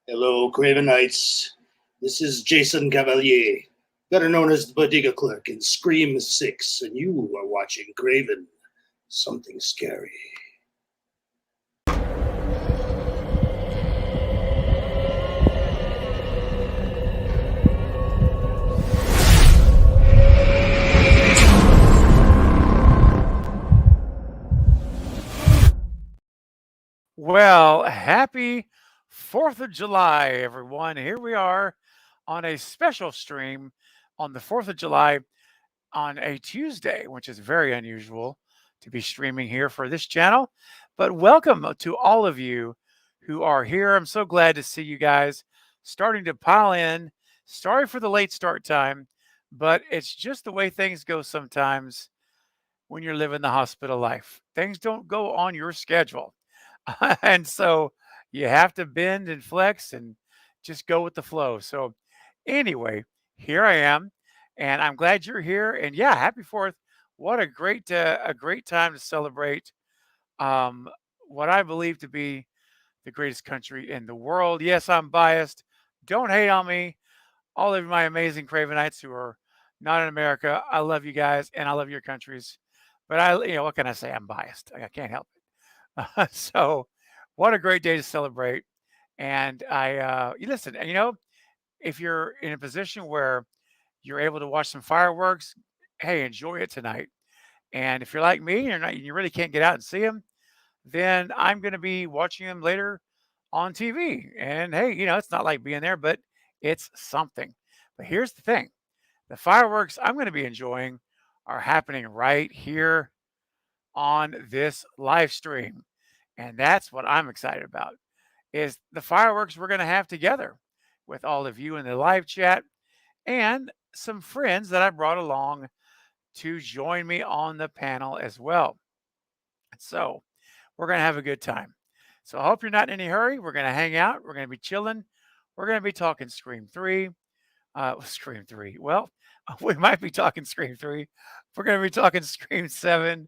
Hello, Cravenites. This is Jason Cavalier, better known as the Bodega Clerk in Scream 6, and you are watching Craven, Something Scary. Well, happy 4th of July, everyone. Here we are on a special stream on the 4th of July on a Tuesday, which is very unusual to be streaming here for this channel. But welcome to all of you who are here. I'm so glad to see you guys starting to pile in. Sorry for the late start time, but it's just the way things go sometimes when you're living the hospital life. Things don't go on your schedule. And so you have to bend and flex and just go with the flow. So anyway, here I am, and I'm glad you're here. And yeah, happy Fourth! What a great time to celebrate um, what I believe to be the greatest country in the world. Yes, I'm biased. Don't hate on me. All of my amazing Cravenites who are not in America, I love you guys and I love your countries. But what can I say? I'm biased. I can't help it. So, what a great day to celebrate. And you listen, and if you're in a position where you're able to watch some fireworks, hey, enjoy it tonight. And if you're like me, you really can't get out and see them, then I'm going to be watching them later on TV. And hey, it's not like being there, but it's something. But here's the thing: the fireworks I'm going to be enjoying are happening right here on this live stream. And that's what I'm excited about is the fireworks we're going to have together with all of you in the live chat and some friends that I brought along to join me on the panel as well. So we're going to have a good time. So I hope you're not in any hurry. We're going to hang out. We're going to be chilling. We're going to be talking Scream 3. Scream 3. Well, we might be talking Scream 3. We're going to be talking Scream 7.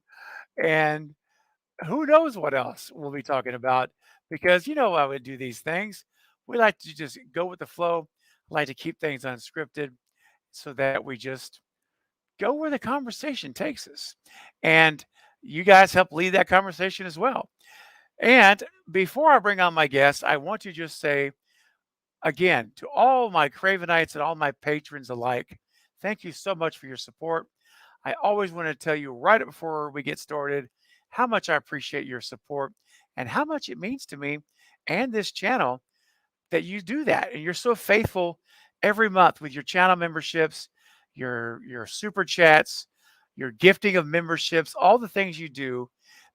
And who knows what else we'll be talking about because I would do these things. We like to just go with the flow, like to keep things unscripted so that we just go where the conversation takes us. And you guys help lead that conversation as well. And before I bring on my guests, I want to just say again to all my Cravenites and all my patrons alike, thank you so much for your support. I always want to tell you right before we get started how much I appreciate your support and how much it means to me and this channel that you do that. And you're so faithful every month with your channel memberships, your super chats, your gifting of memberships, all the things you do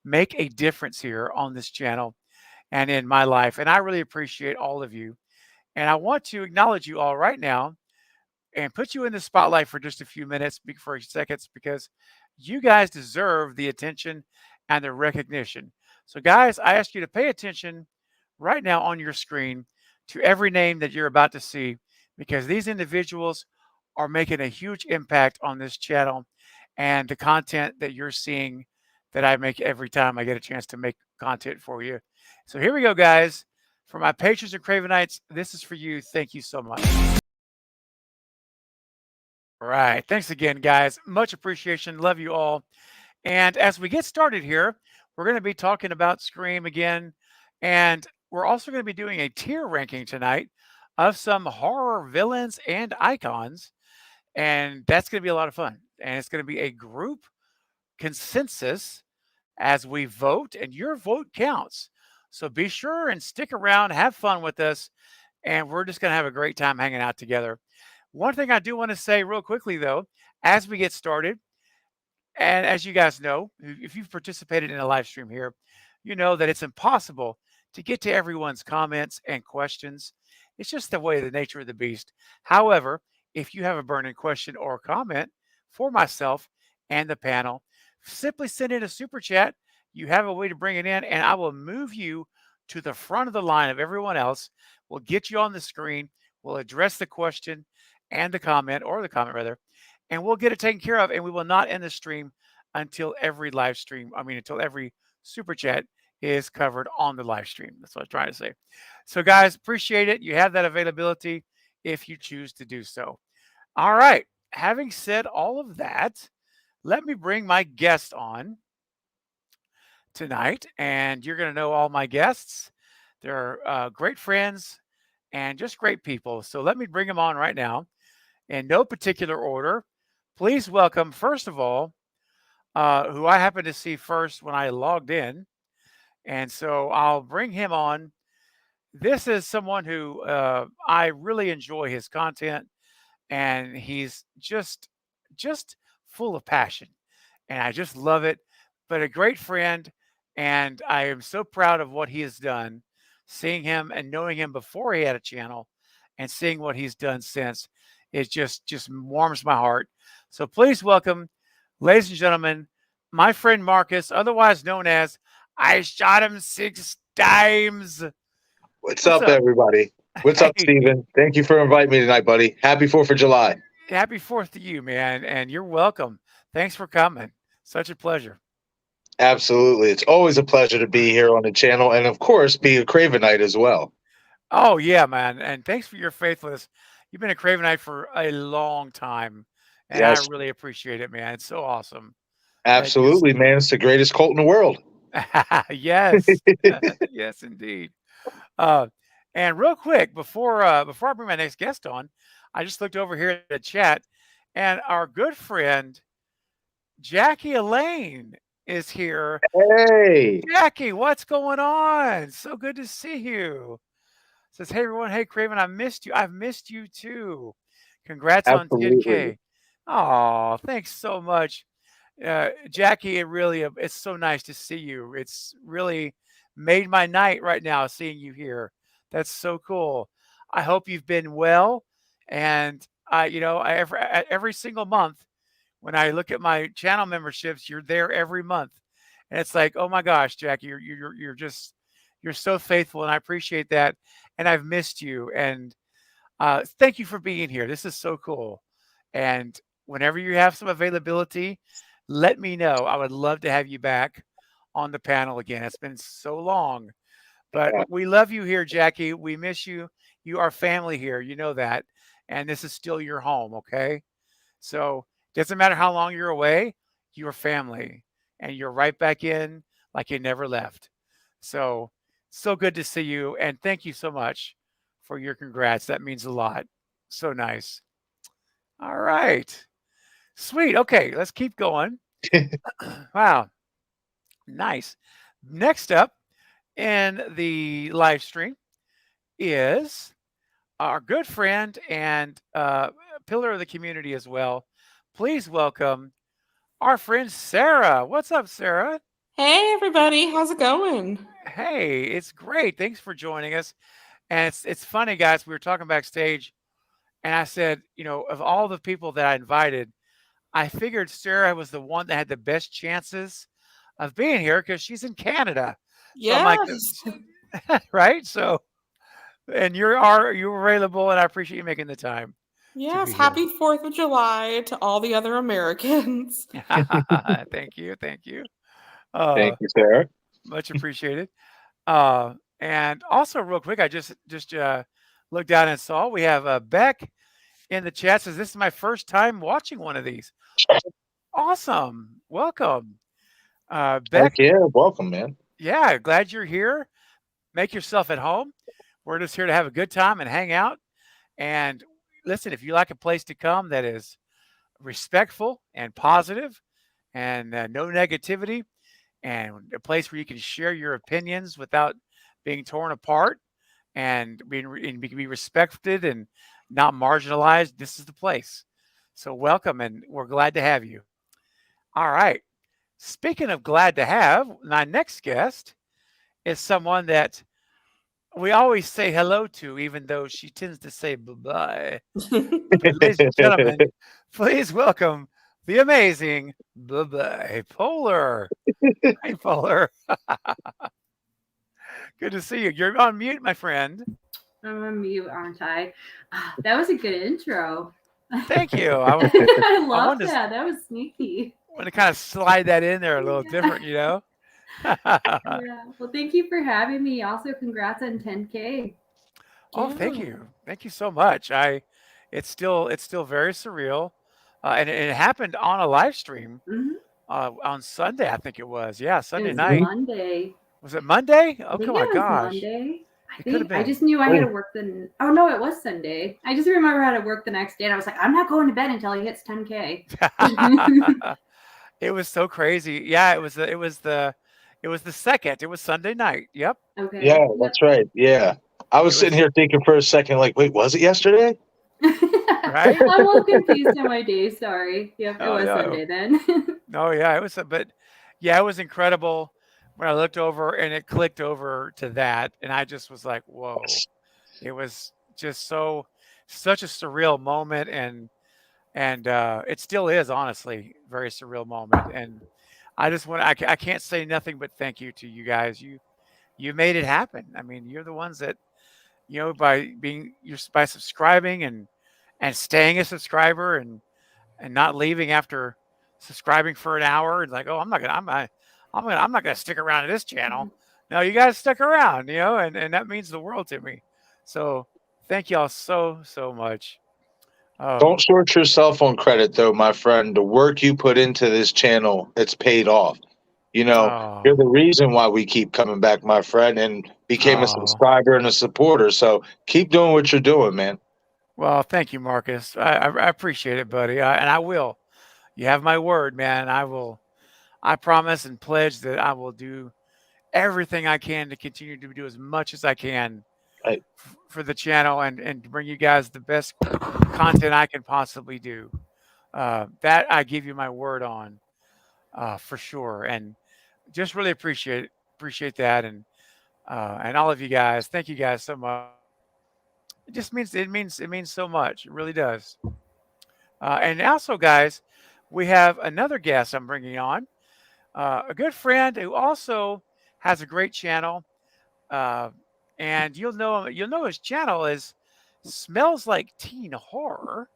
make a difference here on this channel and in my life. And I really appreciate all of you. And I want to acknowledge you all right now and put you in the spotlight for just a few minutes, for seconds, because you guys deserve the attention and the recognition. So, guys, I ask you to pay attention right now on your screen to every name that you're about to see, because these individuals are making a huge impact on this channel and the content that you're seeing that I make every time I get a chance to make content for you. So, here we go, guys. For my patrons and Cravenites, this is for you. Thank you so much. Right. Thanks again, guys. Much appreciation. Love you all. And as we get started here, we're going to be talking about Scream again. And we're also going to be doing a tier ranking tonight of some horror villains and icons. And that's going to be a lot of fun. And it's going to be a group consensus as we vote, and your vote counts. So be sure and stick around, have fun with us, and we're just going to have a great time hanging out together. One thing I do want to say real quickly, though, as we get started, and as you guys know, if you've participated in a live stream here, you know that it's impossible to get to everyone's comments and questions. It's just the way, the nature of the beast. However, if you have a burning question or comment for myself and the panel, simply send in a super chat. You have a way to bring it in, and I will move you to the front of the line of everyone else. We'll get you on the screen. We'll address the question and the comment, or the comment rather, and we'll get it taken care of. And we will not end the stream until every live stream, until every super chat is covered on the live stream. That's what I was trying to say. So, guys, appreciate it. You have that availability if you choose to do so. All right. Having said all of that, let me bring my guest on tonight, and you're going to know all my guests. They're great friends and just great people. So let me bring them on right now in no particular order. Please welcome, first of all, who I happened to see first when I logged in. And so I'll bring him on. This is someone who I really enjoy his content, and he's just full of passion, and I just love it. But a great friend, and I am so proud of what he has done. Seeing him and knowing him before he had a channel, and seeing what he's done since, it just warms my heart. So please welcome, ladies and gentlemen, my friend Marcus, otherwise known as I Shot Him 6 times. What's What's up, up? everybody? What's up, Hey, Steven? Thank you for inviting me tonight, buddy. Happy 4th of July. happy 4th to you, man, and you're welcome. Thanks for coming. Such a pleasure. Absolutely. It's always a pleasure to be here on the channel and, of course, be a Cravenite as well. Oh yeah, man, and thanks for your faithfulness. You've been a Cravenite for a long time, and I Yes, really appreciate it, man. It's so awesome. That just absolutely, man. It's the greatest cult in the world. yes, yes, indeed. Uh, and real quick, before I bring my next guest on, I just looked over here at the chat, and our good friend Jackie Elaine is here. Hey, Jackie, what's going on? So good to see you. Says, hey everyone, hey Craven, I missed you. I've missed you too. Congrats on absolutely. 10K. Oh, thanks so much. Jackie, it's so nice to see you. It's really made my night right now seeing you here. That's so cool. I hope you've been well. And every single month when I look at my channel memberships, you're there every month. And it's like, oh my gosh, Jackie, you're so faithful, and I appreciate that. And I've missed you. And thank you for being here. This is so cool. And whenever you have some availability, let me know. I would love to have you back on the panel again. It's been so long, but we love you here, Jackie. We miss you. You are family here. You know that. And this is still your home. Okay. So it doesn't matter how long you're away, you're family, and you're right back in like you never left. So, so good to see you. And thank you so much for your congrats. That means a lot. So nice. All right. Sweet. Okay, let's keep going. Wow. Nice. Next up in the live stream is our good friend and pillar of the community as well. Please welcome our friend Sarah. What's up, Sarah? Hey everybody, how's it going? Hey, it's great. Thanks for joining us. And it's funny, guys. We were talking backstage, and I said, of all the people that I invited, I figured Sarah was the one that had the best chances of being here because she's in Canada. So I'm like, Yes. right? So, and you're available, and I appreciate you making the time to Yes, be here. happy 4th of July to all the other Americans. Thank you, thank you. Thank Uh, you, Sarah. much appreciated. And also, real quick, I just looked down and saw we have Beck in the chat. Says this is my first time watching one of these. Awesome, welcome, Heck Beck. yeah. Welcome, man. Yeah, glad you're here. Make yourself at home. We're just here to have a good time and hang out. And listen, if you like a place to come that is respectful and positive and no negativity, and a place where you can share your opinions without being torn apart and be respected and not marginalized, this is the place. So welcome, and we're glad to have you. All right. Speaking of glad to have, my next guest is someone that we always say hello to, even though she tends to say bye-bye. But ladies and gentlemen, please welcome the amazing bye-bye Polar. Hi, Polar. Good to see you. You're on mute, my friend. I'm on mute, aren't I? That was a good intro. Thank you. I I love wanted to, that. That was sneaky. want to kind of slide that in there a little different, Yeah. Well, thank you for having me. Also, congrats on 10K. Oh, thank Yeah. you. Thank you so much. It's still very surreal. And it happened on a live stream Hmm. on Sunday, I think it was. Yeah, It Sunday was night. Mhm. Monday. Was it Monday? I Oh think my it was gosh. Monday. I It could have think I been. just knew I had to Wait, work the. Oh no, it was Sunday. I just remember I had to work the next day, and I was like, I'm not going to bed until he hits 10K. It was so crazy. Yeah, it was the second. It was Sunday night. Yep. yeah, Okay. Yep. that's right. Yeah. I It was sitting was here thinking for a second, like, wait, was it yesterday? right. I'm all confused on my day. Sorry. Yep, it Oh was no. Sunday then. Oh yeah, but yeah, it was incredible when I looked over and it clicked over to that, and I just was like, whoa. It was just such a surreal moment, and it still is honestly very surreal moment. And I just I can't say nothing but thank you to you guys. You made it happen. I mean, you're the ones that by subscribing and staying a subscriber and not leaving after subscribing for an hour and like, oh, I'm not gonna stick around to this channel. No, you guys stuck around, and that means the world to me. So thank y'all so much. Don't Um, short yourself on credit, though, my friend. The work you put into this channel, it's paid off. You know, you're oh, the reason why we keep coming back, my friend, and became a oh, subscriber and a supporter. So keep doing what you're doing, man. well, thank you, Marcus. I appreciate it, buddy. And I will. You have my word, man. I will. I promise and pledge that I will do everything I can to continue to do as much as I can Right. for the channel and to bring you guys the best content I can possibly do. That I give you my word on, for sure. And just really appreciate that, and all of you guys. Thank you guys so much. It means so much. It really does. And also, guys, we have another guest I'm bringing on, a good friend who also has a great channel. Uh, and you'll know his channel is Smells Like Teen Horror,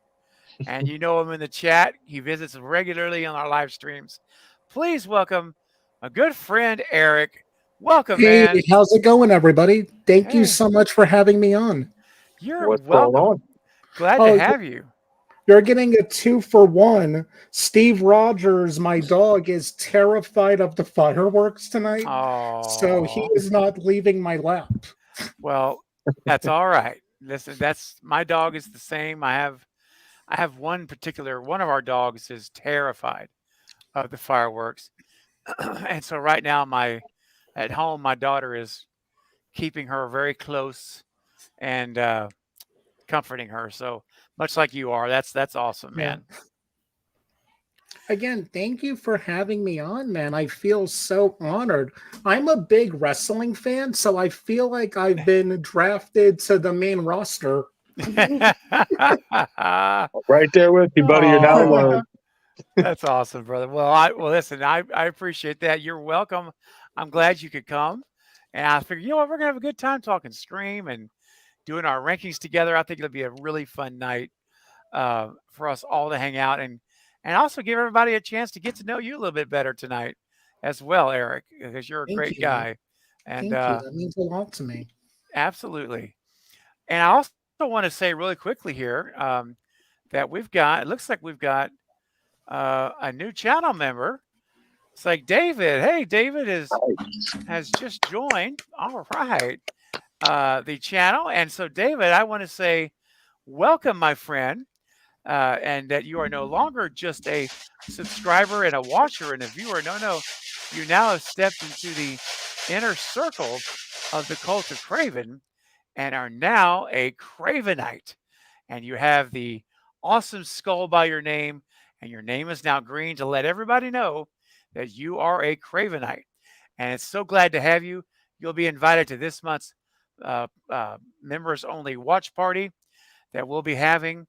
and you know him in the chat. He visits regularly on our live streams. Please welcome a good friend, Eric. Welcome, Hey, man. how's it going, everybody? Thank you Hey, so much for having me on. you're What's going welcome. on? Glad to Oh, have you. you're getting a 2-for-1. Steve Rogers, my dog, is terrified of the fireworks tonight, so he Oh, is not leaving my lap. well, that's all right. Listen, that's my dog is the same. I have one of our dogs is terrified of the fireworks. And so right now at home my daughter is keeping her very close and comforting her. So much like you are. That's awesome, Yeah. man. Again, thank you for having me on, man. I feel so honored. I'm a big wrestling fan, so I feel like I've been drafted to the main roster. Right there with you, buddy. You're not Oh, alone. that's awesome, brother. Well, listen, I appreciate that. You're welcome. I'm glad you could come. And I figured, we're gonna have a good time talking Scream and doing our rankings together. I think it'll be a really fun night for us all to hang out and also give everybody a chance to get to know you a little bit better tonight as well, Eric, because you're a Thank great you. guy. And Thank you. That means a lot to me. absolutely. And I also want to say really quickly here that it looks like we've got a new channel member. It's like David. Hey, David has just joined. All right. The channel. And so, David, I want to say welcome, my friend, and that you are no longer just a subscriber and a watcher and a viewer. No, no. You now have stepped into the inner circle of the cult of Craven and are now a Cravenite. And you have the awesome skull by your name, and your name is now green to let everybody know that you are a Cravenite. And it's so glad to have you. You'll be invited to this month's members only watch party that we'll be having,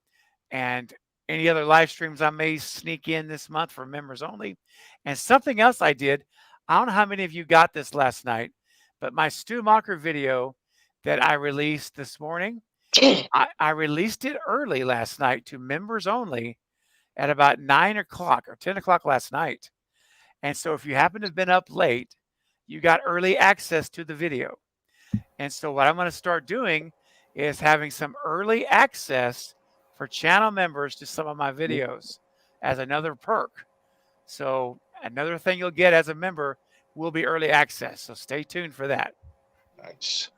and any other live streams I may sneak in this month for members only. And something else I did, I don't know how many of you got this last night, but my Stu Mocker video that I released this morning, I released it early last night to members only at about 9 o'clock or 10 o'clock last night. And so if you happen to have been up late you got early access to the video. And so what I'm going to start doing is having some early access for channel members to some of my videos as another perk. So another thing you'll get as a member will be early access. So stay tuned for that. Nice.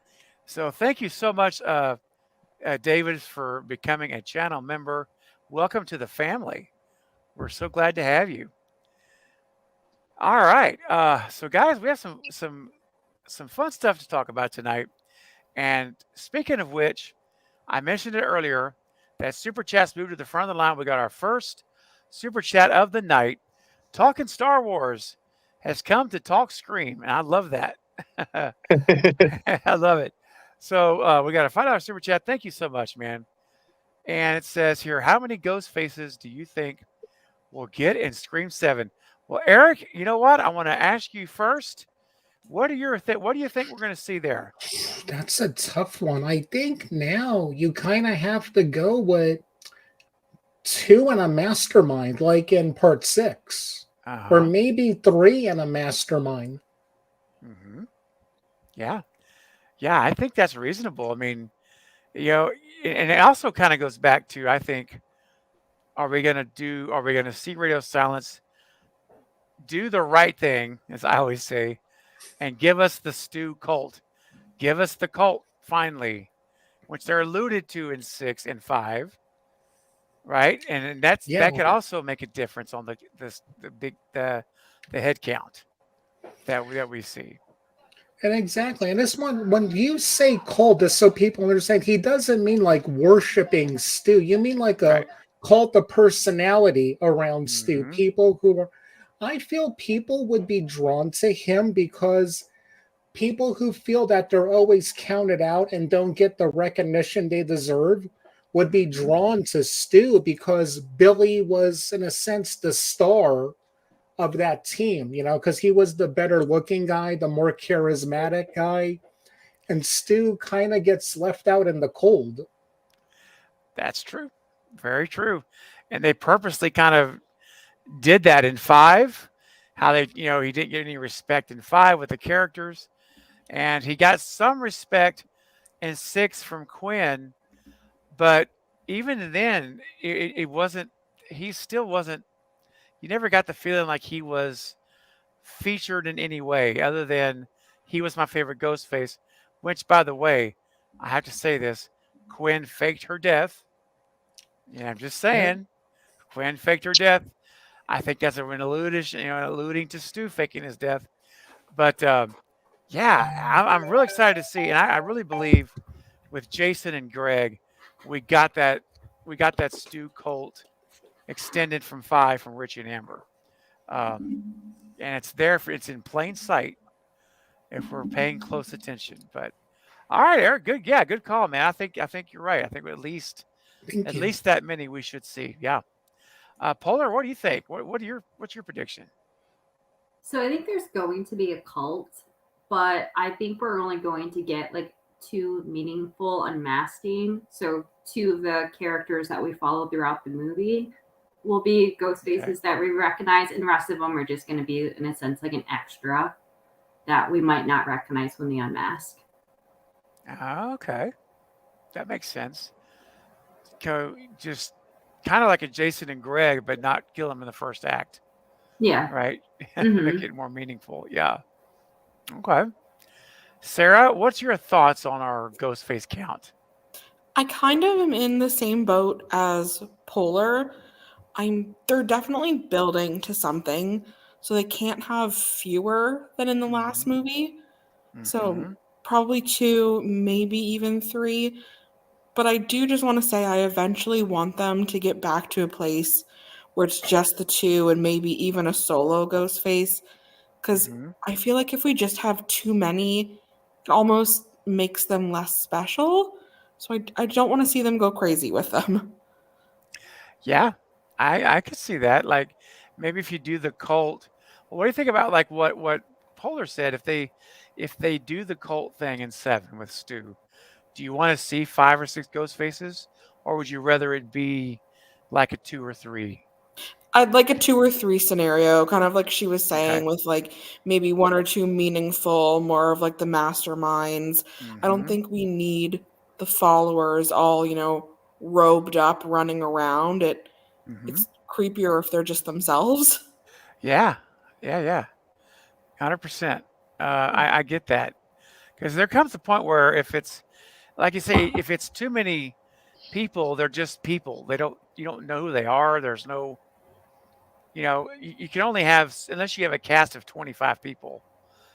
So thank you so much, David, for becoming a channel member. Welcome to the family. We're so glad to have you. All right. So guys, we have some fun stuff to talk about tonight. And speaking of which, I mentioned it earlier that Super Chats moved to the front of the line. We got our first Super Chat of the night. Talking Star Wars has come to talk Scream, and I love that. I love it. So we got a $5 Super Chat. Thank you so much, man. And it says here, how many ghost faces do you think we'll get in Scream 7? Well, Eric, you know what? I want to ask you first. What do you think we're going to see there? That's a tough one. I think now you kind of have to go with 2 and a mastermind, like in part 6, or maybe 3 and a mastermind. Mm-hmm. Yeah, I think that's reasonable. I mean, you know, and it also kind of goes back to, I think, are we going to see Radio Silence do the right thing, as I always say, and give us the Stu cult? Give us the cult finally, which they're alluded to in 6 and 5, right? And that could also make a difference on the head count that we see. And exactly. And this one, when you say cult, just so people understand, he doesn't mean like worshiping Stu. You mean like a cult of personality around Stu. People who are, I feel people would be drawn to him because people who feel that they're always counted out and don't get the recognition they deserve would be drawn to Stu because Billy was, in a sense, the star of that team, you know, because he was the better looking guy, the more charismatic guy, and Stu kind of gets left out in the cold. That's true. Very true. And they purposely kind of did that in 5, how they, you know, he didn't get any respect in 5 with the characters, and he got some respect in 6 from Quinn, but even then it wasn't, he still wasn't, you never got the feeling like he was featured in any way other than he was my favorite Ghostface, which, by the way, I have to say this, Quinn faked her death. Yeah, I'm just saying, Quinn faked her death. I think that's alluding to Stu faking his death. But yeah, I'm really excited to see, and I really believe with Jason and Greg, we got that Stu cult extended from 5 from Richie and Amber, and it's in plain sight if we're paying close attention. But all right, Eric, good call, man. I think you're right. I think at least that many we should see. Yeah. Polar, what do you think? What's your prediction? So I think there's going to be a cult, but I think we're only going to get like 2 meaningful unmasking. So 2 of the characters that we follow throughout the movie will be ghost faces that we recognize, and the rest of them are just going to be, in a sense, like an extra that we might not recognize when they unmask. Okay, that makes sense. Just kind of like a Jason and Greg, but not kill them in the first act. Yeah. Right? Make it more meaningful. Yeah. Okay. Sarah, what's your thoughts on our ghost face count? I kind of am in the same boat as Polar. They're definitely building to something, so they can't have fewer than in the last movie. So probably 2, maybe even 3. But I do just want to say I eventually want them to get back to a place where it's just the 2 and maybe even a solo ghost face. Because I feel like if we just have too many, it almost makes them less special. So I don't want to see them go crazy with them. Yeah, I could see that. Like maybe if you do the cult, what do you think about like what Polar said? If they do the cult thing in 7 with Stu, do you want to see 5 or 6 ghost faces, or would you rather it be like a 2 or 3? I'd like a 2 or 3 scenario, kind of like she was saying, Okay. with like maybe 1 or 2 meaningful, more of like the masterminds. I don't think we need the followers all, robed up running around. It's creepier if they're just themselves. Yeah. Yeah. 100%. I get that. Because there comes a point where if it's, like you say, if it's too many people, they're just people. You don't know who they are. There's no, you can only have, unless you have a cast of 25 people,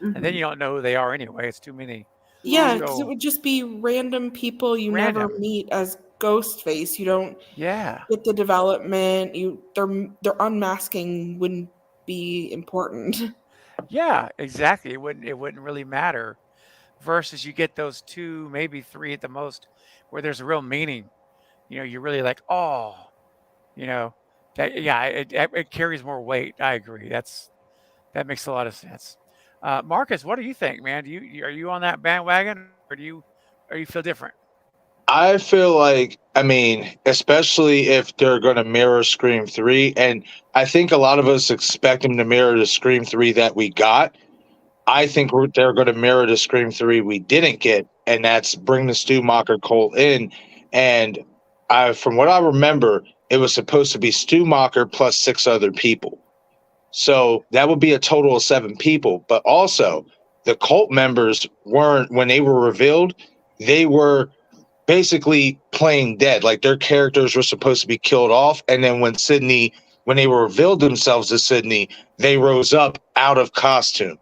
and then you don't know who they are anyway. It's too many. Yeah, because it So would just be random people you never random. meet as Ghostface. You don't Yeah. get the development. Their unmasking wouldn't be important. Yeah, exactly. It wouldn't really matter. Versus you get those 2, maybe 3 at the most, where there's a real meaning. You're really like, oh, you know, that yeah, it carries more weight. I agree. That makes a lot of sense. Marcus, what do you think, man? Are you on that bandwagon, or you feel different? I feel like, I mean, especially if they're going to mirror Scream 3, and I think a lot of us expect them to mirror the Scream 3 that we got. I think they're going to mirror the Scream 3 we didn't get, and that's bring the Stu Macher cult in. And from what I remember, it was supposed to be Stu Macher plus 6 other people. So that would be a total of 7 people. But also, the cult members weren't, when they were revealed, they were basically playing dead. Like their characters were supposed to be killed off. And then when they were revealed themselves as Sydney, they rose up out of costume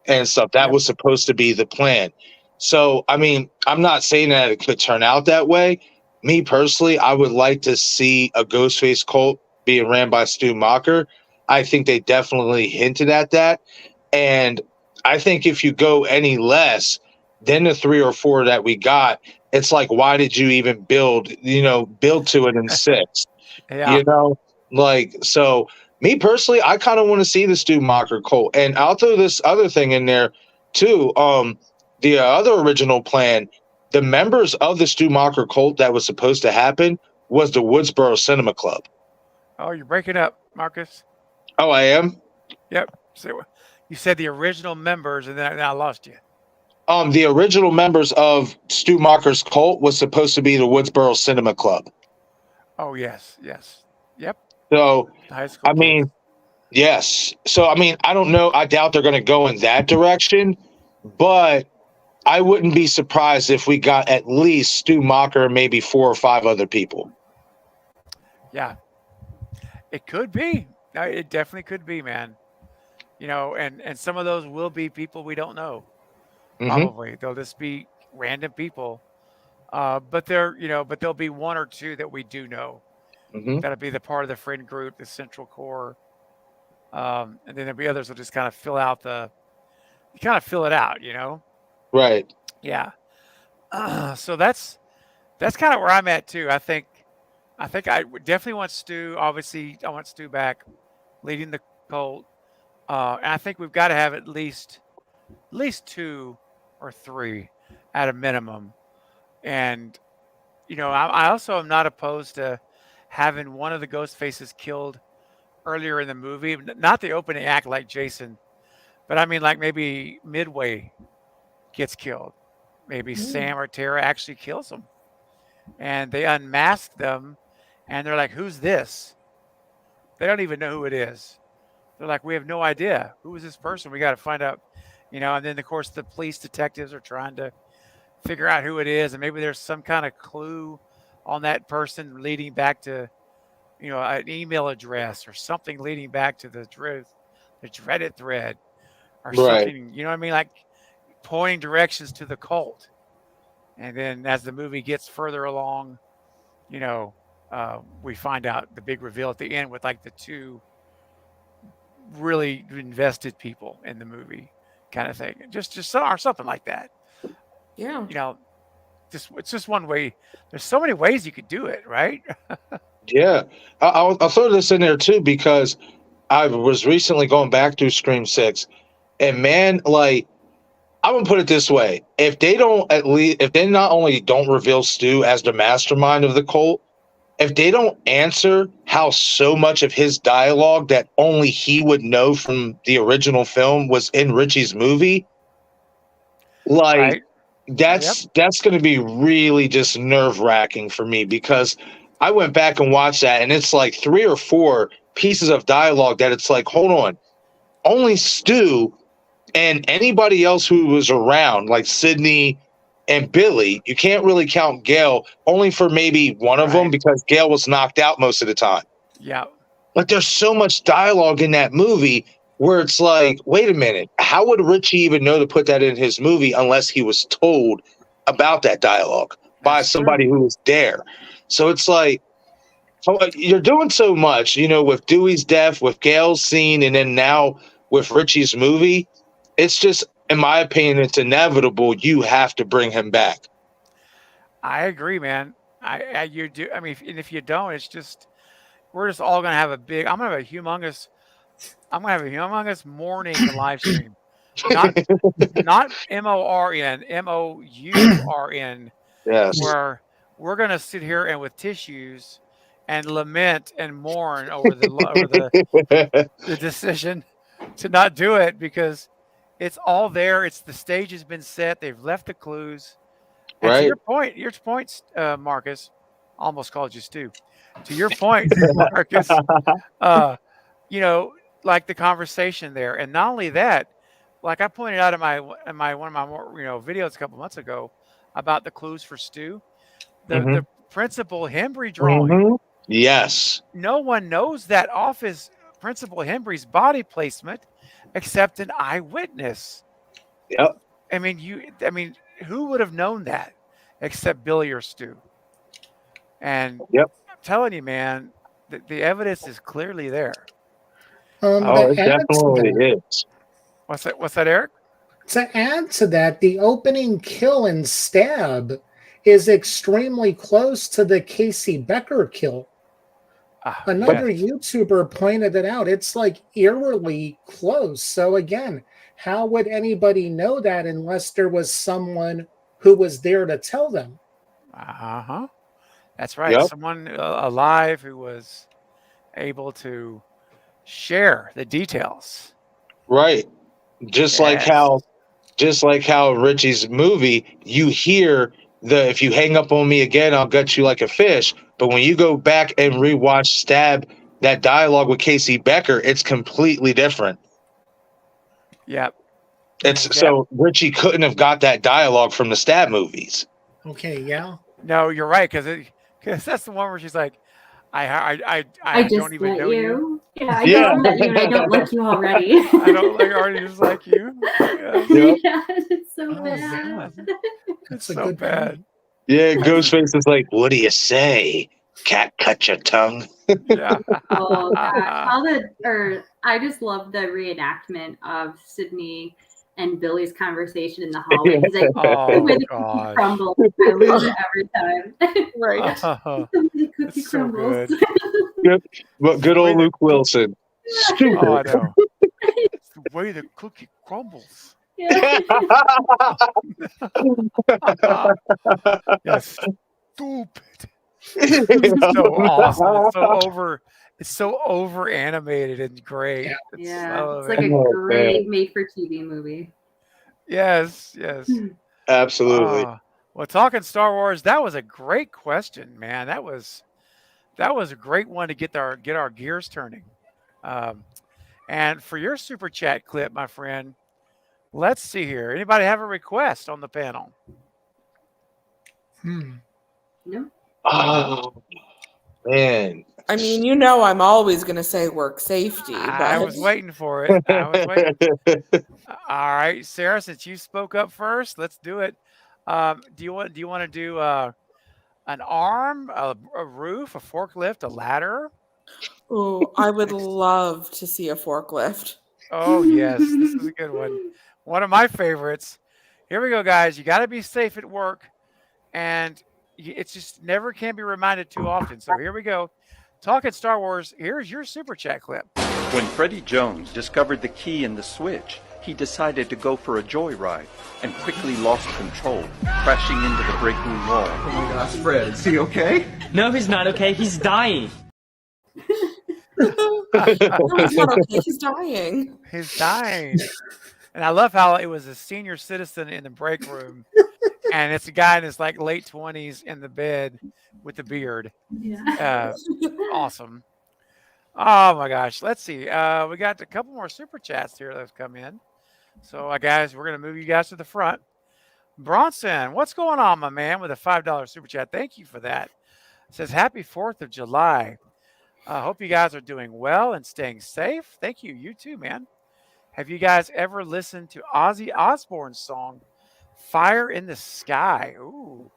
and stuff. That Yep. was supposed to be the plan. So, I mean, I'm not saying that it could turn out that way. Me personally, I would like to see a Ghostface cult being ran by Stu Macher. I think they definitely hinted at that. And I think if you go any less than the 3 or 4 that we got, it's like, why did you even build to it in 6? Yeah. Like, so me personally, I kind of want to see the Stu Macher cult. And I'll throw this other thing in there too. The other original plan, the members of the Stu Macher cult that was supposed to happen was the Woodsboro Cinema Club. Oh, you're breaking up, Marcus. Oh, I am? Yep. So you said the original members, and then I lost you. The original members of Stu Macher's cult was supposed to be the Woodsboro Cinema Club. Oh, yes. Yep. So, The high school I mean, kids. yes. So, I mean, I don't know. I doubt they're going to go in that direction, but I wouldn't be surprised if we got at least Stu Macher, maybe 4 or 5 other people. Yeah. It could be. It definitely could be, man. And some of those will be people we don't know. Probably they'll just be random people. But there'll be 1 or 2 that we do know. That'll be the part of the friend group, the central core. And then there'll be others will just kind of fill it out, Right. Yeah. So that's kind of where I'm at too. I think I would definitely want Stu. Obviously, I want Stu back, leading the cult. And I think we've got to have at least 2 or 3 at a minimum. And I also am not opposed to having one of the ghost faces killed earlier in the movie, not the opening act like Jason, but I mean like maybe midway gets killed. Maybe Sam or Tara actually kills them, and they unmask them, and they're like, "Who's this?" They don't even know who it is. They're like, "We have no idea. Who is this person? We got to find out." And then of course the police detectives are trying to figure out who it is, and maybe there's some kind of clue on that person leading back to an email address or something leading back to the Reddit thread or something, you know what I mean, like pointing directions to the cult. And then as the movie gets further along, we find out the big reveal at the end with like the 2 really invested people in the movie kind of thing, just or something like that. Yeah. It's just one way. There's so many ways you could do it, right? Yeah. I'll throw this in there too, because I was recently going back through Scream 6, and man, like, I'm gonna put it this way: if they not only don't reveal Stu as the mastermind of the cult, if they don't answer how so much of his dialogue that only he would know from the original film was in Richie's movie, like Right. that's going to be really just nerve-wracking for me, because I went back and watched that, and it's like 3 or 4 pieces of dialogue that it's like, hold on, only Stu and anybody else who was around, like Sydney and Billy, you can't really count Gail, only for maybe one of them, Right. because Gail was knocked out most of the time. Yeah. Like, there's so much dialogue in that movie where it's like, wait a minute, how would Richie even know to put that in his movie unless he was told about that dialogue by That's somebody true. who was there? So it's like, you're doing so much, with Dewey's death, with Gail's scene, and then now with Richie's movie. It's just, in my opinion, it's inevitable. You have to bring him back. I agree, man. You do. I mean, if you don't, it's just we're just all gonna have a big. I'm gonna have a humongous morning live stream. Not MORN, MOURN, Yes. where we're gonna sit here and with tissues and lament and mourn over the decision to not do it, because it's all there. The stage has been set. They've left the clues. And to Right. your point, Marcus, almost called you Stu. To your point, Marcus, like the conversation there, and not only that, like I pointed out in one of my more videos a couple months ago about the clues for Stu, the Principal Hembry drawing. Yes. No one knows that off his Principal Hembry's body placement except an eyewitness. Yep. I mean, who would have known that except Billy or Stu? And Yep. I'm telling you, man, the evidence is clearly there. It definitely is. What's that, Eric? To add to that, the opening kill and stab is extremely close to the Casey Becker kill. Another YouTuber pointed it out. It's like eerily close. So again, how would anybody know that unless there was someone who was there to tell them? That's right. Yep. Someone alive who was able to share the details. Right. Just like how Richie's movie, you hear if you hang up on me again, I'll gut you like a fish. But when you go back and rewatch Stab, that dialogue with Casey Becker, it's completely different. Yep. So Richie couldn't have got that dialogue from the Stab movies. Okay, yeah. No, you're right, because that's the one where she's like, I don't even know you. Yeah, I don't know you, and I don't like you already. I don't already just like you. Yeah, yeah, it's so bad. God. It's so bad. Yeah, Ghostface is like, what do you say? Cat, cut your tongue. Yeah. Oh, God. I just love the reenactment of Sydney and Billy's conversation in the hallway. He's like, the way the cookie crumbles. I lose it every time. Right. The way the cookie crumbles. But good old Luke Wilson. Stupid. Oh, I know. It's the way the cookie crumbles. Yeah. Yes. Stupid. It's so awesome. It's so over animated and great. It's like a great made for TV movie. Yes. Absolutely. Well, talking Star Wars, that was a great question, man. That was a great one to get our gears turning. And for your super chat clip, my friend, let's see here. Anybody have a request on the panel? No. Oh man. I mean, I'm always going to say work safety. But... I was waiting for it. All right, Sarah, since you spoke up first, let's do it. Do you want to do an arm, a roof, a forklift, a ladder? Oh, I would love to see a forklift. Oh, yes. This is a good one. One of my favorites. Here we go, guys. You got to be safe at work. And it's just never can be reminded too often. So here we go. Talking Star Wars, here's your super chat clip. When Freddie Jones discovered the key in the switch, he decided to go for a joyride and quickly lost control, crashing into the break room wall. Oh my gosh, Fred, is he okay? No, he's not okay. He's dying. No, he's not okay. He's dying. He's dying. And I love how it was a senior citizen in the break room, and it's a guy in his like late 20s in the bed with the beard. Yeah. Awesome. Oh my gosh. Let's see. We got a couple more super chats here that have come in. So guys, we're gonna move you guys to the front. Bronson, what's going on, my man, with a $5 super chat? Thank you for that. It says happy 4th of July. I hope you guys are doing well and staying safe. Thank you. You too, man. Have you guys ever listened to Ozzy Osbourne's song "Fire in the Sky"? Ooh.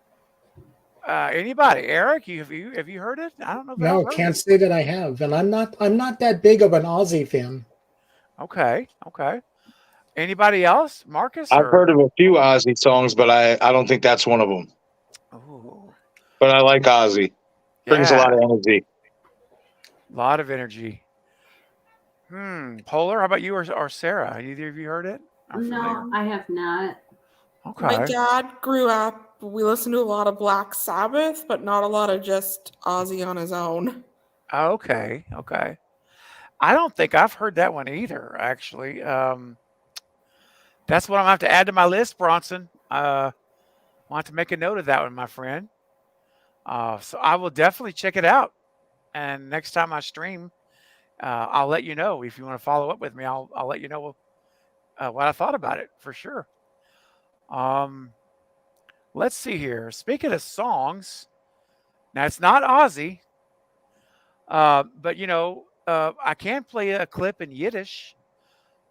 Anybody? Eric, have you heard it? I don't know. No, can't say that I have, and I'm not that big of an Ozzy fan. Okay. Anybody else? Marcus? I've heard of a few Ozzy songs, but I don't think that's one of them. Ooh. But I like Ozzy. Brings a lot of energy. A lot of energy. Polar, how about you or Sarah? Either of you heard it? No, I have not. Okay. My dad grew up, we listened to a lot of Black Sabbath, but not a lot of just Ozzy on his own. Okay. I don't think I've heard that one either, actually. That's what I'm going to have to add to my list, Bronson. I'll have to make a note of that one, my friend. So I will definitely check it out. And next time I stream, I'll let you know. If you want to follow up with me, I'll let you know what I thought about it for sure. Let's see here. Speaking of songs, now it's not Ozzy, but I can play a clip in Yiddish.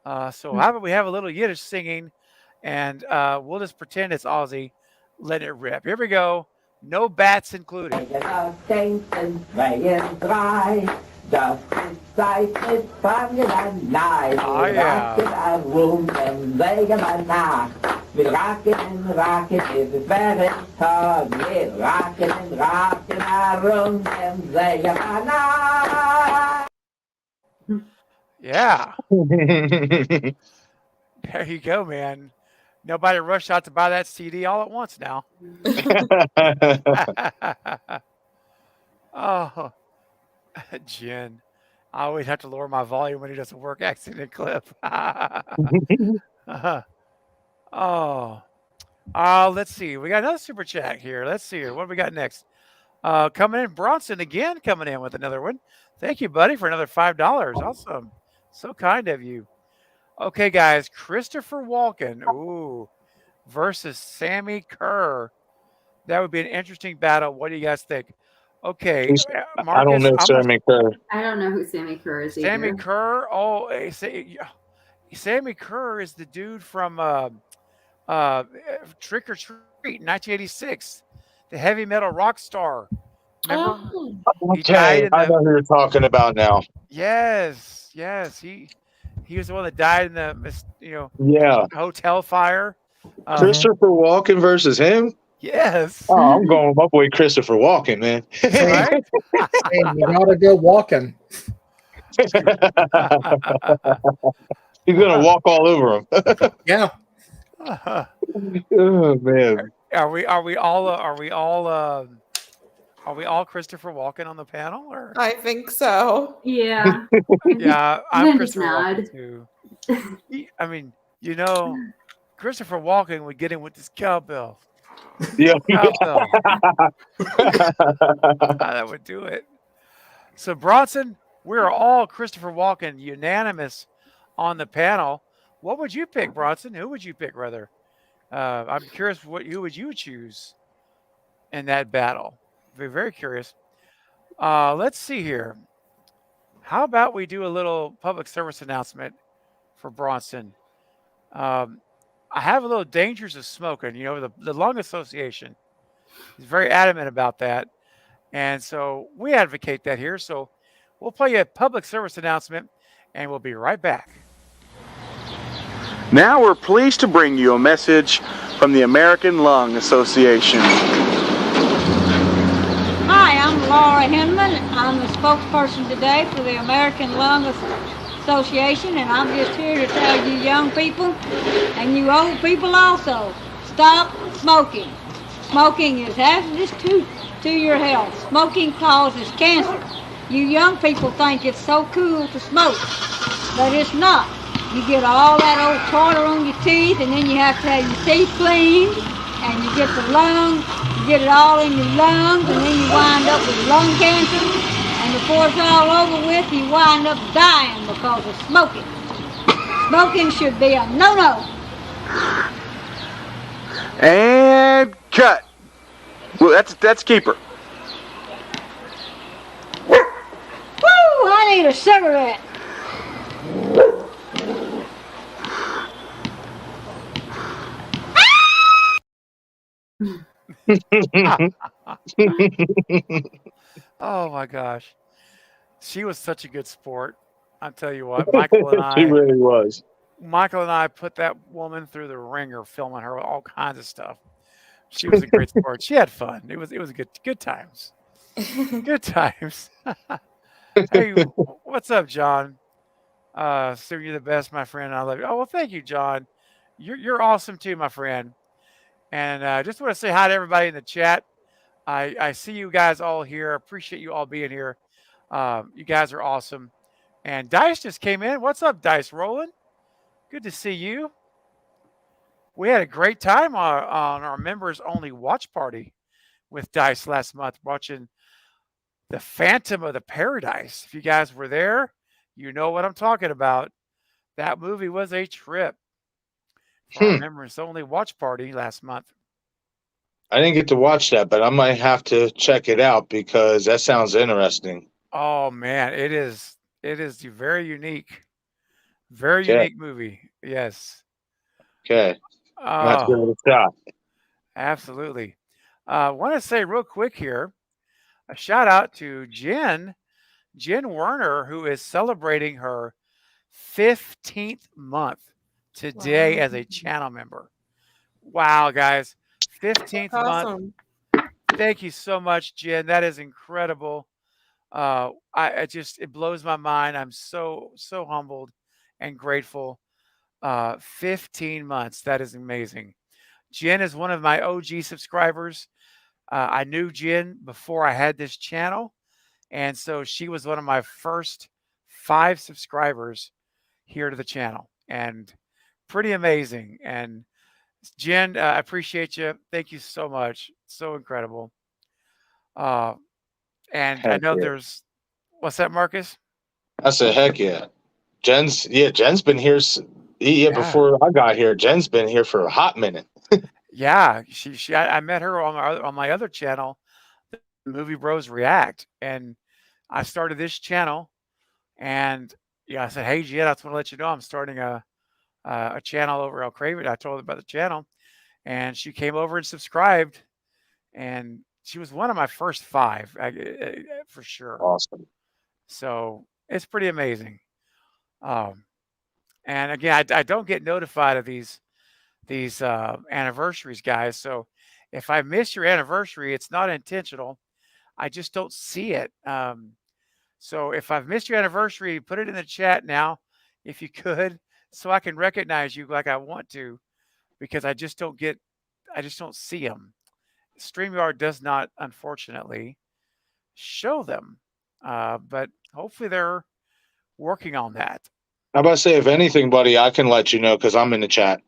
So how about we have a little Yiddish singing, and we'll just pretend it's Ozzy. Let it rip. Here we go. No bats included. Das ist Zeit mit Fangen nahe. Wir racken rum und legen nach. Wir racken ist während Tag. Wir racken rum und legen nach. Yeah. There you go, man. Nobody rushed out to buy that CD all at once now. Oh. Jen, I always have to lower my volume when he doesn't work. Accident clip. Let's see. We got another super chat here. Let's see here. What do we got next? Coming in, Bronson again, coming in with another one. Thank you, buddy, for another $5. Awesome. So kind of you. Okay, guys. Christopher Walken, versus Sammy Kerr. That would be an interesting battle. What do you guys think? Okay, Marcus, I don't know Sammy Kerr. I don't know who Sammy Kerr is either. Sammy Kerr? Oh, Sammy Kerr is the dude from Trick or Treat in 1986. The heavy metal rock star. Remember? Okay, I know who you're talking about now. Yes. He was the one that died in the hotel fire. Christopher Walken versus him? Yes. Oh, I'm going with my boy Christopher Walken, man. Right? Hey, you gotta go walking. He's gonna walk all over him. Yeah. Oh man. Are we all Christopher Walken on the panel? Or? I think so. Yeah. Yeah, I'm Christopher Walken too. I mean, Christopher Walken would get in with this cowbell. Yeah. That would do it. So Bronson, we're all Christopher Walken unanimous on the panel. What would you pick, Bronson? Who would you pick, rather? I'm curious who would you choose in that battle? Very, very curious. Let's see here. How about we do a little public service announcement for Bronson? I have a little dangers of smoking. The Lung Association is very adamant about that. And so we advocate that here. So we'll play a public service announcement, and we'll be right back. Now we're pleased to bring you a message from the American Lung Association. Hi, I'm Laura Hinman. I'm the spokesperson today for the American Lung Association, and I'm just here to tell you young people and you old people also, stop smoking. Smoking is hazardous to your health. Smoking causes cancer. You young people think it's so cool to smoke, but it's not. You get all that old tartar on your teeth, and then you have to have your teeth cleaned, and you get the lungs, you get it all in your lungs, and then you wind up with lung cancer, and before it's all over with, you wind up dying because of smoking. Smoking should be a no-no. And cut. Well, that's keeper. Woo! I need a cigarette. Oh my gosh. She was such a good sport. I'll tell you what, Michael and She I really was. put that woman through the ringer filming her all kinds of stuff. She was a great sport. She had fun. It was good times. Good times. Hey, what's up, John? So you're the best, my friend. I love you. Oh well, thank you, John. You're awesome too, my friend. And just want to say hi to everybody in the chat. I see you guys all here. Appreciate you all being here. You guys are awesome. And Dice just came in. What's up, Dice? Rolling? Good to see you. We had a great time on our members only watch party with Dice last month, watching The Phantom of the Paradise. If you guys were there, you know what I'm talking about. That movie was a trip for our members only watch party last month. I didn't get to watch that, but I might have to check it out because that sounds interesting. Oh man, it is very unique. Very unique movie. Yes. Okay. Let's give it a shot. Absolutely. I want to say real quick here, a shout out to Jen Werner, who is celebrating her 15th month today as a channel member. Wow, guys. 15th month. Thank you so much, Jen. That is incredible. It blows my mind. I'm so humbled and grateful. 15 months. That is amazing. Jen is one of my OG subscribers. I knew Jen before I had this channel. And so she was one of my first 5 subscribers here to the channel. And pretty amazing. And Jen, I appreciate you. Thank you so much. So incredible. And I know there's, what's that, Marcus? I said, heck yeah. Jen's been here. Before I got here, Jen's been here for a hot minute. Yeah, I met her on my other channel, Movie Bros React, and I started this channel, and I said, hey Jen, I just want to let you know I'm starting a channel over at Craven. I told her about the channel, and she came over and subscribed, and she was one of my first 5 for sure. Awesome. So it's pretty amazing. And again, I don't get notified of these anniversaries, guys. So if I miss your anniversary, it's not intentional. I just don't see it. So if I've missed your anniversary, put it in the chat now, if you could, so I can recognize you like I want to, because I just don't see them. StreamYard does not, unfortunately, show them. But hopefully they're working on that. How about say, if anything, buddy, I can let you know because I'm in the chat.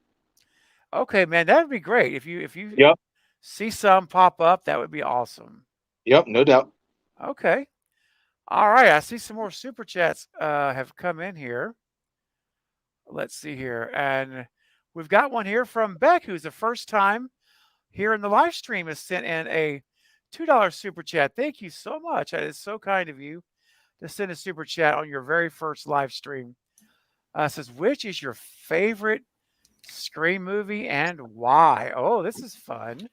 Okay, man, that would be great. If you see some pop up, that would be awesome. Yep, no doubt. Okay. All right. I see some more super chats have come in here. Let's see here. And we've got one here from Beck, who's the first time here in the live stream, has sent in a $2 super chat. Thank you so much. That is so kind of you to send a super chat on your very first live stream. Says, which is your favorite Scream movie and why? Oh, this is fun.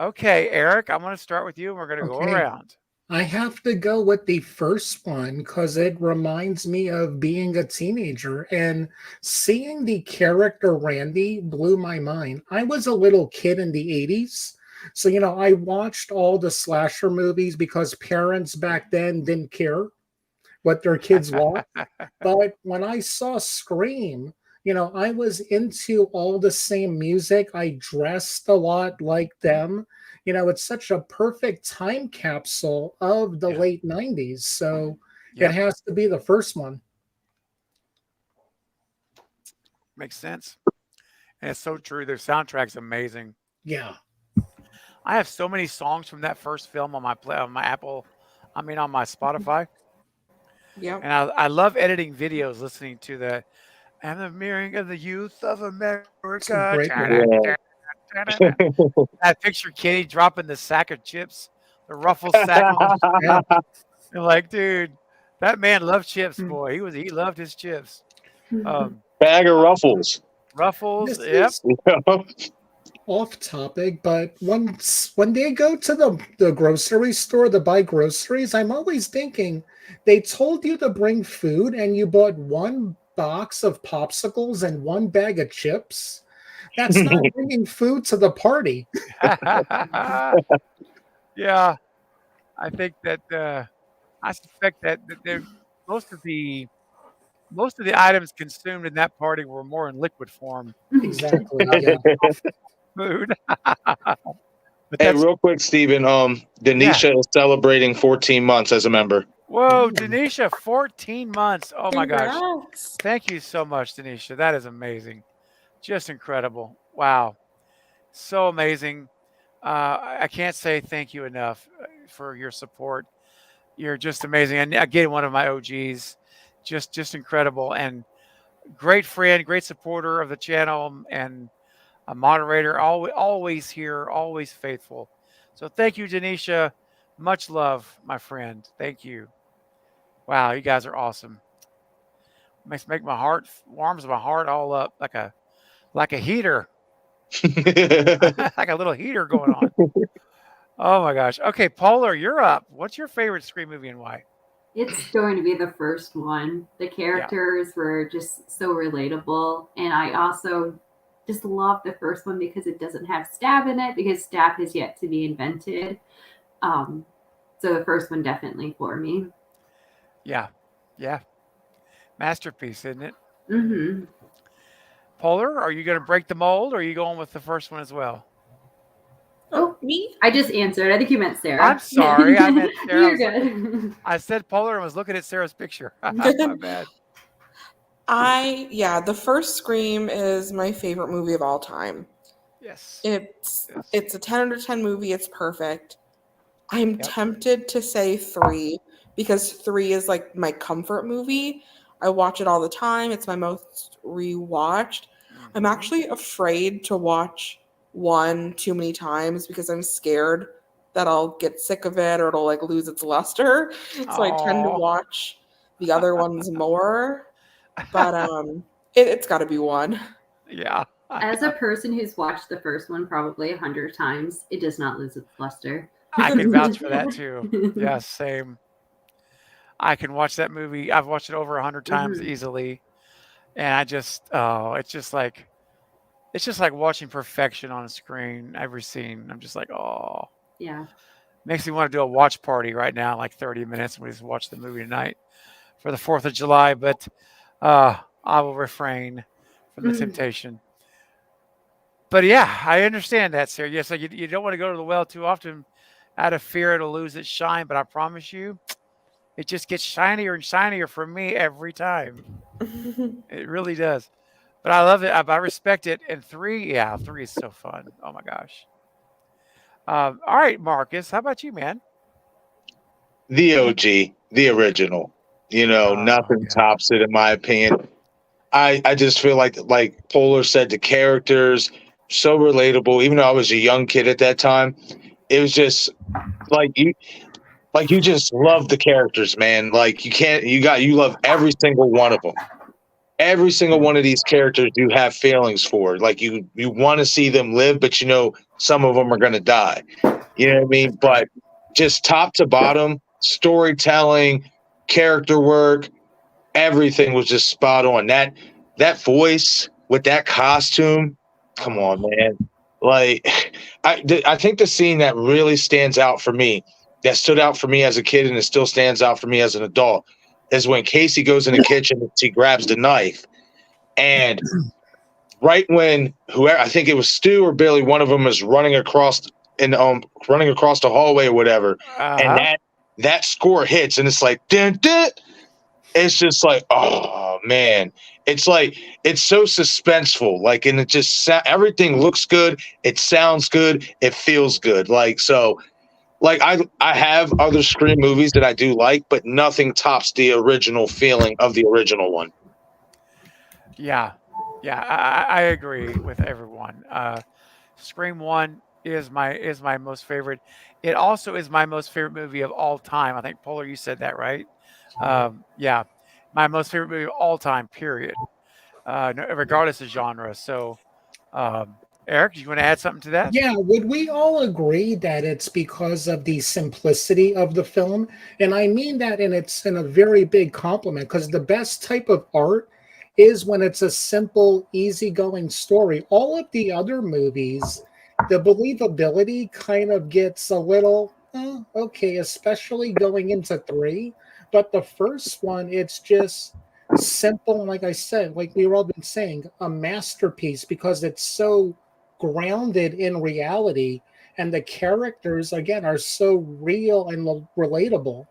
Okay, Eric, I'm going to start with you and we're going to go around. I have to go with the first one because it reminds me of being a teenager, and seeing the character Randy blew my mind. I was a little kid in the 80s. So, I watched all the slasher movies because parents back then didn't care what their kids want. But when I saw Scream, I was into all the same music. I dressed a lot like them. It's such a perfect time capsule of the late 90s. So it has to be the first one. Makes sense. And it's so true. Their soundtrack's amazing. Yeah. I have so many songs from that first film on my on my Spotify. Yeah. And I love editing videos, listening to the "And the Mirroring of the Youth of America." I picture Kitty dropping the sack of chips, the Ruffles sack. And like, dude, that man loved chips, boy. He loved his chips. Bag of Ruffles. Ruffles, This is off topic, but when they go to the grocery store to buy groceries, I'm always thinking they told you to bring food and you bought one box of popsicles and one bag of chips. That's not bringing food to the party. Yeah, I think that I suspect that most of the items consumed in that party were more in liquid form. Exactly. Yeah. Food. Hey, real quick, Steven. Denisha is celebrating 14 months as a member. Whoa, Denisha, 14 months. Oh my gosh. Congrats. Thank you so much, Denisha. That is amazing. Just incredible. Wow. So amazing. I can't say thank you enough for your support. You're just amazing. And again, one of my OGs, just incredible and great friend, great supporter of the channel and a moderator, always here, always faithful. So thank you, Denisha. Much love, my friend. Thank you. Wow, you guys are awesome. Make my heart, warms my heart all up like a heater. Like a little heater going on. Oh my gosh. Okay, Polar, you're up. What's your favorite Scream movie and why? It's going to be the first one. The characters were just so relatable. And I also just love the first one because it doesn't have stab in it, because stab has yet to be invented. So the first one definitely for me. Yeah. Yeah. Masterpiece, isn't it? Mm-hmm. Polar, are you going to break the mold or are you going with the first one as well? Oh, me? I just answered. I think you meant Sarah. I'm sorry. I meant Sarah. You're good. I said Polar and was looking at Sarah's picture. My bad. The first Scream is my favorite movie of all time. Yes. It's a 10 out of 10 movie. It's perfect. I'm tempted to say 3 because 3 is like my comfort movie. I watch it all the time. It's my most rewatched. I'm actually afraid to watch 1 too many times because I'm scared that I'll get sick of it or it'll like lose its luster. So I tend to watch the other ones more. But it's got to be 1. Yeah. As a person who's watched the first one probably 100 times, it does not lose its luster. I can vouch for that too. Yeah, same. I can watch that movie. I've watched it over 100 times easily. And it's just like watching perfection on a screen, every scene. I'm just like, oh. Yeah. Makes me want to do a watch party right now, like 30 minutes, and we just watch the movie tonight for the 4th of July. But I will refrain from the temptation. But yeah, I understand that, Sarah. Yes, like you don't want to go to the well too often out of fear it'll lose its shine. But I promise you, it just gets shinier and shinier for me every time. It really does. But I love it. I respect it. And 3 is so fun. Oh my gosh. All right, Marcus, how about you, man? The OG, the original. Nothing tops it in my opinion. I just feel like Polar said, the characters so relatable. Even though I was a young kid at that time, it was just you just love the characters, man. Like you love every single one of them. Every single one of these characters you have feelings for. Like you want to see them live, but some of them are going to die. You know what I mean? But just top to bottom, storytelling, character work, everything was just spot on. That voice with that costume, come on, man. Like I think the scene that really stands out for me, that stood out for me as a kid and it still stands out for me as an adult, is when Casey goes in the kitchen and she grabs the knife. And right when whoever, I think it was Stu or Billy, one of them is running across the hallway or whatever, and that score hits, and it's like dun, dun. It's just like, oh man, it's like it's so suspenseful, like, and it just everything looks good, it sounds good, it feels good, like so. Like I have other Scream movies that I do like, but nothing tops the original feeling of the original one. Yeah, yeah, I agree with everyone. Scream One is my most favorite. It also is my most favorite movie of all time. I think Polar, you said that right. Yeah, my most favorite movie of all time. Period. Regardless of genre. So, Eric, do you want to add something to that? Yeah, would we all agree that it's because of the simplicity of the film? And I mean that in a very big compliment, because the best type of art is when it's a simple, easygoing story. All of the other movies, the believability kind of gets a little okay, especially going into 3. But the first one, it's just simple, and like I said, like we've all been saying, a masterpiece because it's so grounded in reality, and the characters again are so real and relatable.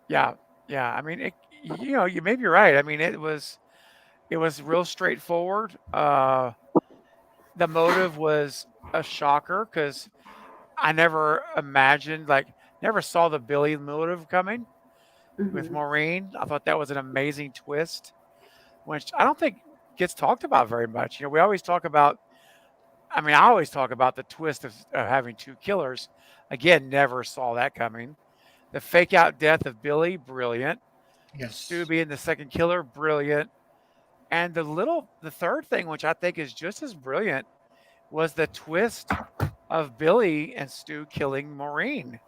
Yeah, yeah. I mean, you may be right. I mean, it was real straightforward. The motive was a shocker because I never imagined, like, never saw the Billy motive coming with Maureen. I thought that was an amazing twist, which I don't think gets talked about very much. We always talk about. I mean, I always talk about the twist of having two killers. Again, never saw that coming. The fake out death of Billy, brilliant. Stu Yes. being the second killer, brilliant. And the third thing, which I think is just as brilliant, was the twist of Billy and Stu killing Maureen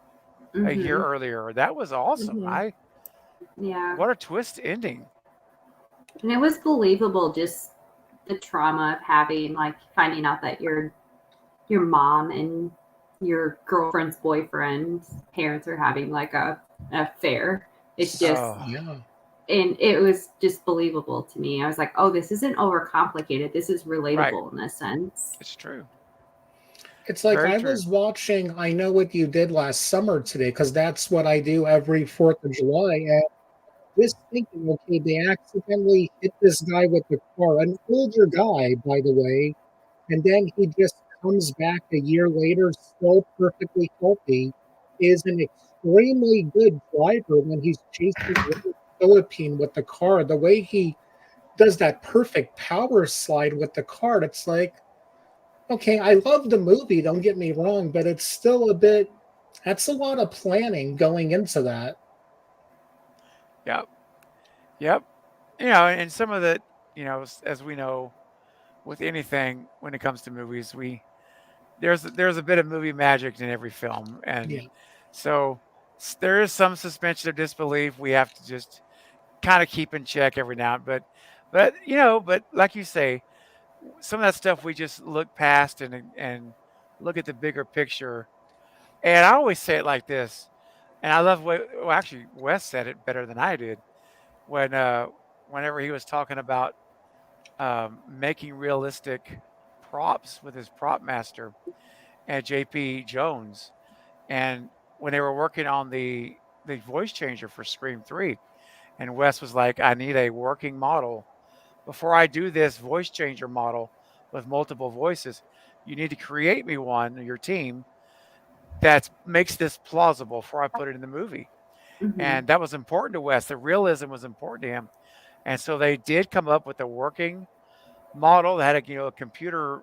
a year earlier. That was awesome. Yeah. What a twist ending. And it was believable, just the trauma of having, like, finding out that your mom and your girlfriend's boyfriend's parents are having like a affair. It's just yeah. And it was just believable to me. I was like, oh, this isn't overcomplicated. This is relatable in a sense. It's true. It's like Very I true. was watching I Know What You Did Last Summer today, because that's what I do every 4th of July. And just thinking, okay, they accidentally hit this guy with the car, an older guy, by the way, and then he just comes back a year later, still perfectly healthy, is an extremely good driver when he's chasing the Philippine with the car. The way he does that perfect power slide with the car, it's like, okay, I love the movie, don't get me wrong, but it's still that's a lot of planning going into that. Yep. Yep. And some of the, as we know, with anything when it comes to movies, there's a bit of movie magic in every film, and Yeah. so there is some suspension of disbelief we have to just kind of keep in check every now and but like you say, some of that stuff we just look past and look at the bigger picture. And I always say it like this, and I love well, actually Wes said it better than I did when whenever he was talking about making realistic props with his prop master and JP Jones, and when they were working on the voice changer for Scream 3, and Wes was like, I need a working model before I do this voice changer model with multiple voices. You need to create me one, your team, that makes this plausible before I put it in the movie. And that was important to Wes. The realism was important to him. And so they did come up with a working model that had a computer,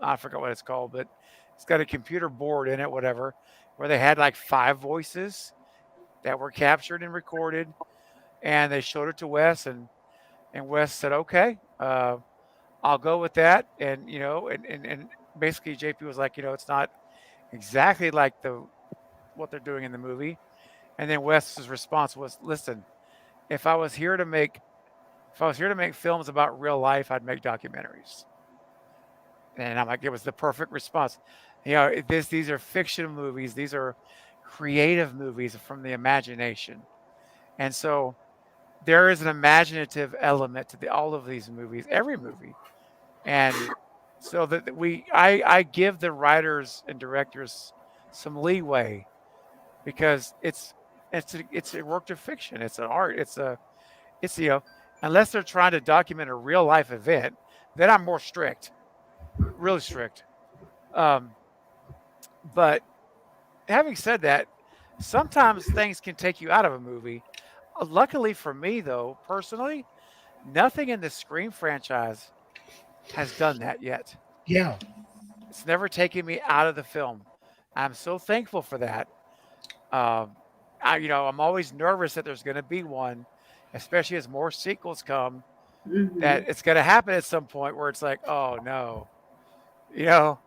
I forgot what it's called, but it's got a computer board in it, whatever, where they had like 5 voices that were captured and recorded. And they showed it to Wes, and Wes said, okay, I'll go with that. And, and basically JP was like, it's not exactly like what they're doing in the movie. And then Wes's response was, listen, if I was here to make films about real life, I'd make documentaries. And I'm like, it was the perfect response. These are fiction movies. These are creative movies from the imagination. And so there is an imaginative element to all of these movies, every movie, and so that I give the writers and directors some leeway because it's a work of fiction, it's an art, it's unless they're trying to document a real life event, then I'm more strict, really strict. Um, but having said that, sometimes things can take you out of a movie. Luckily for me, though, personally, nothing in the Scream franchise has done that yet. Yeah. It's never taken me out of the film. I'm so thankful for that. Um, I'm always nervous that there's going to be one, especially as more sequels come, that it's going to happen at some point where it's like, oh no, you know,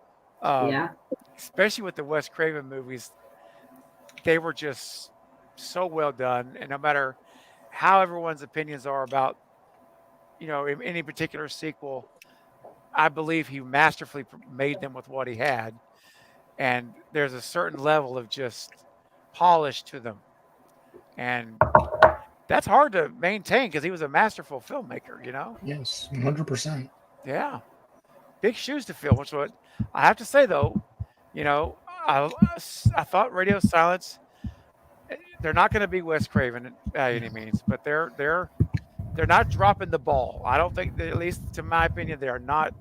um, Yeah. especially with the Wes Craven movies, they were just so well done. And no matter how everyone's opinions are about, any particular sequel, I believe he masterfully made them with what he had. And there's a certain level of just polish to them. And that's hard to maintain because he was a masterful filmmaker, Yes, 100%. Yeah. Big shoes to fill, which what I have to say though, I, I thought Radio Silence, they're not going to be Wes Craven by any means, but they're not dropping the ball. I don't think that, at least to my opinion, they are not.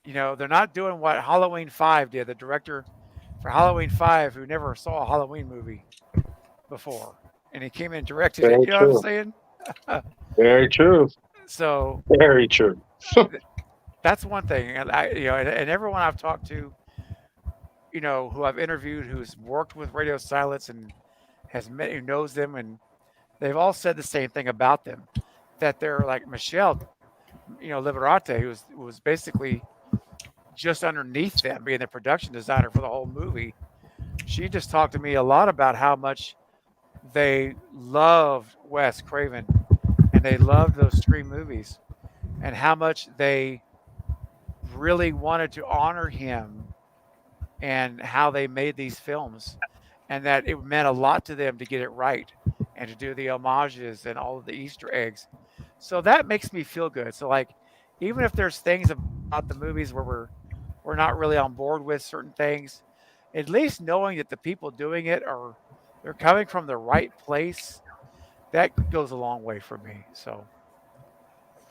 They're not doing what Halloween 5 did. The director for Halloween 5, who never saw a Halloween movie before, and he came in and directed it. Very You know true. what I'm saying? Very true. So very true. that's one thing, and and everyone I've talked to, who I've interviewed, who's worked with Radio Silence and has met, who knows them, and they've all said the same thing about them, that they're like Michelle, Liberate, who was basically just underneath them, being the production designer for the whole movie. She just talked to me a lot about how much they loved Wes Craven and they loved those Scream movies and how much they really wanted to honor him and how they made these films, and that it meant a lot to them to get it right and to do the homages and all of the Easter eggs. So that makes me feel good. So like, even if there's things about the movies where we're not really on board with certain things, at least knowing that the people doing it they're coming from the right place, that goes a long way for me. So,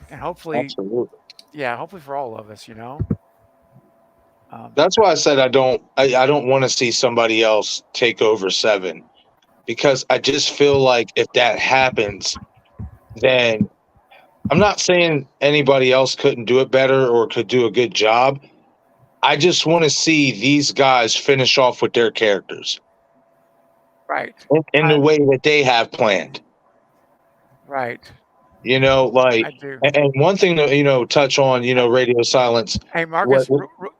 and hopefully, Absolutely. hopefully for all of us, That's why I said I don't want to see somebody else take over 7, because I just feel like if that happens, then I'm not saying anybody else couldn't do it better or could do a good job. I just want to see these guys finish off with their characters. Right. In the way that they have planned. Right. Like, I do. And one thing to, touch on, Radio Silence. Hey, Marcus,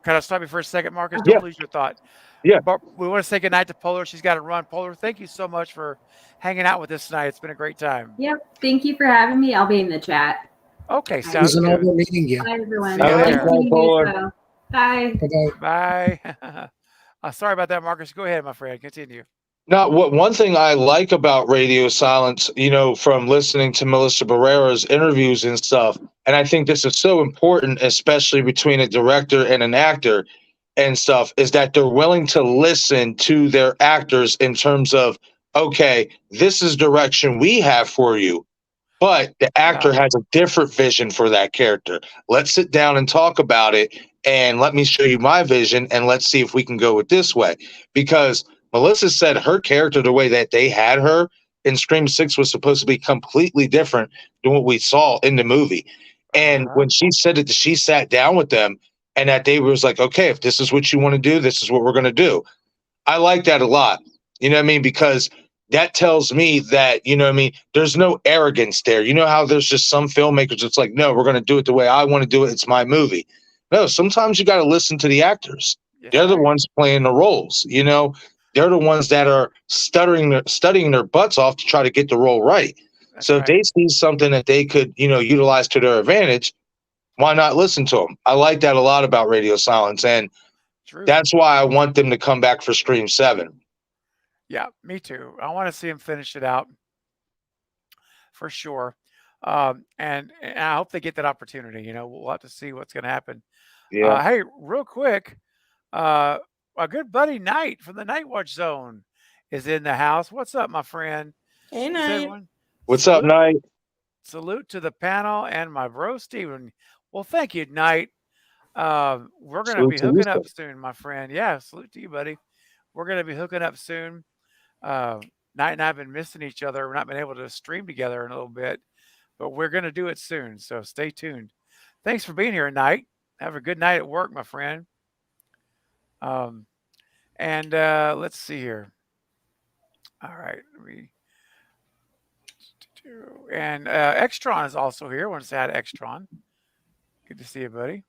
can I stop you for a second, Marcus? Don't lose your thought. Yeah. But we want to say goodnight to Polar. She's got to run. Polar, thank you so much for hanging out with us tonight. It's been a great time. Yep. Thank you for having me. I'll be in the chat. Okay, sounds good. It was an honor meeting you. Bye, everyone. See you Nice later. meeting you, so. Bye. Bye. Sorry about that, Marcus. Go ahead, my friend. Continue. Now, one thing I like about Radio Silence, from listening to Melissa Barrera's interviews and stuff, and I think this is so important, especially between a director and an actor and stuff, is that they're willing to listen to their actors in terms of, okay, this is direction we have for you, but the actor has a different vision for that character. Let's sit down and talk about it, and let me show you my vision, and let's see if we can go with this way. Because Melissa said her character, the way that they had her in Scream 6, was supposed to be completely different than what we saw in the movie. And when she said it, she sat down with them and that they was like, okay, if this is what you want to do, this is what we're going to do. I like that a lot. You know what I mean? Because that tells me that, there's no arrogance there. You know how there's just some filmmakers, it's like, no, we're going to do it the way I want to do it. It's my movie. No, sometimes you got to listen to the actors. They're the ones playing the roles, They're the ones that are studying their butts off to try to get the role right. So if they see something that they could, utilize to their advantage, why not listen to them? I like that a lot about Radio Silence, and that's why I want them to come back for Scream 7. Yeah, me too. I want to see him finish it out. for sure. And I hope they get that opportunity. You know, we'll have to see what's going to happen. Yeah. Hey, real quick, uh, a good buddy Knight from the Night Watch Zone is in the house. What's up, my friend? Hey, What's Night. everyone? What's up, Knight? Salute to the panel and my bro Steven. Well, thank you, Knight. We're going to Salute be to you, hooking sir. up soon, my friend. Yeah, salute to you, buddy. We're going to be hooking up soon. Knight and I have been missing each other. We're not been able to stream together in a little bit, but we're going to do it soon. So stay tuned. Thanks for being here, Knight. Have a good night at work, my friend. And let's see here. All right. And Extron is also here. I want to say hi to Extron. Good to see you, buddy.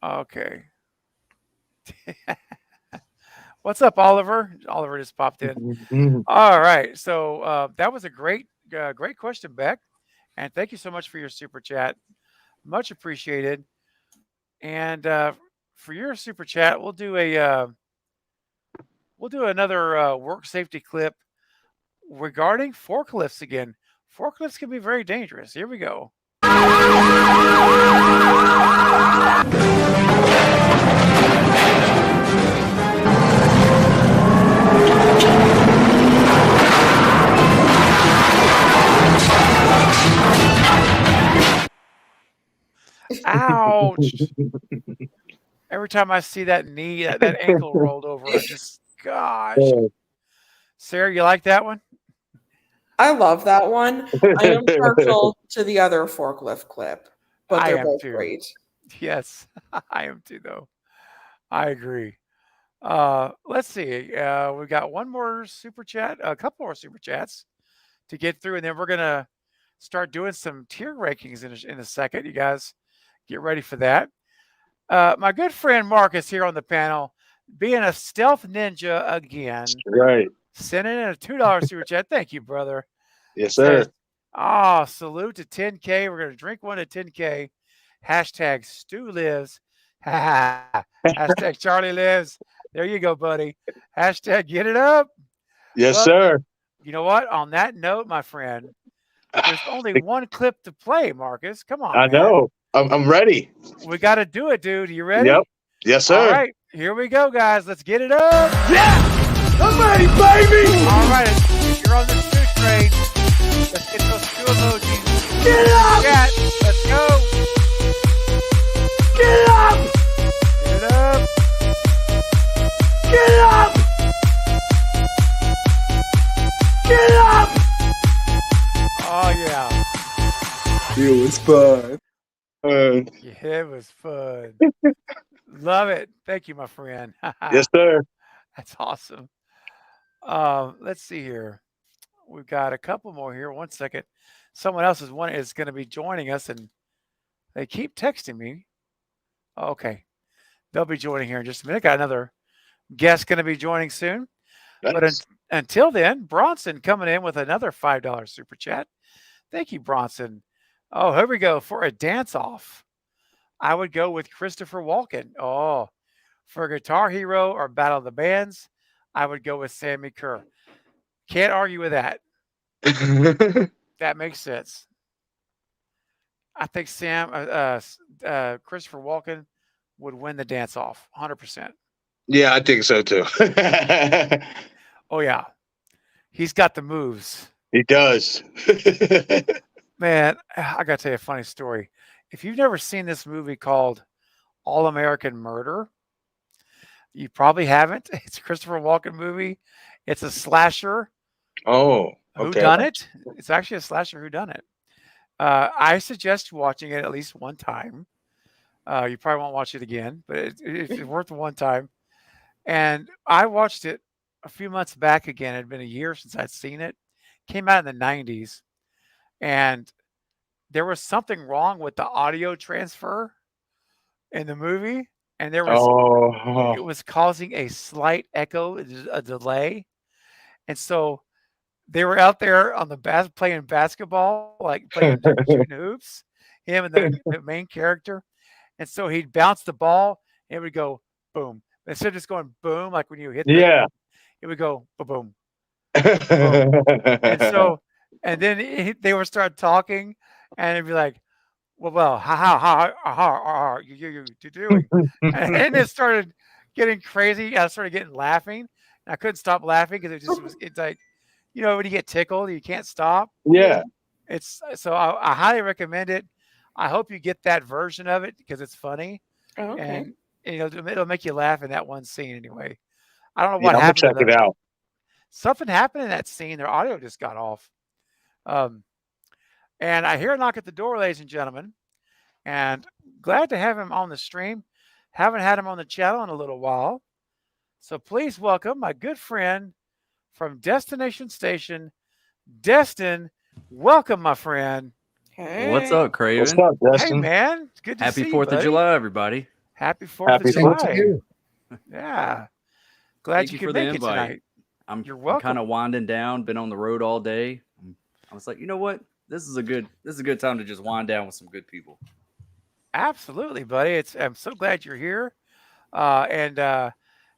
Okay. What's up, Oliver? Oliver just popped in. All right. So that was a great question, Beck. And thank you so much for your super chat. Much appreciated. And for your super chat, we'll do another work safety clip regarding forklifts again. Forklifts can be very dangerous. Here we go. Ouch. Every time I see that knee, that ankle rolled over, I just, gosh. Sarah, you like that one? I love that one. I am partial to the other forklift clip, but they're both great. Yes, I am too, though. I agree. Let's see. We've got one more super chat, a couple more super chats to get through, and then we're going to start doing some tier rankings in a second. You guys get ready for that. My good friend Mark is here on the panel, being a stealth ninja again. Right. Sending in a $2 super chat. Thank you, brother. Yes, sir. Salute to 10K. We're going to drink one to 10K. Hashtag Stu lives. Hashtag Charlie lives. There you go, buddy. Hashtag get it up. Yes, sir. You know what? On that note, my friend, there's only one clip to play, Marcus. Come on, I know. I'm ready. We got to do it, dude. You ready? Yep. Yes, sir. All right. Here we go, guys. Let's get it up. Yeah! I'm ready, baby! All right. If you're on the Stu train, let's get those Stu emojis. Get up! Chat. Let's go. Get up! Get it up. Get up! Get up! Oh, yeah. It was fun. Yeah, it was fun. Love it. Thank you, my friend. Yes, sir. That's awesome. Let's see here. We've got a couple more here. One second. Someone else is going to be joining us, and they keep texting me. Okay. They'll be joining here in just a minute. Got another guest going to be joining soon. Nice. But until then, Bronson coming in with another $5 super chat. Thank you, Bronson. Oh, here we go. For a dance-off, I would go with Christopher Walken. Oh, for Guitar Hero or Battle of the Bands, I would go with Sammy Kerr. Can't argue with that. That makes sense. I think Christopher Walken would win the dance-off, 100%. Yeah, I think so too. Oh, yeah. He's got the moves. He does. Man, I got to tell you a funny story. If you've never seen this movie called All American Murder, you probably haven't. It's a Christopher Walken movie. It's a slasher. Oh, okay. Whodunit? It's actually a slasher whodunit. I suggest watching it at least one time. You probably won't watch it again, but it's worth one time. And I watched it a few months back again. It had been a year since I'd seen it. Came out in the 90s. And there was something wrong with the audio transfer in the movie. And it was causing a slight echo, a delay. And so they were out there on the playing basketball, like playing shooting hoops, him and the main character. And so he'd bounce the ball and it would go boom. Instead of just going boom, like when you hit it would go boom. And so, and then they would start talking, and it'd be like, well, how you doing? And it started getting crazy. I started getting laughing. And I couldn't stop laughing because it's like, when you get tickled, you can't stop. Yeah. It's so I highly recommend it. I hope you get that version of it because it's funny, Oh, okay. and it'll make you laugh in that one scene anyway. I don't know Yeah, what I'm gonna happened check to it out. something happened in that scene. Their audio just got off. And I hear a knock at the door, ladies and gentlemen, and glad to have him on the stream. Haven't had him on the channel in a little while. So please welcome my good friend from Destination Station, Destin. Welcome, my friend. Hey. What's up, Craven? What's up, Hey, Destin? man. It's good to Happy see 4th you, of July, everybody. Happy 4th Happy of Same to July. you. Yeah. Glad Thank you you could for the make it invite. tonight. I'm You're kind welcome. of winding down. Been on the road all day. I was like, you know what? This is a good time to just wind down with some good people. Absolutely, buddy. I'm so glad you're here. And I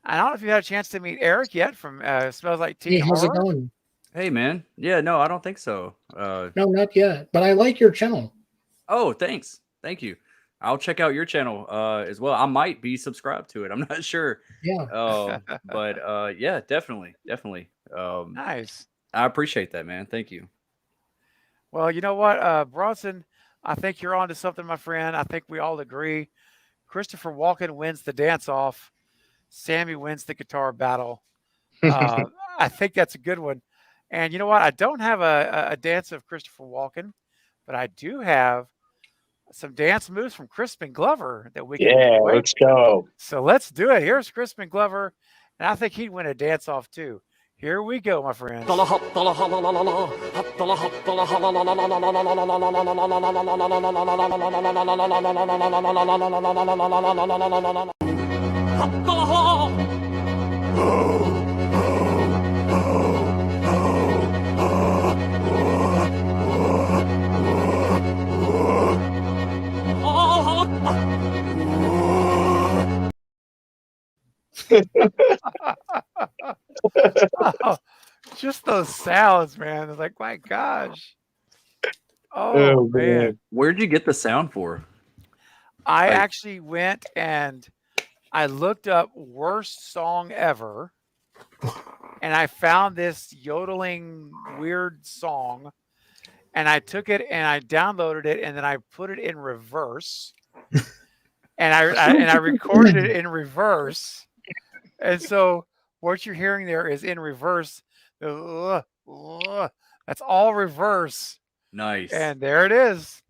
don't know if you had a chance to meet Eric yet from Smells Like Teen Hey, how's it Horror. going? Hey, man. Yeah, no, I don't think so. No, not yet. But I like your channel. Oh, thanks. Thank you. I'll check out your channel as well. I might be subscribed to it. I'm not sure. Yeah. But yeah, definitely. Nice. I appreciate that, man. Thank you. Well, you know what, Bronson, I think you're onto something, my friend. I think we all agree. Christopher Walken wins the dance-off. Sammy wins the guitar battle. I think that's a good one. And you know what? I don't have a dance of Christopher Walken, but I do have some dance moves from Crispin Glover that we can enjoy. Let's go. So let's do it. Here's Crispin Glover, and I think he'd win a dance-off too. Here we go, my friends. Oh, just those sounds, man. It's like, my gosh. Oh, man. Where'd you get the sound for? I actually went and I looked up worst song ever, and I found this yodeling weird song, and I took it and I downloaded it, and then I put it in reverse, and I recorded it in reverse, and so what you're hearing there is in reverse. That's all reverse. Nice. And there it is.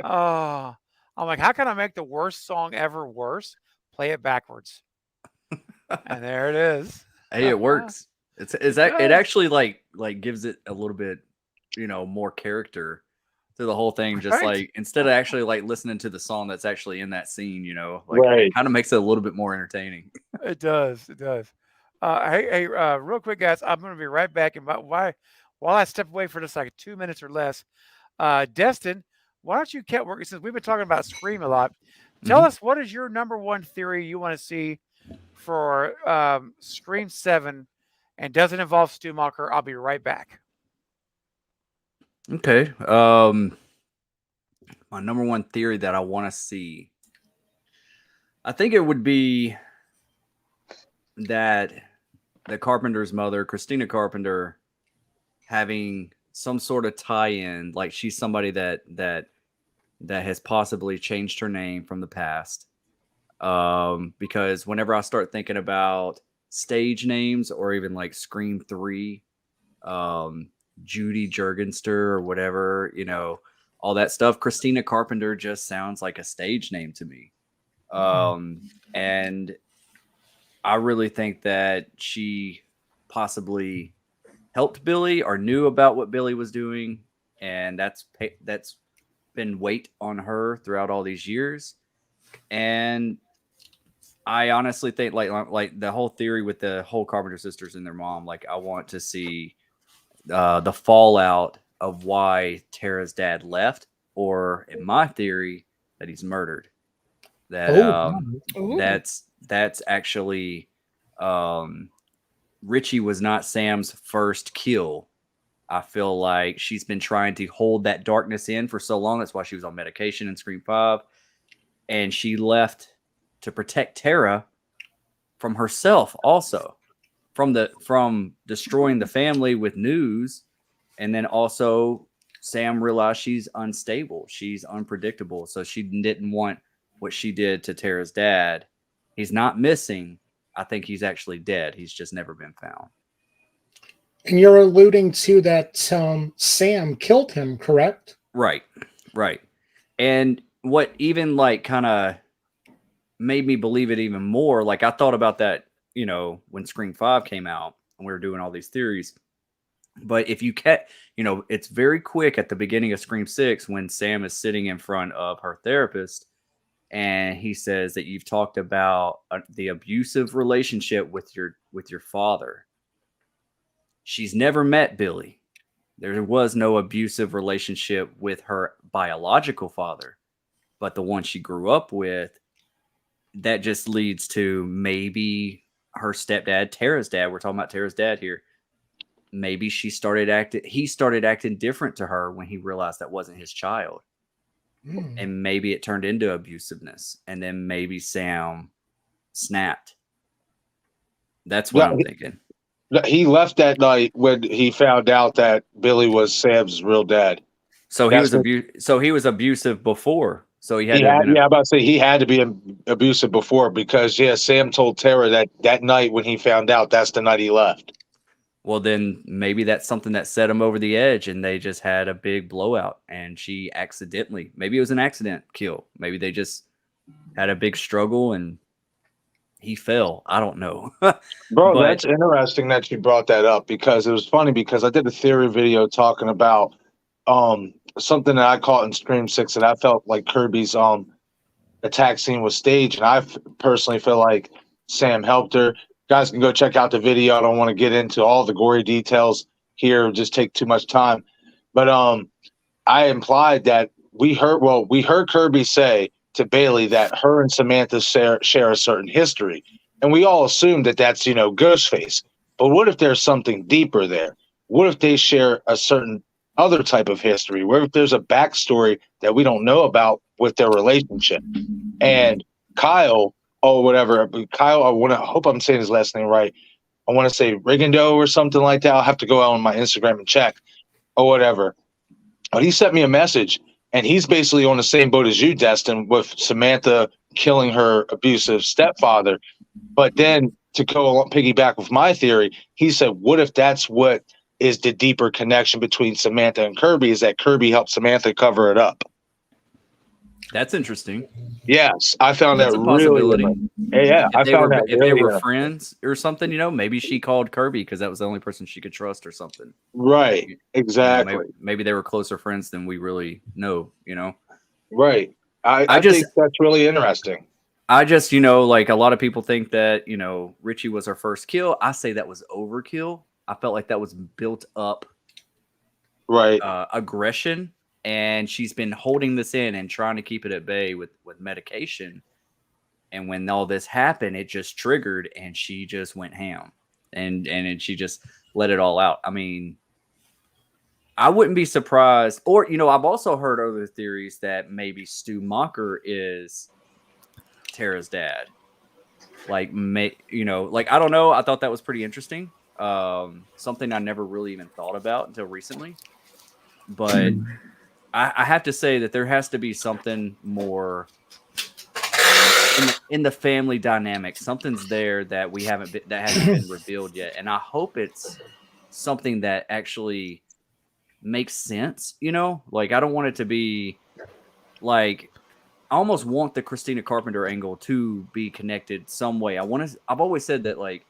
Oh, I'm like, how can I make the worst song ever worse? Play it backwards. And there it is. Hey, it works. It actually like gives it a little bit, more character to the whole thing. Just like instead of actually like listening to the song that's actually in that scene, it kind of makes it a little bit more entertaining. It does. It does. Hey, real quick, guys, I'm going to be right back. And while I step away for just like 2 minutes or less, Destin, why don't you keep working, since we've been talking about Scream a lot. Tell us, what is your number one theory you want to see for Scream 7, and doesn't involve Stumacher? I'll be right back. Okay. My number one theory that I want to see, I think it would be that the Carpenter's mother, Christina Carpenter, having some sort of tie-in, like she's somebody that has possibly changed her name from the past. Because whenever I start thinking about stage names, or even like Scream 3, Judy Jurgenster or whatever, all that stuff, Christina Carpenter just sounds like a stage name to me. And I really think that she possibly helped Billy or knew about what Billy was doing, and that's been weight on her throughout all these years. And I honestly think like the whole theory with the whole Carpenter sisters and their mom, like I want to see the fallout of why Tara's dad left, or in my theory that he's murdered. That that's actually Richie was not Sam's first kill. I feel like she's been trying to hold that darkness in for so long. That's why she was on medication in Scream 5. And she left to protect Tara from herself also. From destroying the family with news. And then also Sam realized she's unstable. She's unpredictable. So she didn't want what she did to Tara's dad. He's not missing. I think he's actually dead. He's just never been found. And you're alluding to that Sam killed him, correct? Right. And what even like kind of made me believe it even more, like I thought about that, you know, when Scream 5 came out and we were doing all these theories. But if you it's very quick at the beginning of Scream 6 when Sam is sitting in front of her therapist and he says that you've talked about the abusive relationship with your father. She's never met Billy. There was no abusive relationship with her biological father, but the one she grew up with, that just leads to maybe her stepdad, Tara's dad. We're talking about Tara's dad here. Maybe he started acting different to her when he realized that wasn't his child. And maybe it turned into abusiveness. And then maybe Sam snapped. That's what I'm thinking. He left that night when he found out that Billy was Sam's real dad. So he was abusive before. So I'm about to say he had to be abusive before because Sam told Tara that night when he found out, that's the night he left. Well, then maybe that's something that set him over the edge and they just had a big blowout and she maybe it was an accident kill. Maybe they just had a big struggle and he fell. I don't know. Bro, that's interesting that you brought that up because it was funny because I did a theory video talking about something that I caught in Scream 6 and I felt like Kirby's attack scene was staged and I personally feel like Sam helped her. Guys can go check out the video. I don't want to get into all the gory details here. It'll just take too much time. But I implied that we heard Kirby say to Bailey that her and Samantha share a certain history. And we all assumed that that's, Ghostface. But what if there's something deeper there? What if they share a certain other type of history? What if there's a backstory that we don't know about with their relationship? And Kyle, I hope I'm saying his last name right. I want to say Rigando or something like that. I'll have to go out on my Instagram and check or whatever. But he sent me a message and he's basically on the same boat as you, Destin, with Samantha killing her abusive stepfather. But then to go piggyback with my theory, he said, what if that's what is the deeper connection between Samantha and Kirby is that Kirby helped Samantha cover it up? That's interesting. Yes, I found that's that a possibility. If they were friends or something, maybe she called Kirby because that was the only person she could trust or something. Right, exactly. Maybe they were closer friends than we really know. Right. I think that's really interesting. I just, like a lot of people think that Richie was her first kill. I say that was overkill. I felt like that was built up, right? Aggression. And she's been holding this in and trying to keep it at bay with medication. And when all this happened, it just triggered and she just went ham. And she just let it all out. I mean, I wouldn't be surprised. Or, I've also heard other theories that maybe Stu Macher is Tara's dad. Like, I don't know. I thought that was pretty interesting. Something I never really even thought about until recently. But I have to say that there has to be something more in the family dynamic. Something's there that hasn't been revealed yet, and I hope it's something that actually makes sense. Like I don't want it to be like I almost want the Christina Carpenter angle to be connected some way. I've always said that like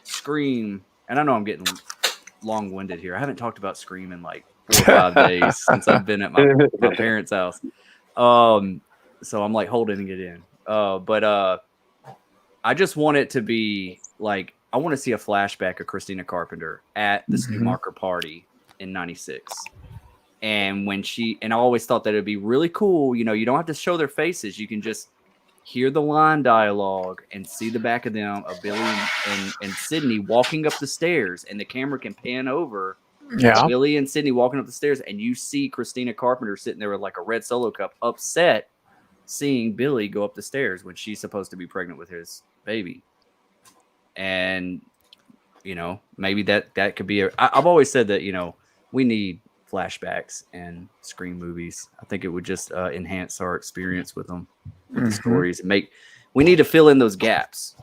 Scream, and I know I'm getting long-winded here. I haven't talked about Scream in like 4 or 5 days since I've been at my parents' house. So I'm like holding it in. But I just want it to be like I want to see a flashback of Christina Carpenter at the Stu Macher party in '96. And I always thought that it'd be really cool. You don't have to show their faces. You can just hear the line dialogue and see the back of them of Billy and Sydney walking up the stairs, and the camera can pan over Billy and Sydney walking up the stairs, and you see Christina Carpenter sitting there with like a red Solo cup, upset seeing Billy go up the stairs when she's supposed to be pregnant with his baby. And maybe that could be I've always said that we need flashbacks and Scream movies. I think it would just enhance our experience with them, with the stories, and we need to fill in those gaps.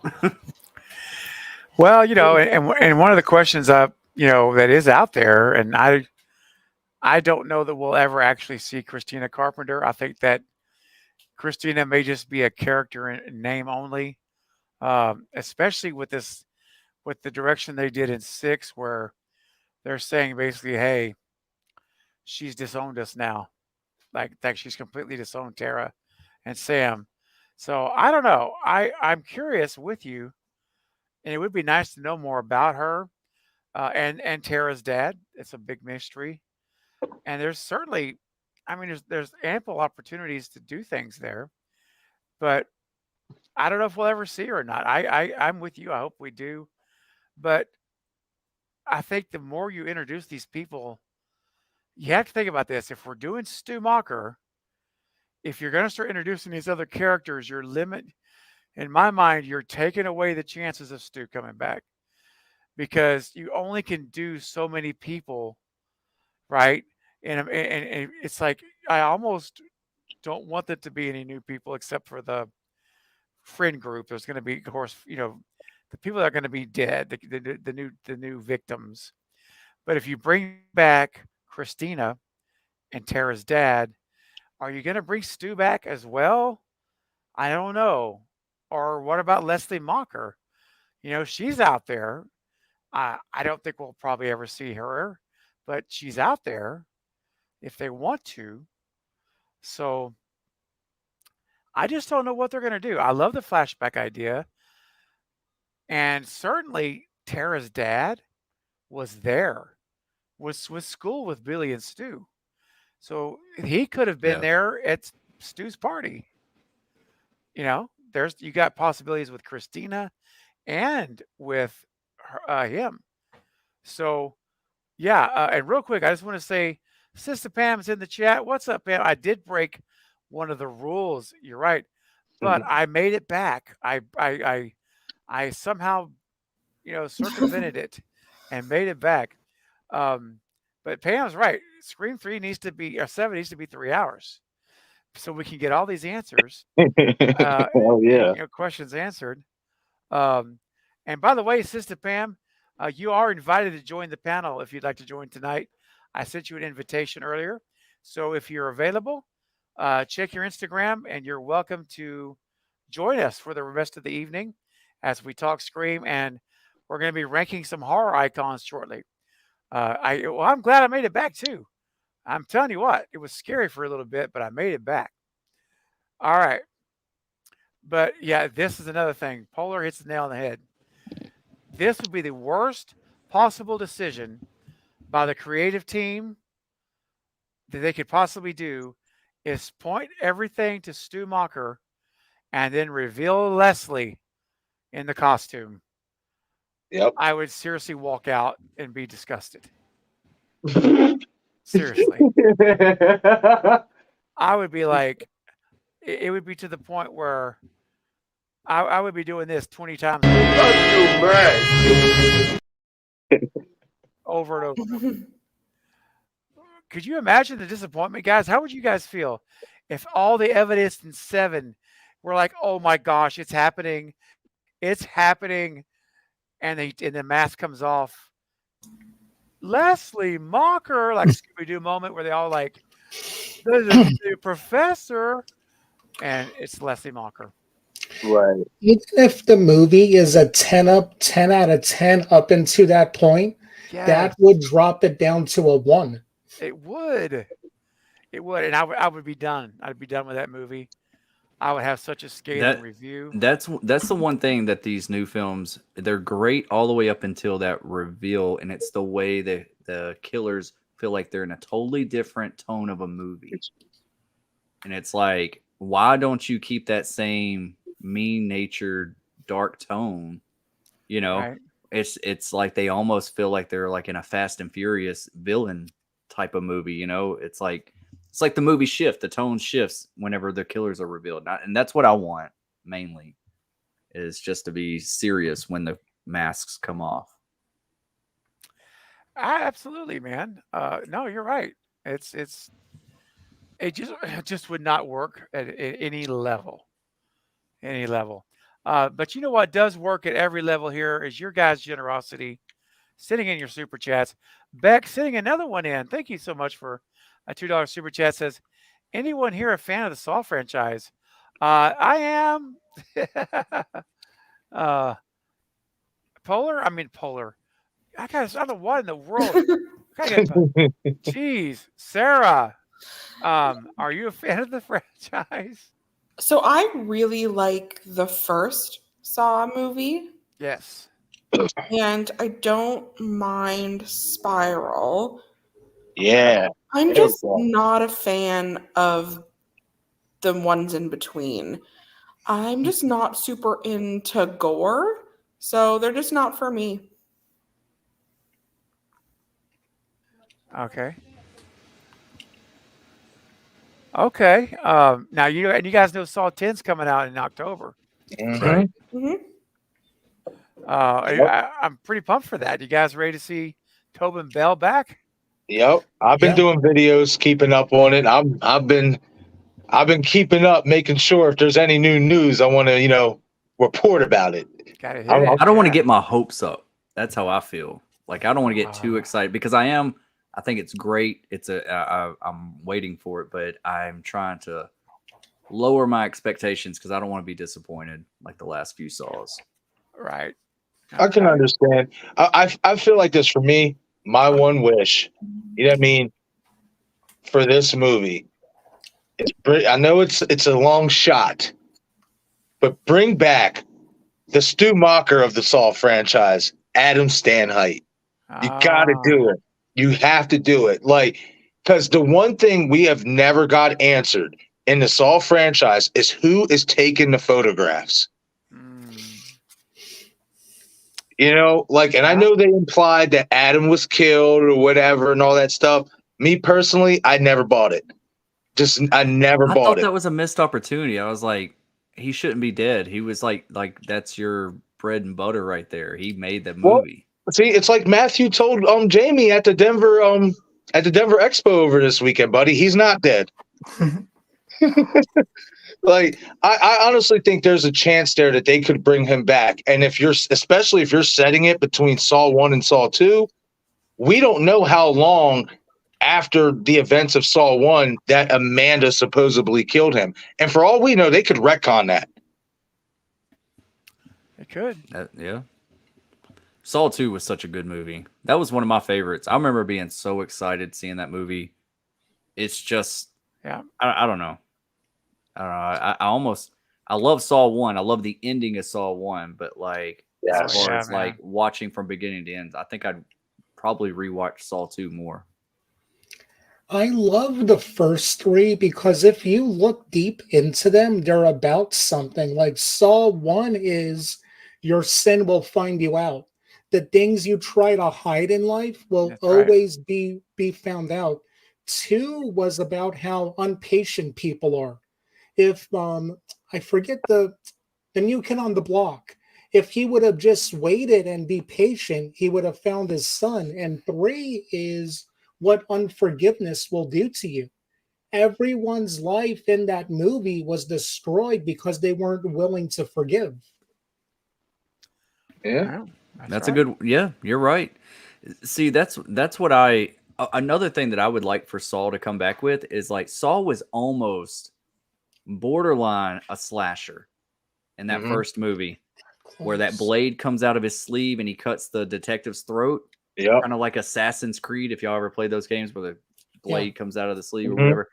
Well, and one of the questions that is out there, and I don't know that we'll ever actually see Christina Carpenter. I think that Christina may just be a character in name only, especially with the direction they did in 6, where they're saying basically, hey, she's disowned us now. Like she's completely disowned Tara and Sam. So I don't know. I'm curious with you, and it would be nice to know more about her and Tara's dad. It's a big mystery, and there's certainly, there's ample opportunities to do things there, but I don't know if we'll ever see her or not. I'm with you. I hope we do, but I think the more you introduce these people, you have to think about this. If we're doing Stu Macher, if you're going to start introducing these other characters, in my mind, you're taking away the chances of Stu coming back, because you only can do so many people, right? And it's like, I almost don't want there to be any new people except for the friend group. There's going to be, of course, the people that are going to be dead, the new victims. But if you bring back Christina and Tara's dad, are you going to bring Stu back as well? I don't know. Or what about Leslie Macher? She's out there. I don't think we'll probably ever see her, but she's out there if they want to. So I just don't know what they're going to do. I love the flashback idea. And certainly Tara's dad was school with Billy and Stu. So he could have been there at Stu's party. You got possibilities with Christina and with him. So yeah. And real quick, I just want to say, Sister Pam's in the chat. What's up, Pam? I did break one of the rules. You're right, but I made it back. I somehow, circumvented it and made it back. But Pam's right. Scream 3 needs to be, or 7 needs to be 3 hours, so we can get all these answers. Oh yeah. Questions answered. And by the way, Sister Pam, you are invited to join the panel if you'd like to join tonight. I sent you an invitation earlier, so if you're available, check your Instagram, and you're welcome to join us for the rest of the evening as we talk Scream, and we're going to be ranking some horror icons shortly. I'm glad I made it back too. I'm telling you what, it was scary for a little bit, but I made it back. All right. But yeah, this is another thing. Polar hits the nail on the head. This would be the worst possible decision by the creative team that they could possibly do, is point everything to Stu Macher and then reveal Leslie in the costume. Yep. I would seriously walk out and be disgusted. Seriously. I would be like, it would be to the point where I would be doing this 20 times over and over. Could you imagine the disappointment, guys? How would you guys feel if all the evidence in 7 were like, oh my gosh, it's happening, and the mask comes off? Leslie Macher, like Scooby-Doo moment where they all like, the professor, and it's Leslie Macher. Right. Even if the movie is a 10 out of 10 up into that point, that would drop it down to a 1. It would, and I would be done. I'd be done with that movie. I would have such a scathing review. That's the one thing that these new films, they're great all the way up until that reveal, and it's the way the killers feel like they're in a totally different tone of a movie. And it's like, why don't you keep that same mean-natured, dark tone? You know, Right. it's like they almost feel like they're like in a Fast and Furious villain type of movie. You know, it's like the movie shift. The tone shifts whenever the killers are revealed, and that's what I want mainly, is just to be serious when the masks come off. Absolutely, man. No, you're right. It just would not work at any level, any level. But you know what does work at every level here is your guys' generosity, sitting in your super chats. Beck sitting another one in. Thank you so much for a $2 super chat. Says, anyone here a fan of the Saw franchise? I am. uh, Polar. I mean Polar. I don't know what in the world. Jeez, Sarah. Are you a fan of the franchise? So I really like the first Saw movie. Yes. And I don't mind Spiral. Yeah. I'm just not a fan of the ones in between. I'm just not super into gore, so they're just not for me. Okay. Okay. Now you guys know Saw 10's coming out in October. Right. I'm pretty pumped for that. You guys ready to see Tobin Bell back? Yep. I've been doing videos, keeping up on it. I've been keeping up, making sure if there's any new news, I want to, report about it. Gotta hit I don't want to get my hopes up. That's how I feel. Like, I don't want to get too Ah. excited because I think it's great. I'm waiting for it, but I'm trying to lower my expectations because I don't want to be disappointed like the last few Saws. Right. I can understand. I feel like this for me. My one wish, you know what I mean, for this movie, I know it's a long shot, but bring back the Stu Macher of the Saw franchise, Adam Stanheight. You got to do it. You have to do it. Like, because the one thing we have never got answered in the Saw franchise is who is taking the photographs. And I know they implied that Adam was killed or whatever and all that stuff. Me personally, I never bought it. I never I bought thought it. that was a missed opportunity. I was like, he shouldn't be dead. He was like that's your bread and butter right there. He made the movie. Well, see, it's like Matthew told Jamie at the Denver Expo over this weekend, buddy. He's not dead. Like, I honestly think there's a chance there that they could bring him back. And especially if you're setting it between Saw 1 and Saw 2, we don't know how long after the events of Saw 1 that Amanda supposedly killed him. And for all we know, they could retcon that. It could. Yeah. Saw 2 was such a good movie. That was one of my favorites. I remember being so excited seeing that movie. It's just, yeah. I don't know. I love Saw 1. I love the ending of Saw 1, but like, as far as like watching from beginning to end, I think I'd probably rewatch Saw 2 more. I love the first three because if you look deep into them, they're about something. Like Saw 1 is your sin will find you out. The things you try to hide in life will always be found out. 2 was about how impatient people are. If I forget the new kid on the block, if he would have just waited and be patient, he would have found his son. And 3 is what unforgiveness will do to you. Everyone's life in that movie was destroyed because they weren't willing to forgive. Yeah. That's a good, yeah, you're right. See, that's what another thing that I would like for Saw to come back with is like Saw was almost borderline a slasher in that first movie where that blade comes out of his sleeve and he cuts the detective's throat. Yeah. Kind of like Assassin's Creed, if y'all ever played those games where the blade comes out of the sleeve or whatever.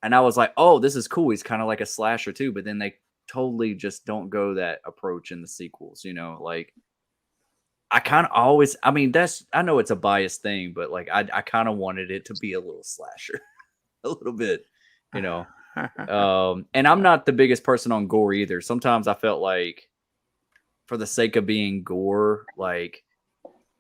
And I was like, oh, this is cool. He's kind of like a slasher too, but then they totally just don't go that approach in the sequels, like I kind of always, I mean, I know it's a biased thing, but like I kind of wanted it to be a little slasher, a little bit, And I'm not the biggest person on gore either. Sometimes I felt like, for the sake of being gore, like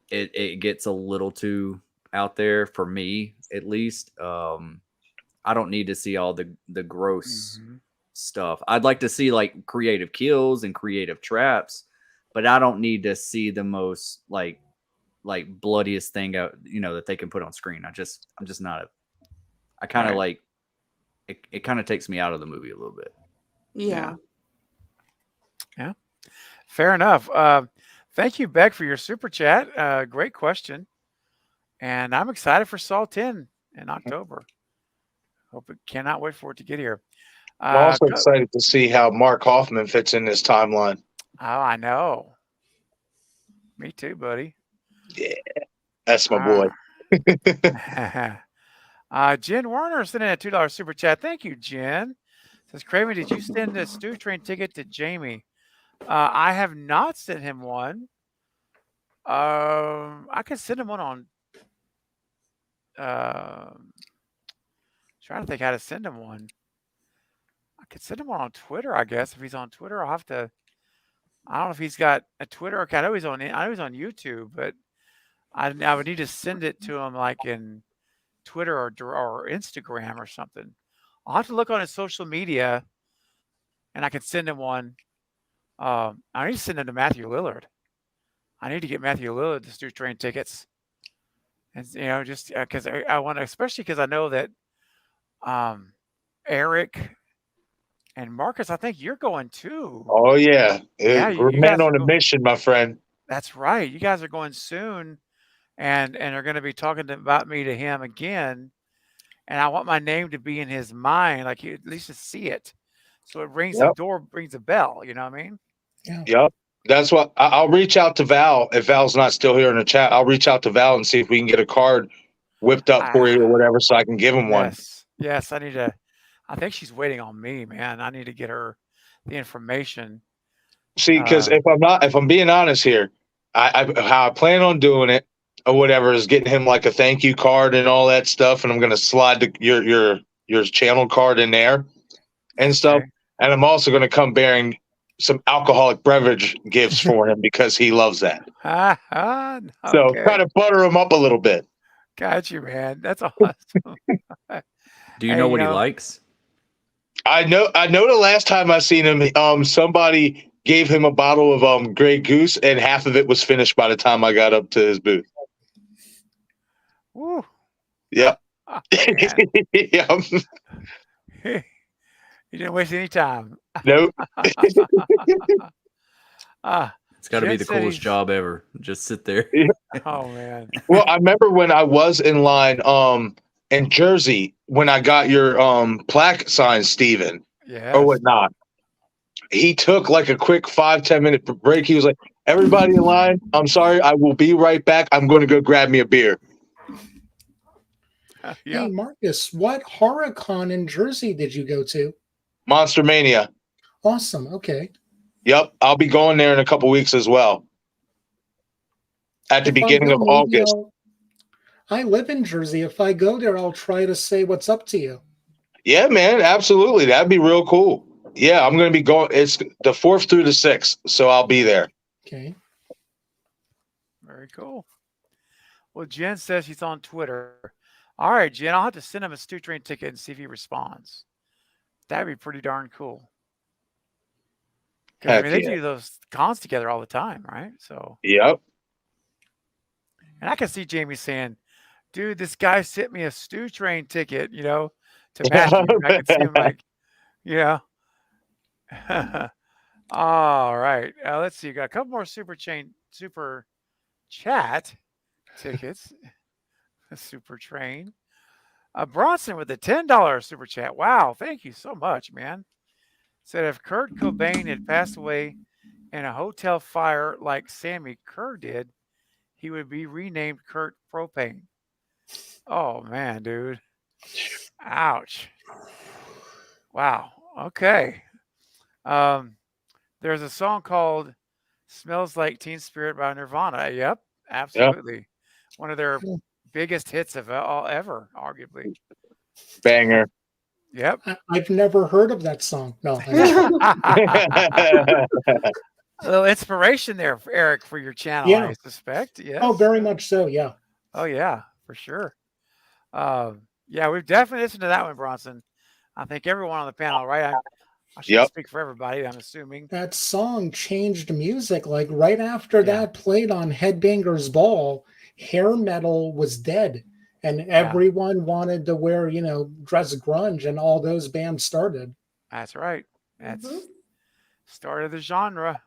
it gets a little too out there for me, at least. I don't need to see all the gross stuff. I'd like to see like creative kills and creative traps, but I don't need to see the most like bloodiest thing out, that they can put on screen. I'm just not I kind of like it kind of takes me out of the movie a little bit. Yeah. Fair enough. Thank you, Beck, for your super chat. Great question. And I'm excited for Saw 10 in October. Cannot wait for it to get here. I'm also excited to see how Mark Hoffman fits in this timeline. Oh, I know. Me too, buddy. Yeah, that's my boy. Jen Warner sent in a $2 super chat. Thank you, Jen. Says, Craven, did you send a Stew Train ticket to Jamie? I have not sent him one. I could send him one on. Trying to think how to send him one. I could send him one on Twitter, I guess. If he's on Twitter, I'll have to. I don't know if he's got a Twitter account. I know he's on YouTube, but I would need to send it to him like in Twitter or Instagram or something. I'll have to look on his social media, and I can send him one. I need to send him to Matthew Lillard. I need to get Matthew Lillard the Stew Train tickets, and just because I want to, especially because I know that Eric and Marcus, I think you're going too. Oh yeah, we're man on a mission, my friend. That's right. You guys are going soon, and are going to be talking about me to him again. And I want my name to be in his mind, like at least to see it, so it rings the door, rings a bell. You know what I mean? Yeah. Yep. That's what I'll reach out to Val. If Val's not still here in the chat, I'll reach out to Val and see if we can get a card whipped up for you or whatever, so I can give him one. Yes, I need to. I think she's waiting on me, man. I need to get her the information. See, because if I'm being honest here, how I plan on doing it or whatever is getting him like a thank you card and all that stuff, and I'm gonna slide your channel card in there and stuff. And I'm also gonna come bearing some alcoholic beverage gifts for him because he loves that. Okay. So kind of butter him up a little bit. Got you, man. That's awesome. Do you know what he likes? I know the last time I seen him, somebody gave him a bottle of Grey Goose, and half of it was finished by the time I got up to his booth. Woo. Yep. Oh, yep. You didn't waste any time. Nope. It's got to be the coolest job ever. Just sit there. Oh man. Well, I remember when I was in line in Jersey when I got your plaque signed, Steven, or whatnot. He took like a quick 5-10 minute break. He was like, "Everybody in line, I'm sorry, I will be right back. I'm going to go grab me a beer." Hey Marcus, what horror con in Jersey did you go to? Monster Mania. Awesome. Okay. Yep, I'll be going there in a couple weeks as well. At the beginning of August. I live in Jersey. If I go there, I'll try to say what's up to you. Yeah, man, absolutely. That'd be real cool. Yeah, I'm going to be going. It's the 4th through the 6th, so I'll be there. Okay. Very cool. Well, Jen says she's on Twitter. All right, Jen, I'll have to send him a Stew Train ticket and see if he responds. That'd be pretty darn cool. I mean, they do those cons together all the time, right? So. Yep. And I can see Jamie saying, "Dude, this guy sent me a Stew Train ticket, to Matthew." I can see him like, All right. Let's see. Got a couple more super chat tickets. Super train. Bronson with a $10 super chat. Wow. Thank you so much, man. Said if Kurt Cobain had passed away in a hotel fire like Sammy Kerr did, he would be renamed Kurt Propane. Oh, man, dude. Ouch. Wow. Okay. There's a song called Smells Like Teen Spirit by Nirvana. Yep, absolutely. Yep. One of their biggest hits of all ever, arguably. Banger. Yep. I've never heard of that song. No. A little inspiration there, for Eric, for your channel, Yeah. I suspect. Yes. Oh, very much so. Yeah. Oh, yeah, for sure. Yeah, we've definitely listened to that one, Bronson. I think everyone on the panel, right? I shouldn't speak for everybody, I'm assuming. That song changed music. Like right after that played on Headbangers Ball, hair metal was dead. And everyone wanted to wear, dress grunge, and all those bands started. That's right. That's started the genre.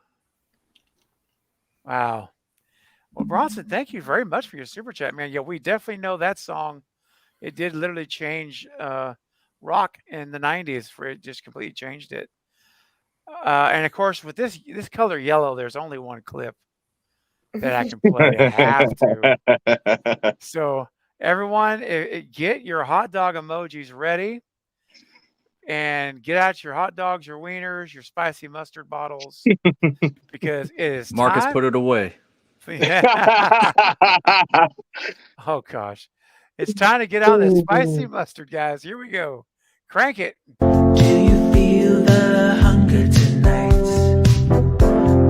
Wow. Well, Bronson, thank you very much for your super chat, man. Yeah, we definitely know that song. It did literally change rock in the 90s. It just completely changed it. And of course, with this color yellow, there's only one clip that I can play. I have to. So everyone, get your hot dog emojis ready, and get out your hot dogs, your wieners, your spicy mustard bottles, because it is Marcus time. put it away. Oh gosh, it's time to get out that spicy mustard, guys. Here we go. Crank it. Do you feel the hunger tonight?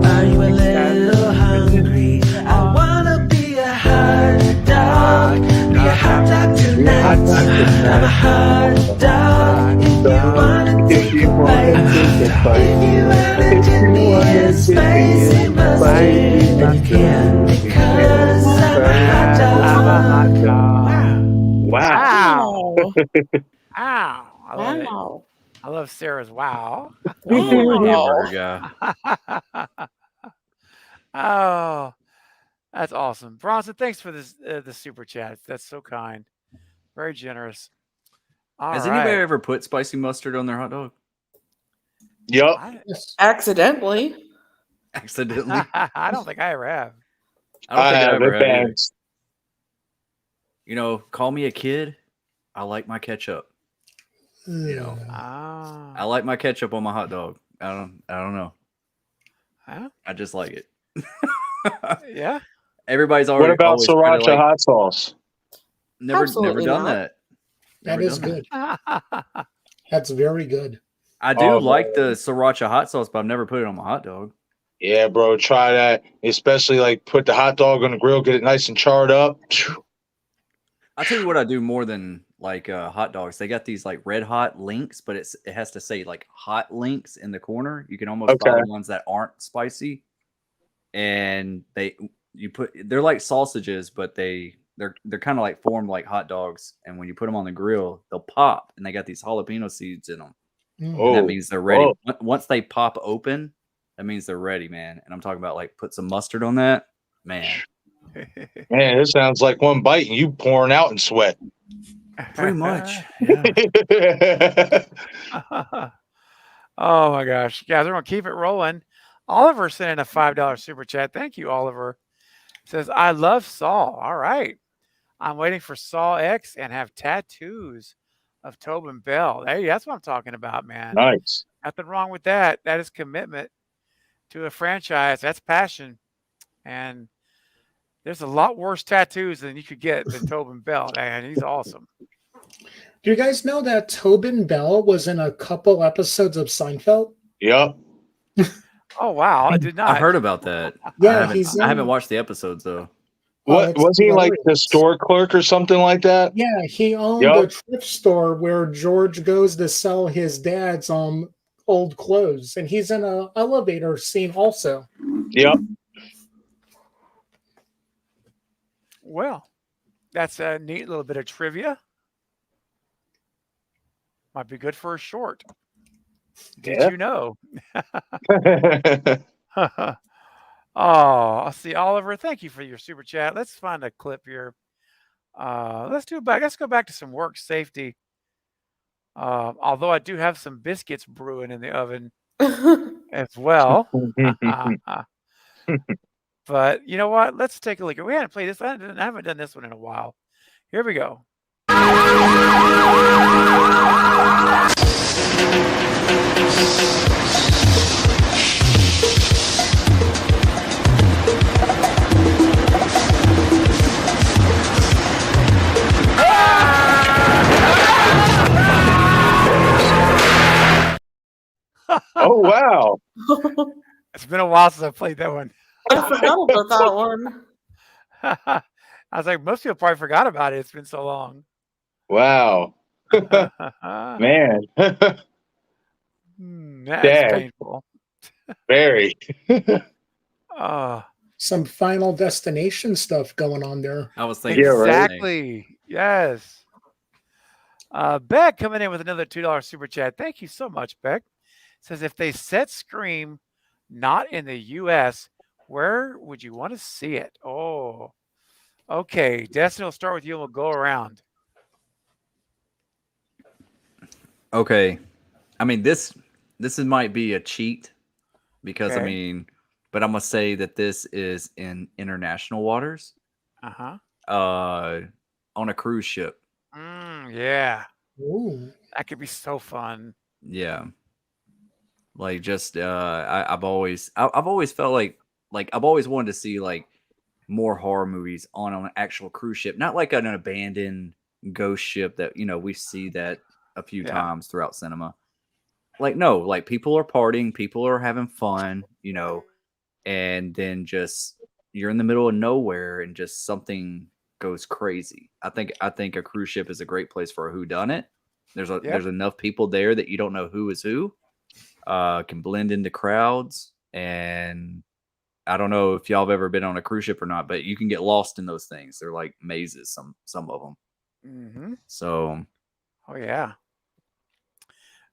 Are you a little hungry? I wanna be a hot dog. Be a hot dog tonight. I'm a hot dog. If you wanna take a bite. If you wanna give me a spicy mustard, then you can, because I'm a hot dog. Wow. Ow. I love it. Wow. I love Sarah's wow. Hamburger guy. Oh, that's awesome. Bronson, thanks for this the super chat. That's so kind. Very generous. Has anybody ever put spicy mustard on their hot dog? Yep. Accidentally. Accidentally? I don't think I ever have. I don't think I ever have either. Thanks. Call me a kid. I like my ketchup. Ah. I like my ketchup on my hot dog. I don't know. Huh? I just like it. Yeah. Everybody's already. What about always tried sriracha to, like, hot sauce? Never Absolutely done not. that. That Never is done good. That's very good. I do like the sriracha hot sauce, but I've never put it on my hot dog. Yeah, bro, try that. Especially like put the hot dog on the grill, get it nice and charred up. I'll tell you what I do more than like hot dogs. They got these like red hot links, but it has to say like hot links in the corner. You can almost buy the ones that aren't spicy, and they're like sausages, but they're kind of like formed like hot dogs. And when you put them on the grill, they'll pop, and they got these jalapeno seeds in them. And that means they're ready. Once they pop open, that means they're ready, man. And I'm talking about like put some mustard on that, man. Man, it sounds like one bite and you pouring out in sweat. Pretty much. Oh my gosh. Guys, we're going to keep it rolling. Oliver sent in a $5 super chat. Thank you, Oliver. Says, I love Saw. All right. I'm waiting for Saw X and have tattoos of Tobin Bell. Hey, that's what I'm talking about, man. Nice. Nothing wrong with that. That is commitment to a franchise. That's passion. And there's a lot worse tattoos than you could get than Tobin Bell, man. He's awesome. Do you guys know that Tobin Bell was in a couple episodes of Seinfeld? Yep. Oh, wow. I did not. I've heard about that. Yeah, I haven't watched the episodes, though. What was he like, the store clerk or something like that? Yeah, he owned a thrift store where George goes to sell his dad's old clothes, and he's in an elevator scene also. Yep. Well, that's a neat little bit of trivia. Might be good for a short. Did you know? Oh, I'll see, Oliver. Thank you for your super chat. Let's find a clip here. Let's go back to some work safety. Although I do have some biscuits brewing in the oven as well. But you know what? Let's take a look. We hadn't played this. I haven't done this one in a while. Here we go. Oh wow! It's been a while since I played that one. I forgot about that one. I was like, most people probably forgot about it. It's been so long. Wow, man, That's Dad, painful. very. Some Final Destination stuff going on there. I was thinking exactly. Yes. Beck coming in with another $2 super chat. Thank you so much, Beck. Says if they set Scream not in the U.S., where would you want to see it? Oh, okay. Destiny will start with you and we'll go around. Okay. I mean, this might be a cheat because Okay. I mean, but I'm gonna say that this is in international waters. Uh-huh. On a cruise ship. Yeah. Ooh. That could be so fun. Yeah. Like just I've always felt like I've always wanted to see like more horror movies on an actual cruise ship, not like an abandoned ghost ship that we see that a few times throughout cinema. Like no, like people are partying, people are having fun, and then just you're in the middle of nowhere and just something goes crazy. I think a cruise ship is a great place for a whodunit. There's enough people there that you don't know who is who. Can blend into crowds, and I don't know if y'all have ever been on a cruise ship or not, but you can get lost in those things. They're like mazes, some of them. Mm-hmm. So, oh yeah,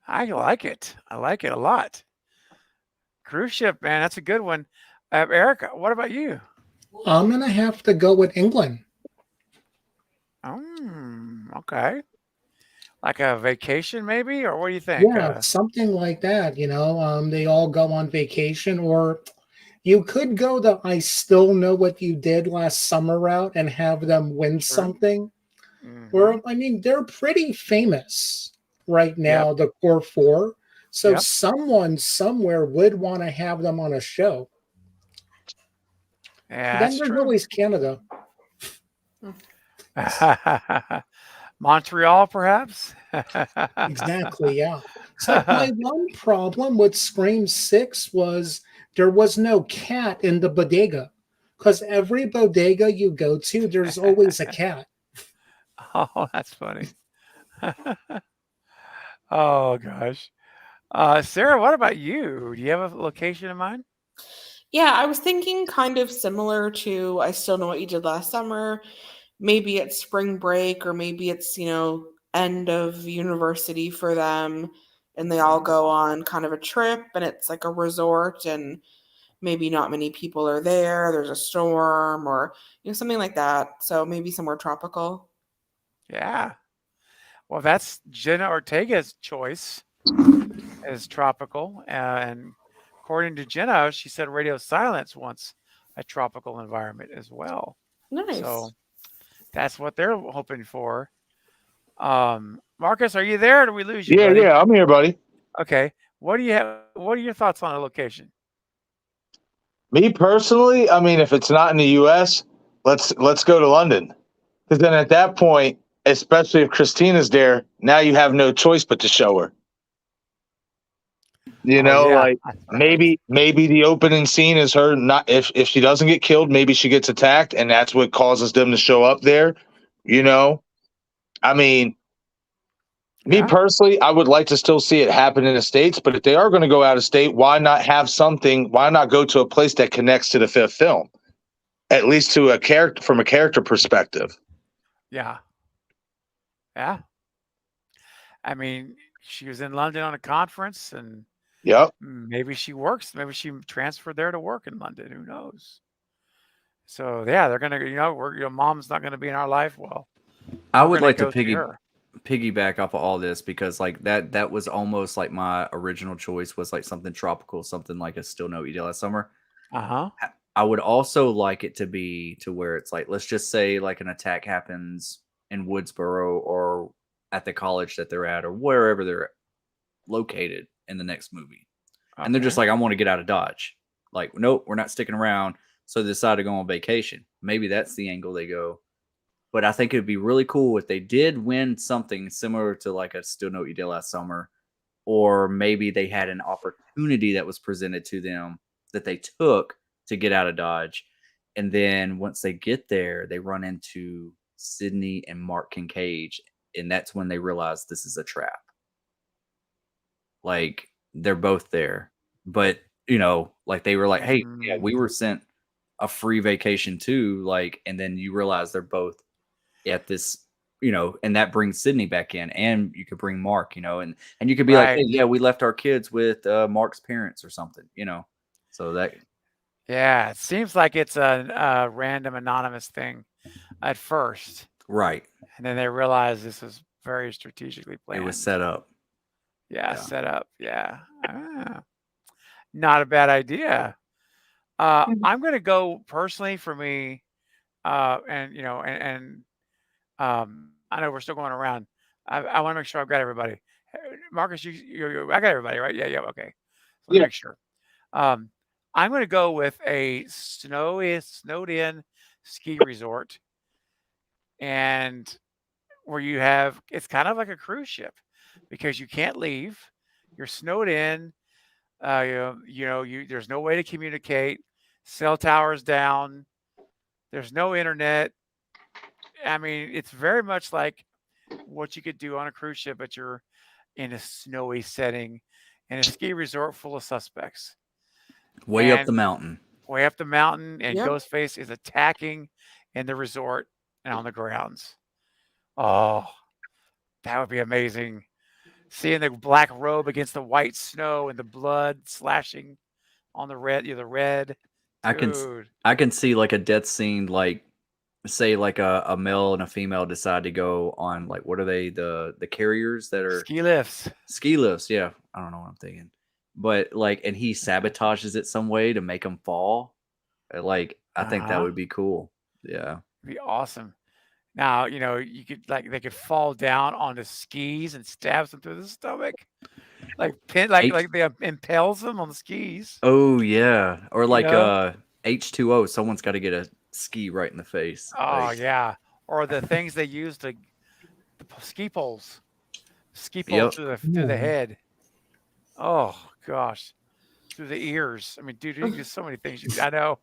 I like it. I like it a lot. Cruise ship, man, that's a good one. Erica, what about you? I'm gonna have to go with England. Okay. Like a vacation, maybe, or what do you think? Yeah, something like that. They all go on vacation, or you could go the "I Still Know What You Did Last Summer" route and have them win something. Or I mean, they're pretty famous right now, the core four. So someone somewhere would want to have them on a show. Yeah, then there's always Canada. Montreal, perhaps. Exactly, yeah. So my one problem with Scream 6 was there was no cat in the bodega. Because every bodega you go to, there's always a cat. Oh, that's funny. Oh gosh. Sarah, what about you? Do you have a location in mind? Yeah, I was thinking kind of similar to I Still Know What You Did Last Summer. Maybe it's spring break, or maybe it's, end of university for them, and they all go on kind of a trip, and it's like a resort, and maybe not many people are there. There's a storm, or something like that. So maybe somewhere tropical. Yeah. Well, that's Jenna Ortega's choice is tropical. And according to Jenna, she said Radio Silence wants a tropical environment as well. Nice. So that's what they're hoping for. Marcus, are you there or do we lose you, buddy? Yeah, I'm here, buddy. Okay. What do you have? What are your thoughts on the location? Me personally, I mean, if it's not in the U.S., let's go to London, because then at that point, especially if Christina's there, now you have no choice but to show her. Like maybe the opening scene is her not if she doesn't get killed, maybe she gets attacked, and that's what causes them to show up there. I mean, me personally, I would like to still see it happen in the States, but if they are going to go out of state, why not have something? Why not go to a place that connects to the fifth film, at least to a character from a character perspective? Yeah. I mean, she was in London on a conference, and maybe she works. Maybe she transferred there to work in London. Who knows? So yeah, they're gonna, your mom's not gonna be in our life. Well, I would like to piggyback off of all this, because like that was almost like my original choice was like something tropical, something like a Still Know What You Did Last Summer. I would also like it to be to where it's like, let's just say like an attack happens in Woodsboro or at the college that they're at or wherever they're located in the next movie. And they're just like, I want to get out of Dodge. Like, nope, we're not sticking around. So they decide to go on vacation. Maybe that's the angle they go. But I think it'd be really cool if they did win something similar to like a Still Know What You Did Last Summer, or maybe they had an opportunity that was presented to them that they took to get out of Dodge. And then once they get there, they run into Sydney and Mark Kincaid, and that's when they realize this is a trap. Like, they're both there, but like they were like, hey, yeah, we were sent a free vacation too, like, and then you realize they're both at this, and that brings Sydney back in, and you could bring Mark, and you could be like, hey, yeah, we left our kids with Mark's parents or something, so that. Yeah, it seems like it's a random anonymous thing at first. Right. And then they realize this was very strategically planned. It was set up. Yeah, set up. Yeah. Not a bad idea. I'm going to go personally for me, and I know we're still going around. I want to make sure I've got everybody. Marcus, I got everybody, right? Yeah, okay. Let me make sure. I'm going to go with a snowed in ski resort, and where you have, it's kind of like a cruise ship because you can't leave. You're snowed in. There's no way to communicate. Cell towers down. There's no internet. I mean, it's very much like what you could do on a cruise ship, but you're in a snowy setting in a ski resort full of suspects. Way up the mountain. Way up the mountain, and Ghostface is attacking in the resort and on the grounds. Oh, that would be amazing. Seeing the black robe against the white snow and the blood slashing on the red. The red. Dude. I can see like a death scene, like say like a male and a female decide to go on, like, what are they, the carriers that are ski lifts? Ski lifts, yeah. I don't know what I'm thinking. But like, and he sabotages it some way to make them fall. Like, I think that would be cool. Yeah. It'd be awesome. Now, you could, like, they could fall down on the skis and stabs them through the stomach. Like they impales them on the skis. Oh yeah. Or like H2O, someone's got to get a ski right in the face. Oh yeah. Or the things they use to ski poles. Ski poles through the head. Oh gosh. Through the ears. I mean, dude, there's so many things I know.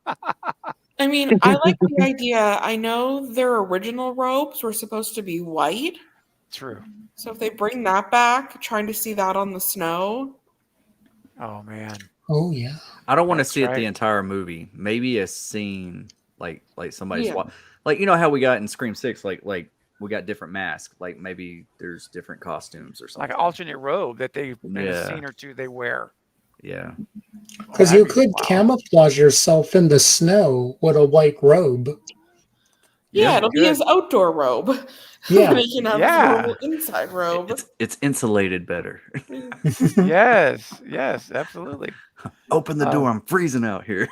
I mean, I like the idea. I know their original robes were supposed to be white. True. So if they bring that back, trying to see that on the snow. Oh man. Oh yeah. I don't want to see it the entire movie. Maybe a scene like somebody's like, how we got in Scream 6, like we got different masks. Like maybe there's different costumes or something. Like an alternate robe that they in a scene or two they wear. Yeah. Because you could camouflage yourself in the snow with a white robe. Yeah, it'll be his outdoor robe. Yeah. He can have his normal inside robe. It's insulated better. Yes, absolutely. Open the door. I'm freezing out here.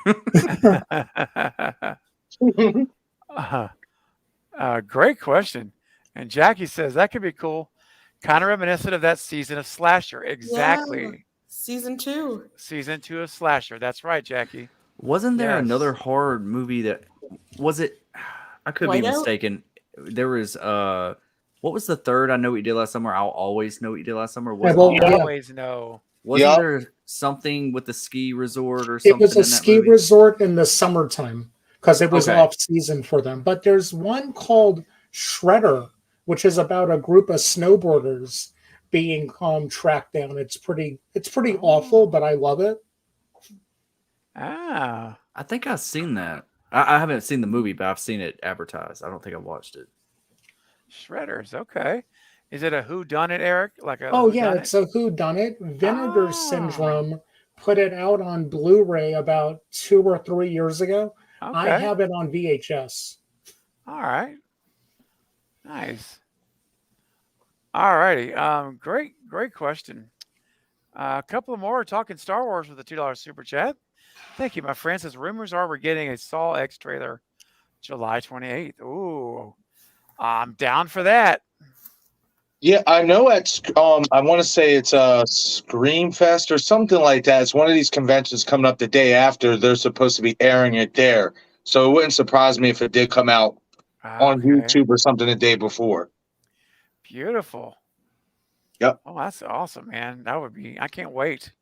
Great question. And Jackie says that could be cool. Kind of reminiscent of that season of Slasher. Exactly. Yeah. Season 2. Season 2 of Slasher. That's right, Jackie. Wasn't there another horror movie that was it? I could be mistaken. There was what was the third? I Know What You Did Last Summer. I'll Always Know What You Did Last Summer. Always know. Wasn't there something with the ski resort or something? It was a ski resort in the summertime because it was off season for them. But there's one called Shredder, which is about a group of snowboarders being tracked down. It's pretty awful, but I love it. Ah, I think I've seen that. I haven't seen the movie, but I've seen it advertised. I don't think I watched it. Shredders, okay. Is it a whodunit, Eric? Like a it's a whodunit. Vinegar Syndrome put it out on Blu-ray about 2 or 3 years ago. Okay. I have it on VHS. All right. Nice. All righty. Great question. A couple more talking Star Wars with a $2 super chat. Thank you, my friend. Says rumors are we're getting a Saw X trailer July 28th. Ooh, I'm down for that. Yeah, I know at I want to say it's Scream Fest or something like that. It's one of these conventions coming up the day after. They're supposed to be airing it there. So it wouldn't surprise me if it did come out on YouTube or something the day before. Beautiful. Yep. Oh, that's awesome, man. That would be. I can't wait.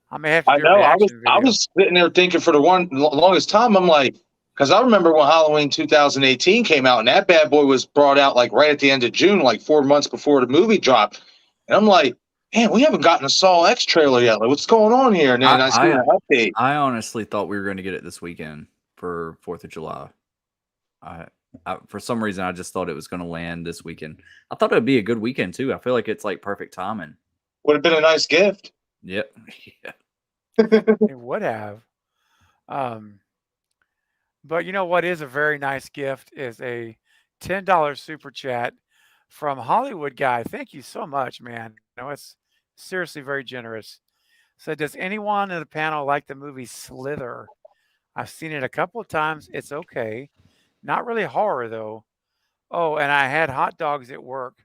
I may have to I do a know. reaction I video. was sitting there thinking for the longest time. I'm like, because I remember when Halloween 2018 came out, and that bad boy was brought out like right at the end of June, like 4 months before the movie dropped. And I'm like, man, we haven't gotten a Saw X trailer yet. Like, what's going on here? And then I see an update. I honestly thought we were going to get it this weekend for 4th of July. I for some reason I just thought it was going to land this weekend. I thought it would be a good weekend too. I feel like it's like perfect timing. Would have been a nice gift. Yep. Yeah. It would have. But you know what is a very nice gift is a $10 super chat from Hollywood Guy. Thank you so much, man. No, it's seriously very generous. So, does anyone in the panel like the movie Slither? I've seen it a couple of times. It's okay. Not really horror though. Oh, and I had hot dogs at work.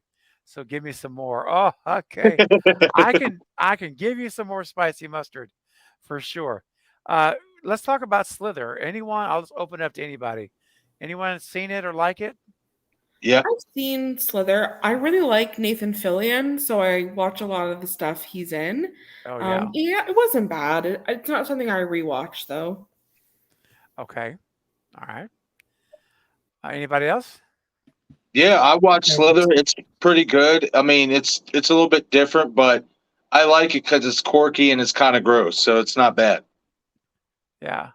So give me some more. Oh, okay. I can give you some more spicy mustard for sure. Let's talk about Slither. Anyone? I'll just open it up to anybody. Anyone seen it or like it? Yeah. I've seen Slither. I really like Nathan Fillion, so I watch a lot of the stuff he's in. Oh, yeah. Yeah, it wasn't bad. It's not something I rewatch though. Okay. All right. Anybody else? Yeah, I watched Slither. It's pretty good. I mean, it's a little bit different, but I like it because it's quirky and it's kind of gross, so it's not bad. Yeah.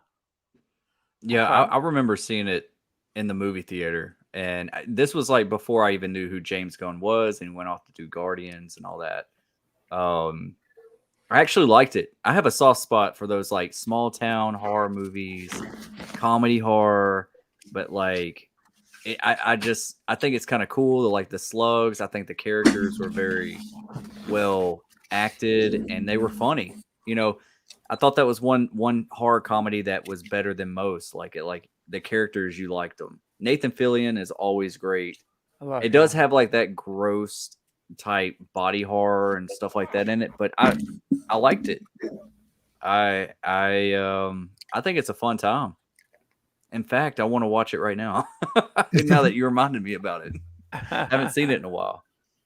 Yeah, Okay. I remember seeing it in the movie theater, and this was like before I even knew who James Gunn was, and he went off to do Guardians and all that. I actually liked it. I have a soft spot for those like small town horror movies, comedy horror, but like I think it's kind of cool. Like the slugs, I think the characters were very well acted and they were funny. You know, I thought that was one horror comedy that was better than most. Like the characters, you liked them. Nathan Fillion is always great. It does have like that gross type body horror and stuff like that in it, but I liked it. I think it's a fun time. In fact, I want to watch it right now. Now that you reminded me about it, I haven't seen it in a while.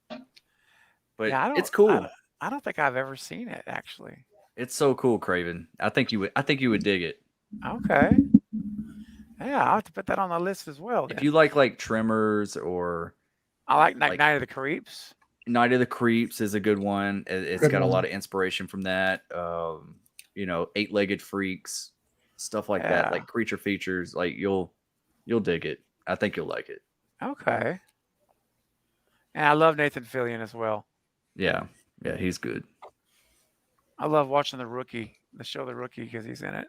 But yeah, it's cool. I don't think I've ever seen it actually. It's so cool, Craven. I think you would dig it. Okay. Yeah, I'll have to put that on the list as well. If you like Tremors or I like Night of the Creeps. Night of the Creeps is a good one. It's Good got a one. lot of inspiration from that. You know, Eight-Legged Freaks, stuff like that, like creature features. Like you'll dig it. I think you'll like it. Okay. And I love Nathan Fillion as well. Yeah, he's good. I love watching the show The Rookie, because he's in it.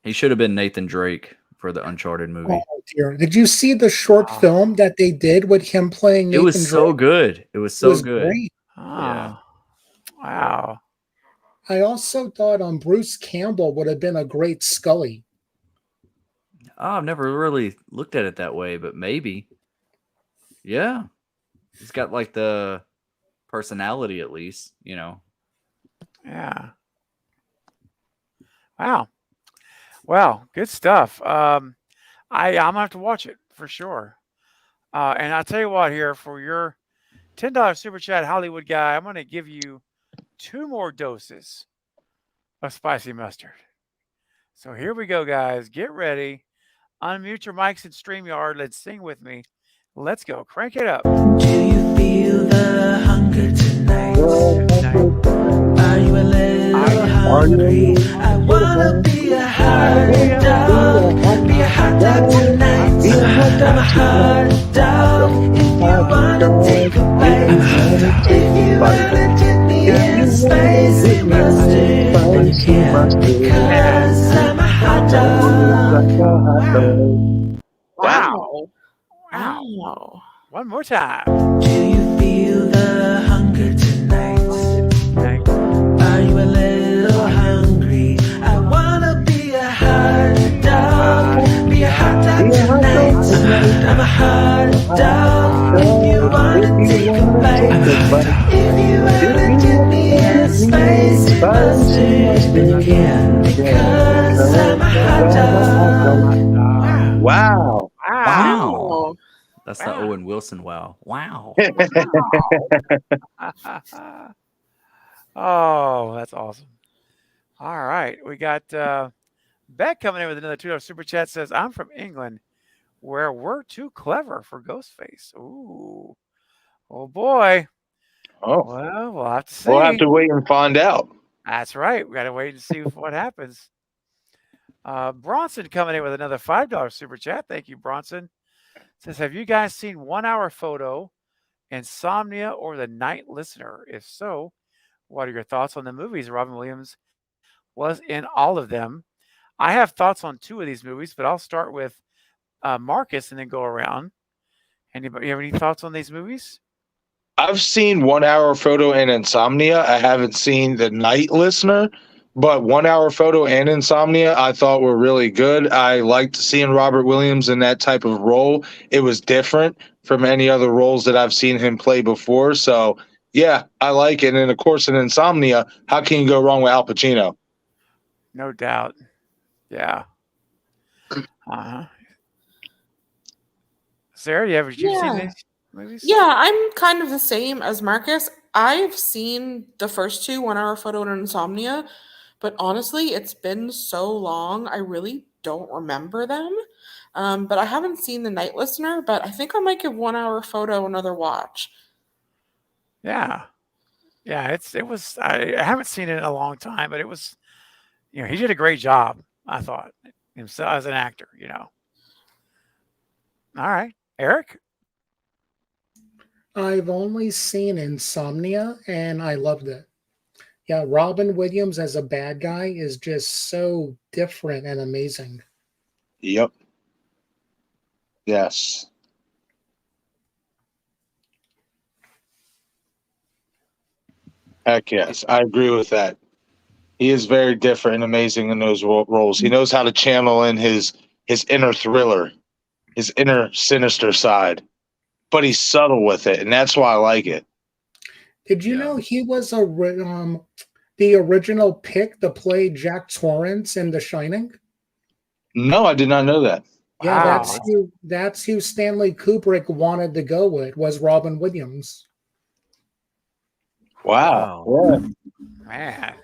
He should have been Nathan Drake for the Uncharted movie. Oh dear! Did you see the short film that they did with him playing Nathan It was so Drake? good. It was so good. Great. Oh, wow. I also thought Bruce Campbell would have been a great Scully. Oh, I've never really looked at it that way, but maybe. Yeah. He's got like the personality at least, you know. Yeah. Wow. Well, good stuff. I'm gonna have to watch it for sure. And I'll tell you what, here for your $10 super chat, Hollywood Guy, I'm gonna give you 2 more doses of spicy mustard. So here we go, guys. Get ready. Unmute your mics in StreamYard. Let's sing with me. Let's go. Crank it up. Do you feel the hunger tonight? Are you a little hungry? I wanna be a hard dog. Be a hot dog tonight. I'm a hard dog. If you wanna take a bite, if you wanna dip me in spicy mustard, you can, because I'm a hot dog. Wow. Wow. One more time. Do you feel the hunger tonight? Are you a little hungry? I wanna be a hot dog. Be a hot dog tonight. I'm a hot dog. If you wanna take a bite, if you wanna dip me in spicy mustard, you can, because I'm a hot dog. Wow. Wow. That's the Owen Wilson wow. Wow. Oh, that's awesome. All right. We got Beck coming in with another $2 super chat. Says, I'm from England where we're too clever for Ghostface. Ooh. Oh, boy. Oh. Well, we'll have to see. We'll have to wait and find out. That's right. We got to wait and see what happens. Bronson coming in with another $5 super chat. Thank you, Bronson. Says, have you guys seen 1 Hour Photo, Insomnia, or The Night Listener? If so, what are your thoughts on the movies? Robin Williams was in all of them. I have thoughts on 2 of these movies, but I'll start with Marcus and then go around. Anybody have any thoughts on these movies? I've seen 1 Hour Photo and Insomnia. I haven't seen The Night Listener, but 1 Hour Photo and Insomnia I thought were really good. I liked seeing Robert Williams in that type of role. It was different from any other roles that I've seen him play before. So, yeah, I like it. And, of course, in Insomnia, how can you go wrong with Al Pacino? No doubt. Yeah. Uh-huh. Sarah, have you seen these movies? Yeah, I'm kind of the same as Marcus. I've seen the first 2, 1 Hour Photo and Insomnia, but honestly, it's been so long, I really don't remember them. But I haven't seen The Night Listener, but I think I might give 1 Hour Photo another watch. Yeah. Yeah, I haven't seen it in a long time, but it was, he did a great job, I thought, himself as an actor, All right. Eric? I've only seen Insomnia, and I loved it. Yeah, Robin Williams as a bad guy is just so different and amazing. Yep. Yes. Heck yes, I agree with that. He is very different and amazing in those roles. He knows how to channel in his inner thriller, his inner sinister side, but he's subtle with it, and that's why I like it. Did you know he was the original pick to play Jack Torrance in The Shining? No, I did not know that. Yeah, that's who Stanley Kubrick wanted to go with, was Robin Williams. Wow. Yeah. Man,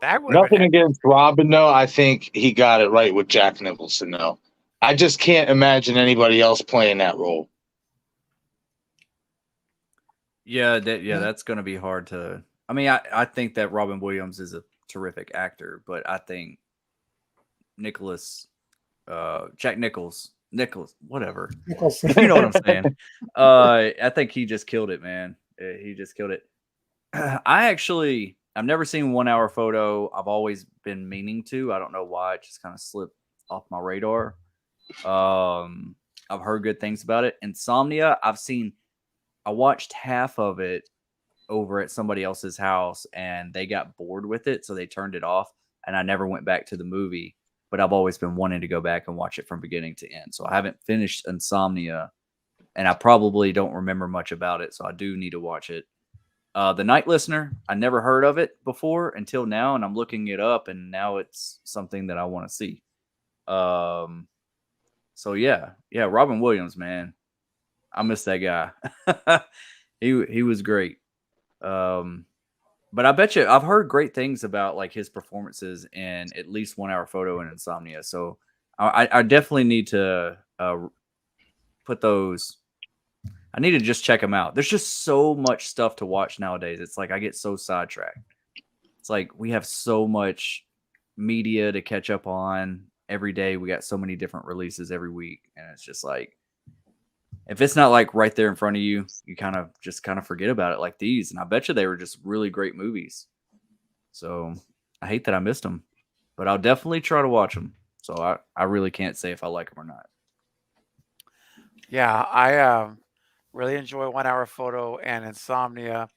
that would Nothing against Robin, though. I think he got it right with Jack Nicholson, though. I just can't imagine anybody else playing that role. Yeah, that's going to be hard to. I mean, I think that Robin Williams is a terrific actor, but I think Jack Nichols, whatever. You know what I'm saying? I think he just killed it, man. He just killed it. I've never seen 1 Hour Photo. I've always been meaning to. I don't know why. It just kind of slipped off my radar. I've heard good things about it. Insomnia, I watched half of it over at somebody else's house, and they got bored with it, so they turned it off, and I never went back to the movie. But I've always been wanting to go back and watch it from beginning to end. So I haven't finished Insomnia, and I probably don't remember much about it, so I do need to watch it. The Night Listener, I never heard of it before until now, and I'm looking it up, and now it's something that I want to see. So yeah, Robin Williams, man, I miss that guy. He was great. But I bet you I've heard great things about like his performances in at least 1 Hour Photo and Insomnia. So I definitely need to put those. I need to just check them out. There's just so much stuff to watch nowadays. It's like I get so sidetracked. It's like we have so much media to catch up on every day. We got so many different releases every week, and it's just like if it's not like right there in front of you, you kind of forget about it like these. And I bet you they were just really great movies. So I hate that I missed them, but I'll definitely try to watch them. So I really can't say if I like them or not. Yeah, I really enjoy 1 Hour Photo and Insomnia.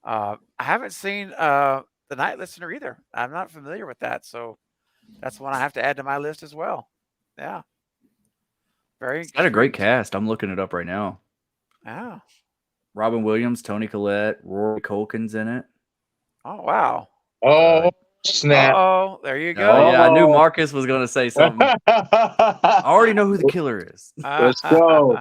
I haven't seen The Night Listener either. I'm not familiar with that, so that's one I have to add to my list as well. Yeah. It's got a great cast. I'm looking it up right now. Yeah. Robin Williams, Toni Collette, Rory Culkin's in it. Oh, wow. Oh, snap. Oh, there you go. Oh, yeah, I knew Marcus was going to say something. I already know who the killer is. Let's go.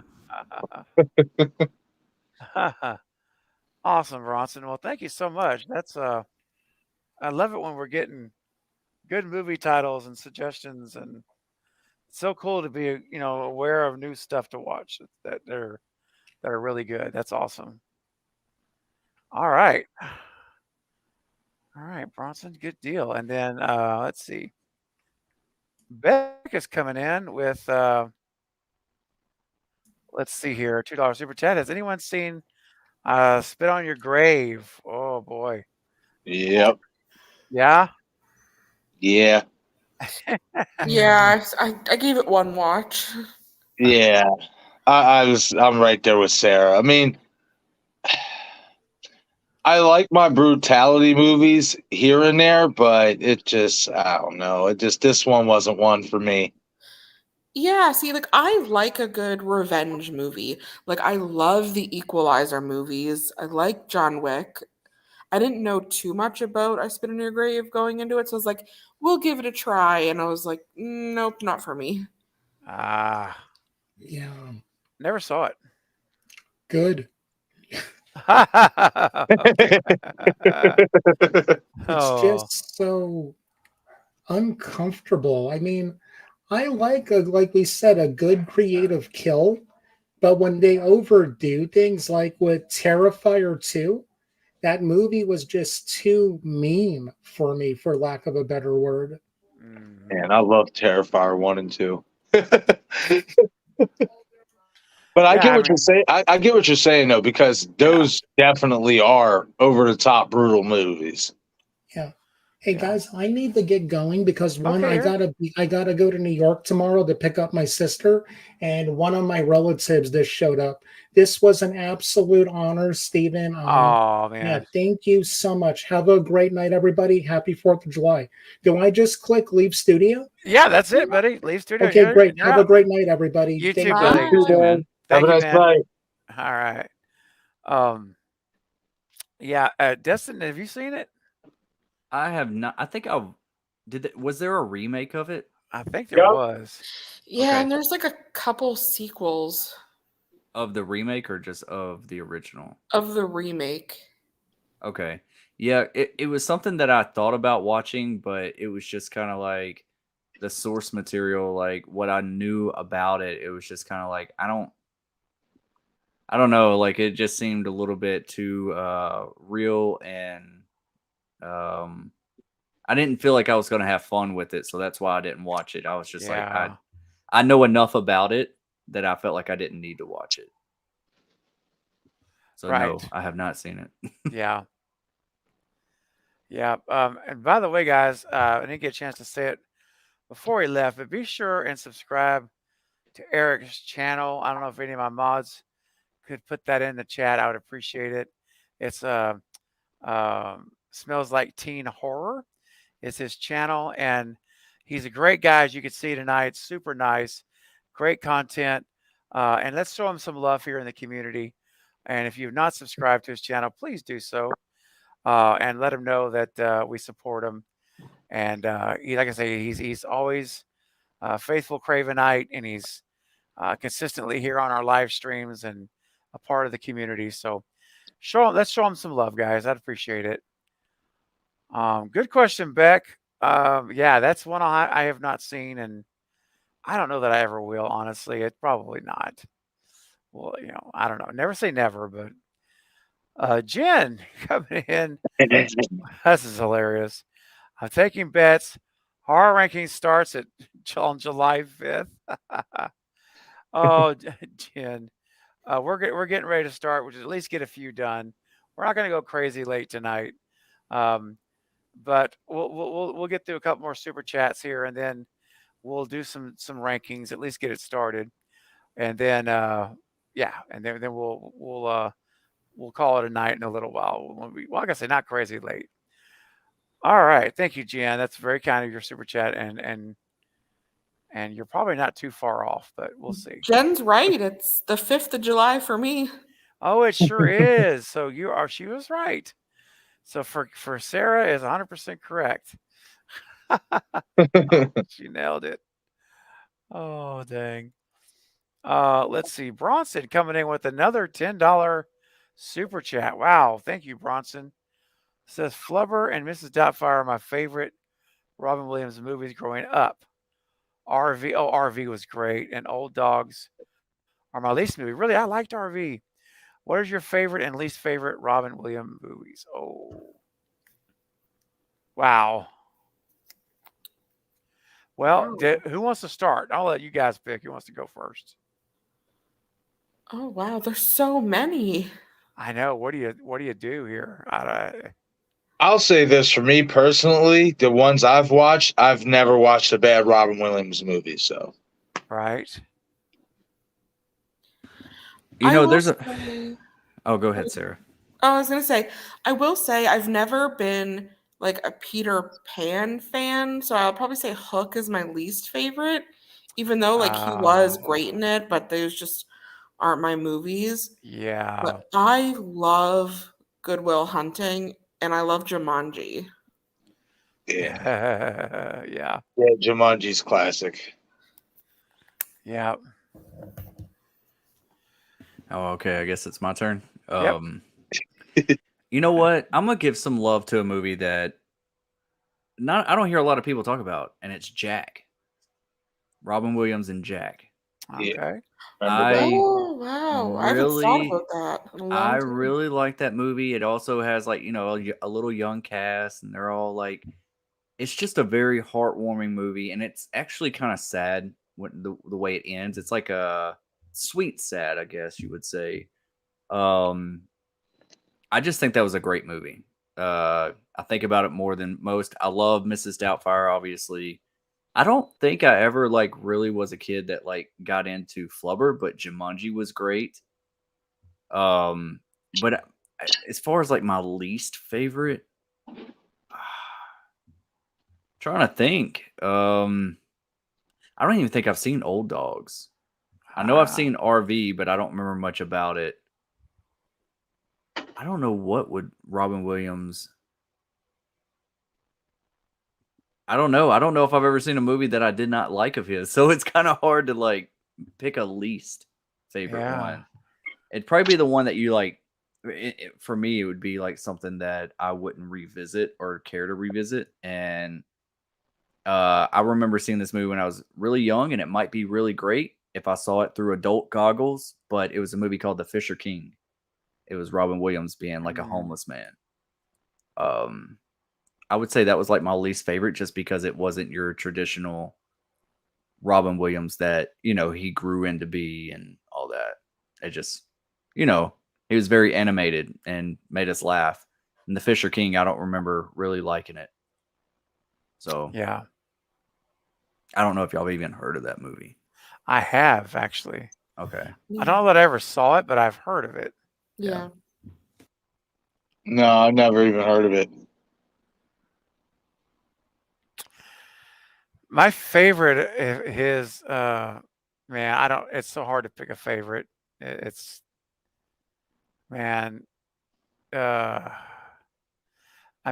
Awesome, Bronson. Well, thank you so much. That's I love it when we're getting good movie titles and suggestions, and it's so cool to be aware of new stuff to watch that are really good. That's awesome. All right. All right, Bronson, good deal. And then let's see. Beck is coming in with let's see here, $2 super chat. Has anyone seen Spit on Your Grave? Oh boy. Yep. Yeah. Yeah. Yeah, I gave it one watch. Yeah. I'm right there with Sarah. I mean, I like my brutality movies here and there, but it just, I don't know. This one wasn't one for me. Yeah, see, like I like a good revenge movie. Like I love the Equalizer movies. I like John Wick. I didn't know too much about I Spit in Your Grave going into it, so I was like, we'll give it a try. And I was like, nope, not for me. Yeah. Never saw it. Good. It's just so uncomfortable. I mean, I like like we said, a good creative kill, but when they overdo things like with Terrifier 2, that movie was just too meme for me, for lack of a better word. Man, I love Terrifier 1 and 2. But I get what you're saying. I get what you're saying though, because those definitely are over the top brutal movies. Yeah. Hey guys, I need to get going because one, Okay, I gotta go to New York tomorrow to pick up my sister, and one of my relatives just showed up. This was an absolute honor, Stephen. Oh man. Yeah, thank you so much. Have a great night, everybody. Happy 4th of July. Do I just click leave studio? Yeah, that's it, buddy. Leave studio. Okay, great. You're Have out. a great night, everybody. You Thank too, you. buddy. You too, man. Have Thank a you, nice man. night. All right. Yeah, Destin, have you seen it? I have not. I think I did. Was there a remake of it? I think there was. Yeah, Okay. and there's like a couple sequels Of the remake or just of the original? of the remake. Okay. Yeah, it was something that I thought about watching, but it was just kind of like the source material, like what I knew about it. It was just kind of like I don't know, like it just seemed a little bit too real, and I didn't feel like I was going to have fun with it, so that's why I didn't watch it. I was just like I know enough about it that I felt like I didn't need to watch it. So no, I have not seen it. Yeah. Yeah. And by the way, guys, I didn't get a chance to say it before he left, but be sure and subscribe to Eric's channel. I don't know if any of my mods could put that in the chat. I would appreciate it. It's Smells Like Teen Horror. It's his channel, and he's a great guy, as you can see tonight. Super nice, great content, and let's show him some love here in the community. And if you've not subscribed to his channel, please do so, and let him know that we support him. And like I say, he's always faithful Cravenite, and he's consistently here on our live streams and a part of the community. So let's show him some love, guys. I'd appreciate it. Good question, Beck. Yeah, that's one I have not seen, and I don't know that I ever will, honestly. It's probably not. Well, I don't know. Never say never, but Jen coming in. This is hilarious. I'm taking bets. Horror ranking starts on July 5th. Oh, Jen. We're getting ready to start, which is at least get a few done. We're not going to go crazy late tonight. But we'll get through a couple more super chats here, and then we'll do some rankings. At least get it started, and then and then we'll call it a night in a little while. Well, like I say, not crazy late. All right, thank you, Jan. That's very kind of your super chat, and you're probably not too far off, but we'll see. Jen's right. It's the 5th of July for me. Oh, it sure is. So she was right. So for Sarah is 100% correct. She nailed it. Oh, dang. Let's see. Bronson coming in with another $10 super chat. Wow. Thank you, Bronson. Says Flubber and Mrs. Doubtfire are my favorite Robin Williams movies growing up. RV was great. And Old Dogs are my least movie. Really, I liked RV. What is your favorite and least favorite Robin Williams movies? Oh. Wow. Well, who wants to start? I'll let you guys pick. Who wants to go first? Oh wow, there's so many. I know. What do you do here? I'll say this for me personally: the ones I've watched, I've never watched a bad Robin Williams movie. So, right. You know, there's a. Oh, go ahead, Sarah. I was gonna say, I will say I've never been like a Peter Pan fan, so I'll probably say Hook is my least favorite, even though like he was great in it, but those just aren't my movies. Yeah. But I love Good Will Hunting and I love Jumanji. Yeah. Yeah. Yeah, Jumanji's classic. Yeah. Oh, okay. I guess it's my turn. Yep. You know what? I'm gonna give some love to a movie that I don't hear a lot of people talk about, and it's Jack. Robin Williams and Jack. Okay. Oh wow! I haven't thought about that in a long I time. really like that movie. It also has like a little young cast, and they're all like, it's just a very heartwarming movie, and it's actually kind of sad when the way it ends. It's like a sweet sad, I guess you would say. I just think that was a great movie. I think about it more than most. I love Mrs. Doubtfire, obviously. I don't think I ever like really was a kid that like got into Flubber, but Jumanji was great. But as far as like my least favorite, trying to think. I don't even think I've seen Old Dogs. I know I've seen RV, but I don't remember much about it. I don't know what would Robin Williams. I don't know. I don't know if I've ever seen a movie that I did not like of his. So it's kind of hard to like pick a least favorite one. It'd probably be the one that you like. For me, it would be like something that I wouldn't revisit or care to revisit. And I remember seeing this movie when I was really young, and it might be really great if I saw it through adult goggles. But it was a movie called The Fisher King. It was Robin Williams being like a homeless man. I would say that was like my least favorite just because it wasn't your traditional Robin Williams that, he grew into be and all that. It just, he was very animated and made us laugh. And The Fisher King, I don't remember really liking it. So, yeah. I don't know if y'all have even heard of that movie. I have, actually. Okay. I don't know that I ever saw it, but I've heard of it. Yeah. No, I've never even heard of it. My favorite his man, it's so hard to pick a favorite. It's man, I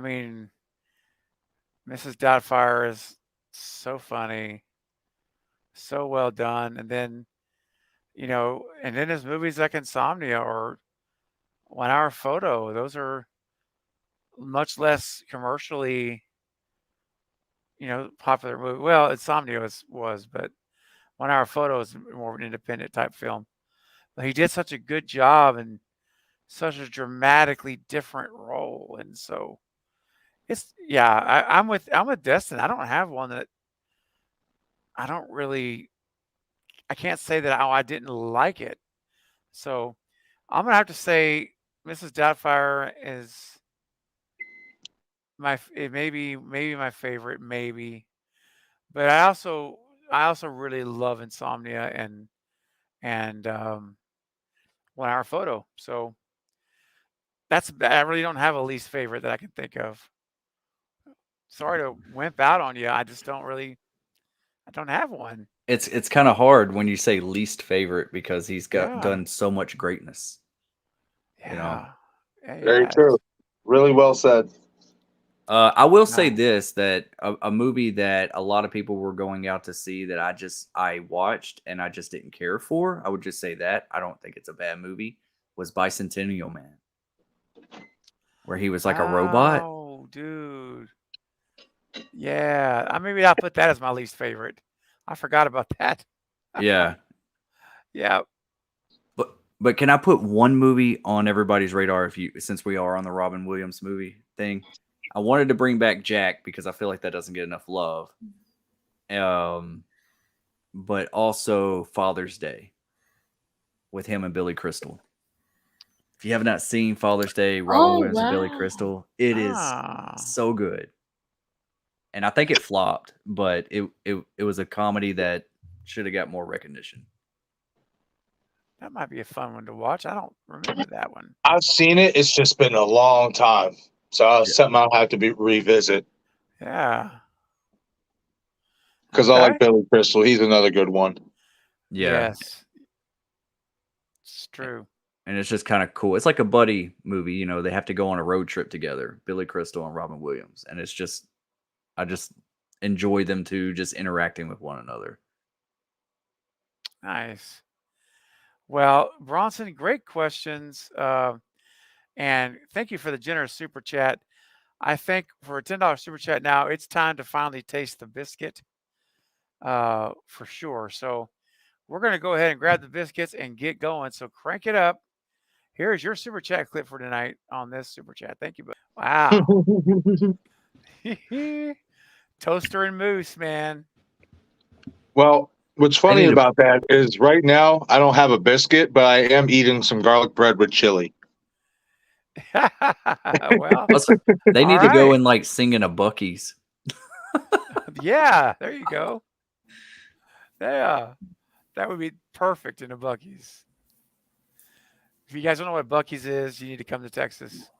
mean, Mrs. Doubtfire is so funny, so well done, and then and then his movies like Insomnia or 1 Hour Photo, those are much less commercially popular movie. Well, Insomnia was, but 1 Hour Photo is more of an independent type film. But he did such a good job and such a dramatically different role, and so I'm with Destin. I don't have one that I don't really. I can't say that I didn't like it. So I'm gonna have to say Mrs. Doubtfire is maybe my favorite, maybe. But I also really love Insomnia and 1 Hour Photo. So I really don't have a least favorite that I can think of. Sorry to wimp out on you. I just don't have one. It's kind of hard when you say least favorite because he's done so much greatness. Very true. Really well said. I will say this, that a movie that a lot of people were going out to see that I watched and I just didn't care for. I would just say that I don't think it's a bad movie. Was Bicentennial Man, where he was like a robot. Oh, dude. Yeah, maybe I'll put that as my least favorite. I forgot about that. Yeah. Yeah. But can I put one movie on everybody's radar since we are on the Robin Williams movie thing? I wanted to bring back Jack because I feel like that doesn't get enough love. But also Father's Day with him and Billy Crystal. If you have not seen Father's Day, Robin Williams and Billy Crystal, it is so good. And I think it flopped, but it was a comedy that should have got more recognition. That might be a fun one to watch. I don't remember that one. I've seen it. It's just been a long time. So it's something I'll have to revisit. Yeah. Because I like Billy Crystal. He's another good one. Yeah. Yes. It's true. And it's just kind of cool. It's like a buddy movie. You know, they have to go on a road trip together, Billy Crystal and Robin Williams. And it's just, I just enjoy them two just interacting with one another. Nice. Well, Bronson, great questions. And thank you for the generous super chat. I think for a $10 super chat now, it's time to finally taste the biscuit for sure. So we're going to go ahead and grab the biscuits and get going. So crank it up. Here's your super chat clip for tonight on this super chat. Thank you. Wow. Toaster and Moose, man. Well, what's funny about that is right now I don't have a biscuit, but I am eating some garlic bread with chili. Well, they need to go and like sing in a Buc-ee's. Yeah, there you go. Yeah, that would be perfect in a Buc-ee's. If you guys don't know what Buc-ee's is, you need to come to Texas.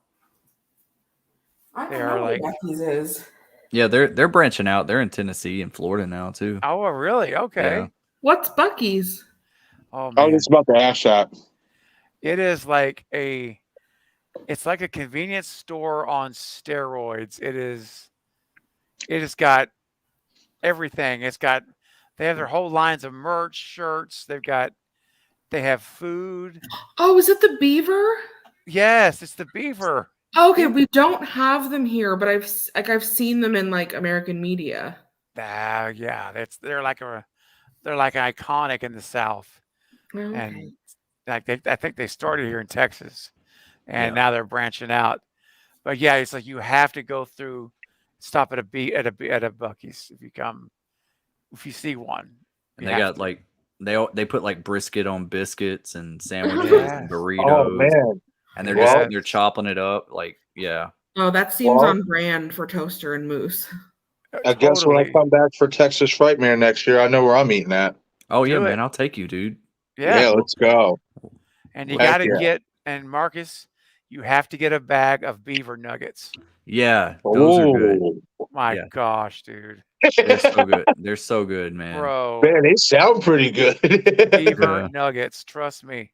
I don't know what Buc-ee's is. Yeah, they're branching out. They're in Tennessee and Florida now too. Oh, really? Okay. Yeah. What's Buc-ee's? Oh man, it's about the ass shot. it is like it's like a convenience store on steroids. It has got everything. They have their whole lines of merch, shirts. They have food. Oh, is it the Beaver? Yes, it's the Beaver. Okay, we don't have them here, but I've seen them in like American media. Yeah, they're like iconic in the South, Okay. and I think they started here in Texas, and now they're branching out. But yeah, it's like you have to go through, stop at a Buc-ee's if you see one. And they got like they put like brisket on biscuits and sandwiches and burritos. Oh man. And they're chopping it up like Oh, that seems on brand for Toaster and Moose. I guess when I come back for Texas Frightmare next year, I know where I'm eating at. Oh yeah, man, I'll take you, dude. Yeah, let's go. And you got to get Marcus, you have to get a bag of beaver nuggets. Yeah, those are good. My gosh, dude. They're so good. They're so good, man. Bro. Man, they sound pretty good. Beaver nuggets, trust me.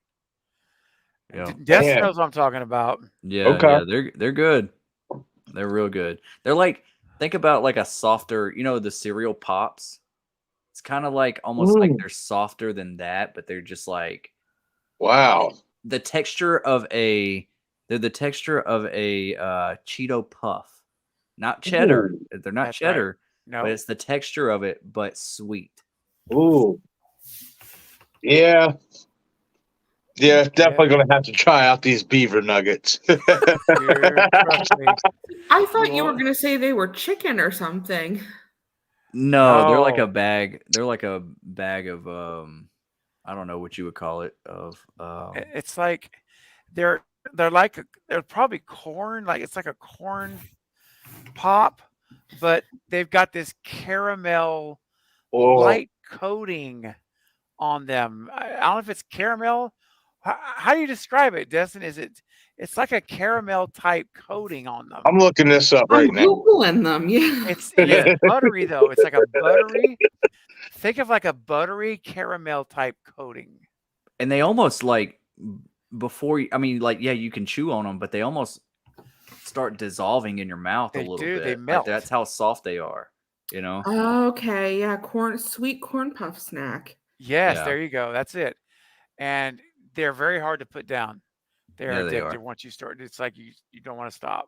Yeah. Des knows what I'm talking about. Yeah, they're good. They're real good. They're like, think about like a softer, the cereal pops. It's kind of like almost like they're softer than that, but they're just like, wow. They're the texture of a Cheeto puff, not cheddar. They're not cheddar. Right. No, but it's the texture of it, but sweet. Ooh, yeah. Yeah, definitely going to have to try out these beaver nuggets. Dude, trust me. I thought you were going to say they were chicken or something. No, they're like a bag. They're like a bag of I don't know what you would call it. It's like they're probably corn. Like it's like a corn pop, but they've got this caramel light coating on them. I don't know if it's caramel. How do you describe it, Destin? It's like a caramel type coating on them. I'm looking this up right now. Googling them, yeah. It's buttery though. It's like a buttery. Think of like a buttery caramel type coating. And they almost like you can chew on them, but they almost start dissolving in your mouth a They little do, bit. they Like, melt. that's how soft they are, you know? Okay, yeah, sweet corn puff snack. Yes, Yeah. there you go. That's it. And they're very hard to put down. They're Yeah, they addictive are. once you start. It's like you don't want to stop.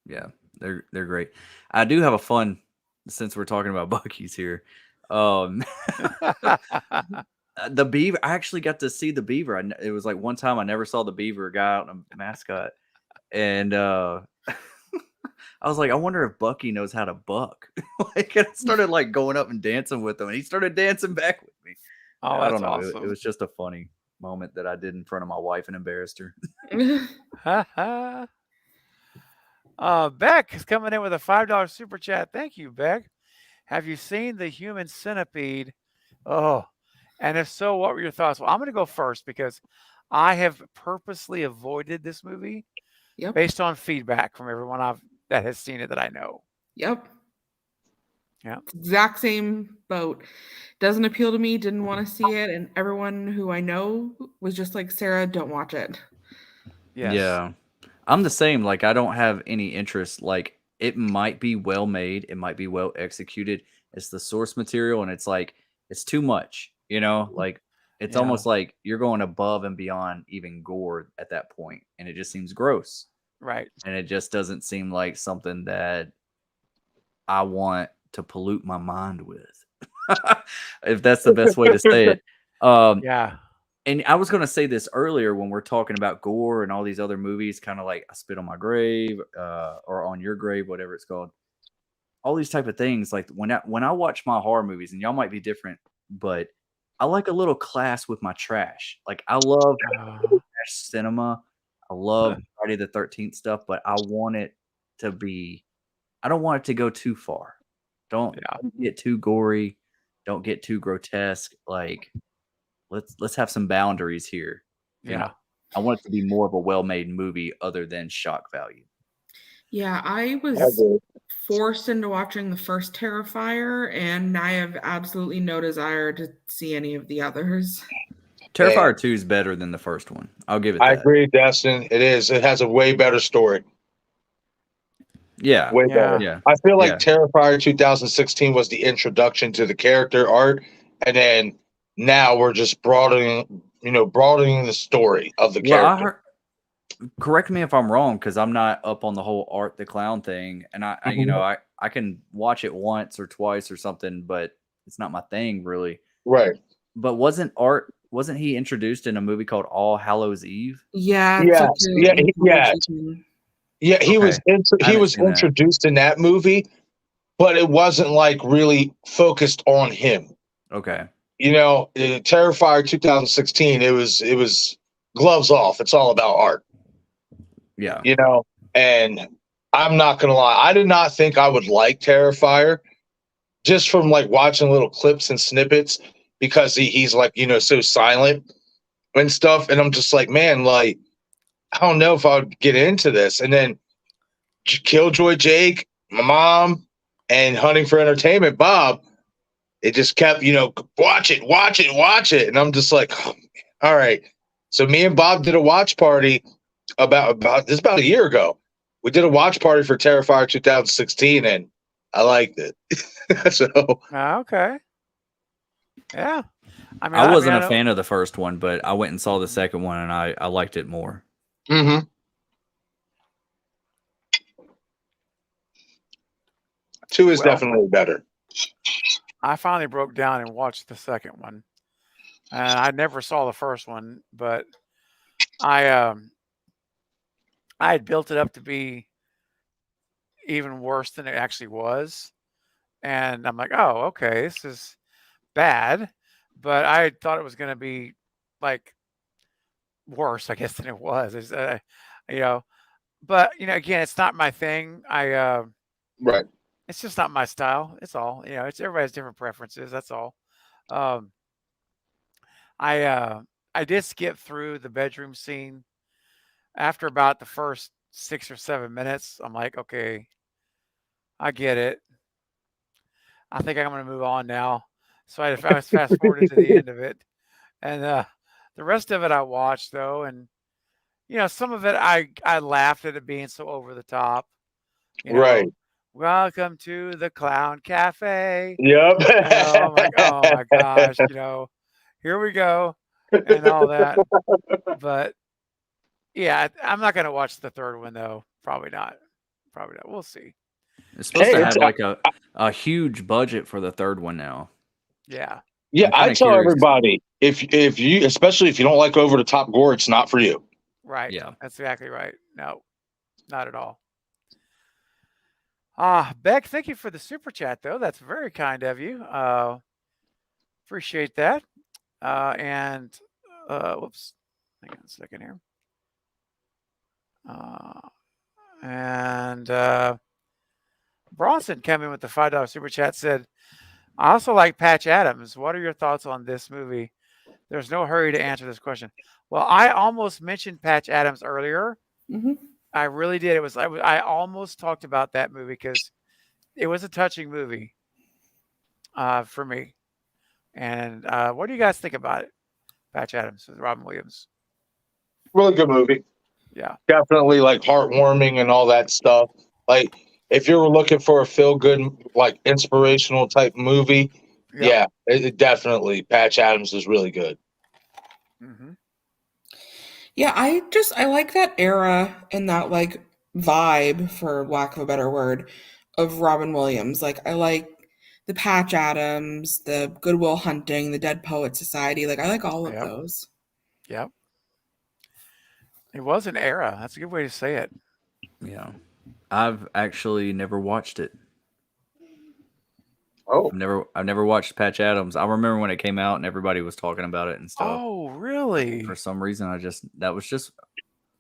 Yeah, they're great. I do have a fun, since we're talking about Buc-ee's here. The beaver. I actually got to see the beaver. It was like one time I never saw the beaver guy out in a mascot, and I was like, I wonder if Bucky knows how to buck. Like, I started like going up and dancing with him, and he started dancing back with me. Oh, I that's don't know. It awesome. was just a funny moment that I did in front of my wife and embarrassed her. Beck is coming in with a $5 super chat. Thank you, Beck. Have you seen the Human Centipede? Oh, and if so, what were your thoughts? Well, I'm going to go first because I have purposely avoided this movie based on feedback from everyone that has seen it that I know. Yep. Yeah. Exact same boat. Doesn't appeal to me, didn't want to see it, and everyone who I know was just like, Sarah, don't watch it. Yes. Yeah. I'm the same. Like, I don't have any interest. Like, it might be well made, it might be well executed. It's the source material, and it's like, it's too much, you know? Like, it's almost like you're going above and beyond even gore at that point, and it just seems gross. Right. And it just doesn't seem like something that I want to pollute my mind with. If that's the best way to say it. Yeah. And I was going to say this earlier when we're talking about gore and all these other movies, kind of like I Spit on My Grave or On Your Grave, whatever it's called. All these type of things. Like when I watch my horror movies, and y'all might be different, but I like a little class with my trash. Like, I love trash cinema. I love Friday the 13th stuff, but I want it to be, I don't want it to go too far. Don't get too gory. Don't get too grotesque. Like, let's have some boundaries here. You know, I want it to be more of a well-made movie other than shock value. Yeah, I was forced into watching the first Terrifier, and I have absolutely no desire to see any of the others. Terrifier 2 is better than the first one. I'll give it that. I agree, Destin. It is. It has a way better story. Yeah. Way better. Yeah. I feel like Terrifier 2016 was the introduction to the character art, and then now we're just broadening the story of the character. Correct me if I'm wrong, because I'm not up on the whole Art the Clown thing, and I can watch it once or twice or something, but it's not my thing really. Right. But wasn't he introduced in a movie called All Hallows Eve? Yeah. He was introduced in that movie, but it wasn't like really focused on him. Okay. You know, in Terrifier 2016, it was gloves off. It's all about art. Yeah. You know, and I'm not gonna lie, I did not think I would like Terrifier just from like watching little clips and snippets, because he's like, so silent and stuff. And I'm just like, man, like, I don't know if I would get into this. And then Killjoy Jake, my mom, and Hunting for Entertainment Bob, it just kept, watch it. And I'm just like, oh, all right. So me and Bob did a watch party about a year ago. We did a watch party for Terrifier 2016, and I liked it. So okay. Yeah. I wasn't a fan of the first one, but I went and saw the second one, and I liked it more. Mm-hmm. Two is definitely better. I finally broke down and watched the second one. I never saw the first one, but I had built it up to be even worse than it actually was. And I'm like, oh, okay, this is bad. But I thought it was going to be like worse, I guess, than it was. It's, but again, it's not my thing. Right. It's just not my style. It's all. It's everybody has different preferences. That's all. I did skip through the bedroom scene after about the first 6 or 7 minutes. I'm like, okay, I get it. I think I'm going to move on now. So I was fast forwarded to the end of it, and the rest of it I watched though, and some of it I laughed at it being so over the top. Right. Welcome to the Clown Cafe. Yep. Oh my gosh, here we go, and all that. But yeah, I'm not gonna watch the third one though. Probably not. Probably not. We'll see. It's supposed to have like a huge budget for the third one now. Yeah. Yeah, I'm I kinda tell curious. everybody if you, especially if you don't like over the top gore, it's not for you. Right. Yeah. That's exactly right. No, not at all. Beck, thank you for the super chat though. That's very kind of you. Appreciate that. And whoops, hang on a second here. And Bronson came in with the $5 super chat, said, I also like Patch Adams. What are your thoughts on this movie? There's no hurry to answer this question. Well, I almost mentioned Patch Adams earlier. Mm-hmm. I really did. I almost talked about that movie because it was a touching movie for me. And what do you guys think about it? Patch Adams with Robin Williams. Really good movie. Yeah. Definitely like heartwarming and all that stuff. Like if you were looking for a feel good, like inspirational type movie, yeah, it definitely Patch Adams is really good. Mm-hmm. Yeah, I like that era and that like vibe, for lack of a better word, of Robin Williams. Like I like the Patch Adams, the Goodwill Hunting, the Dead Poet Society. Like I like all of those. Yep. It was an era. That's a good way to say it. Yeah. I've actually never watched it. Oh. I've never watched Patch Adams. I remember when it came out and everybody was talking about it and stuff. Oh, really? For some reason, that was just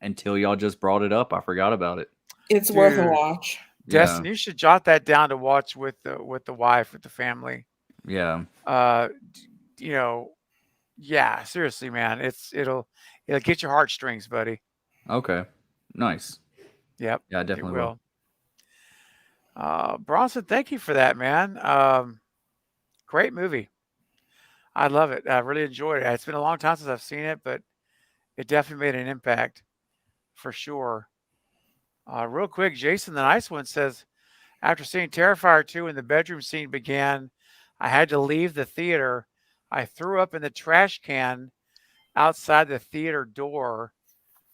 until y'all just brought it up. I forgot about it. It's worth a watch. Destin, you should jot that down to watch with the wife, with the family. Yeah. Yeah, seriously, man. It'll get your heartstrings, buddy. Okay. Nice. Yep. Yeah, I definitely will. Bronson, thank you for that, man. Great movie. I love it. I really enjoyed it. It's been a long time since I've seen it, but it definitely made an impact for sure. Real quick, Jason the Nice One says, after seeing Terrifier 2 when the bedroom scene began, I had to leave the theater. I threw up in the trash can outside the theater door.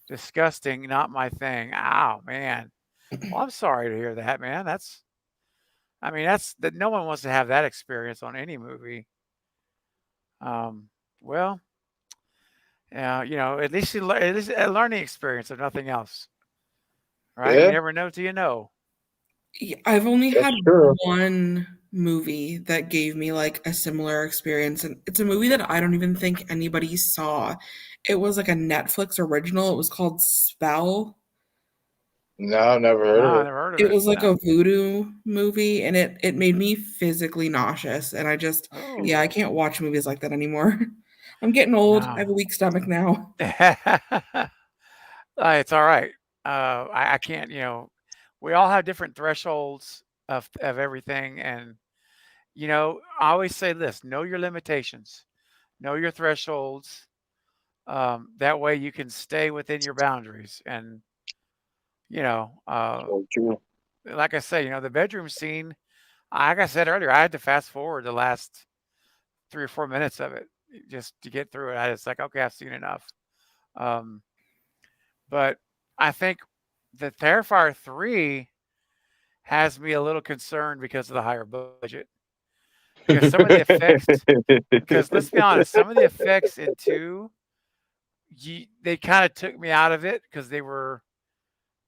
Disgusting, not my thing. Ow, man. Well, I'm sorry to hear that, man. That's no one wants to have that experience on any movie. Well, at least it's a learning experience, if nothing else. Right? Yeah. You never know till you know. I've only had one movie that gave me like a similar experience, and it's a movie that I don't even think anybody saw. It was like a Netflix original. It was called Spell. No, never heard of it. Never heard of it. It was like a voodoo movie, and it made me physically nauseous, and I just I can't watch movies like that anymore. I'm getting old. I have a weak stomach now. It's all right. I can't, we all have different thresholds of everything. And, I always say this, know your limitations, know your thresholds. That way you can stay within your boundaries. And, like I say, the bedroom scene, like I said earlier, I had to fast forward the last 3 or 4 minutes of it just to get through it. I was like, okay, I've seen enough. But I think the Terrifier 3 has me a little concerned because of the higher budget. Because some of the effects, because let's be honest, some of the effects in 2, they kind of took me out of it because they were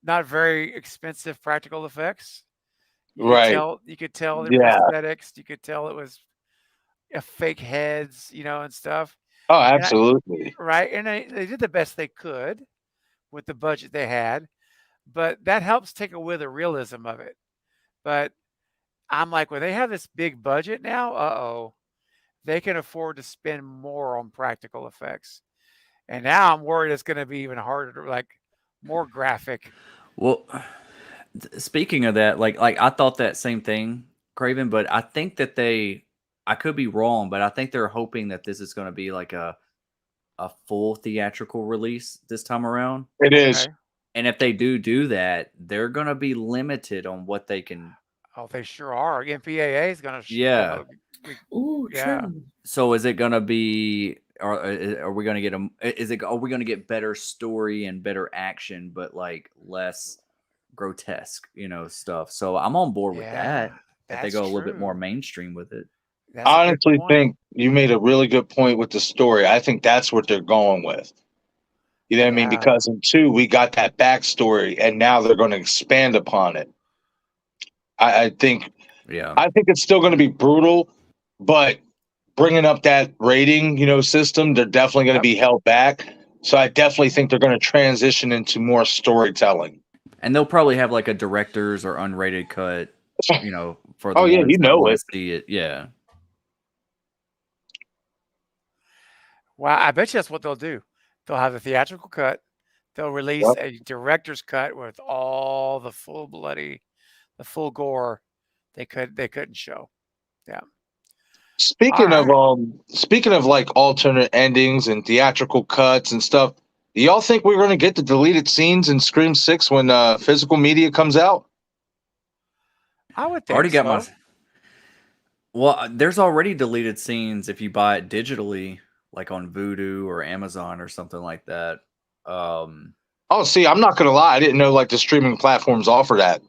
not very expensive practical effects. You could tell the prosthetics. You could tell it was fake heads, and stuff. Oh, absolutely. Right. And they did the best they could with the budget they had, but that helps take away the realism of it. But I'm like, when they have this big budget now, they can afford to spend more on practical effects. And now I'm worried it's going to be even harder, like more graphic. Well, speaking of that, like I thought that same thing, Craven, but I think that I could be wrong, but I think they're hoping that this is going to be like a a full theatrical release this time around. It is. Okay. And if they do that, they're going to be limited on what they can. Oh, they sure are. MPAA is going to. Yeah. Ooh, Yeah. true. So is it going to be, or are we going to get them? Are we going to get better story and better action, but like less grotesque, stuff? So I'm on board with that. If they go a little bit more mainstream with it. I honestly think you made a really good point with the story. I think that's what they're going with. You know what I mean? Because in 2, we got that backstory, and now they're going to expand upon it. I think it's still going to be brutal, but bringing up that rating, system, they're definitely going to be held back. So I definitely think they're going to transition into more storytelling. And they'll probably have like a director's or unrated cut, for the Oh, yeah, ones that want it. to see it. Yeah. Well, I bet you that's what they'll do. They'll have a theatrical cut. They'll release a director's cut with all the full gore they couldn't show. Yeah. Speaking of like alternate endings and theatrical cuts and stuff, do y'all think we're going to get the deleted scenes in Scream 6 when physical media comes out? I would think Already got so. my. Well, there's already deleted scenes if you buy it digitally, like on Vudu or Amazon or something like that. Oh, see, I'm not gonna lie, I didn't know like the streaming platforms offer that.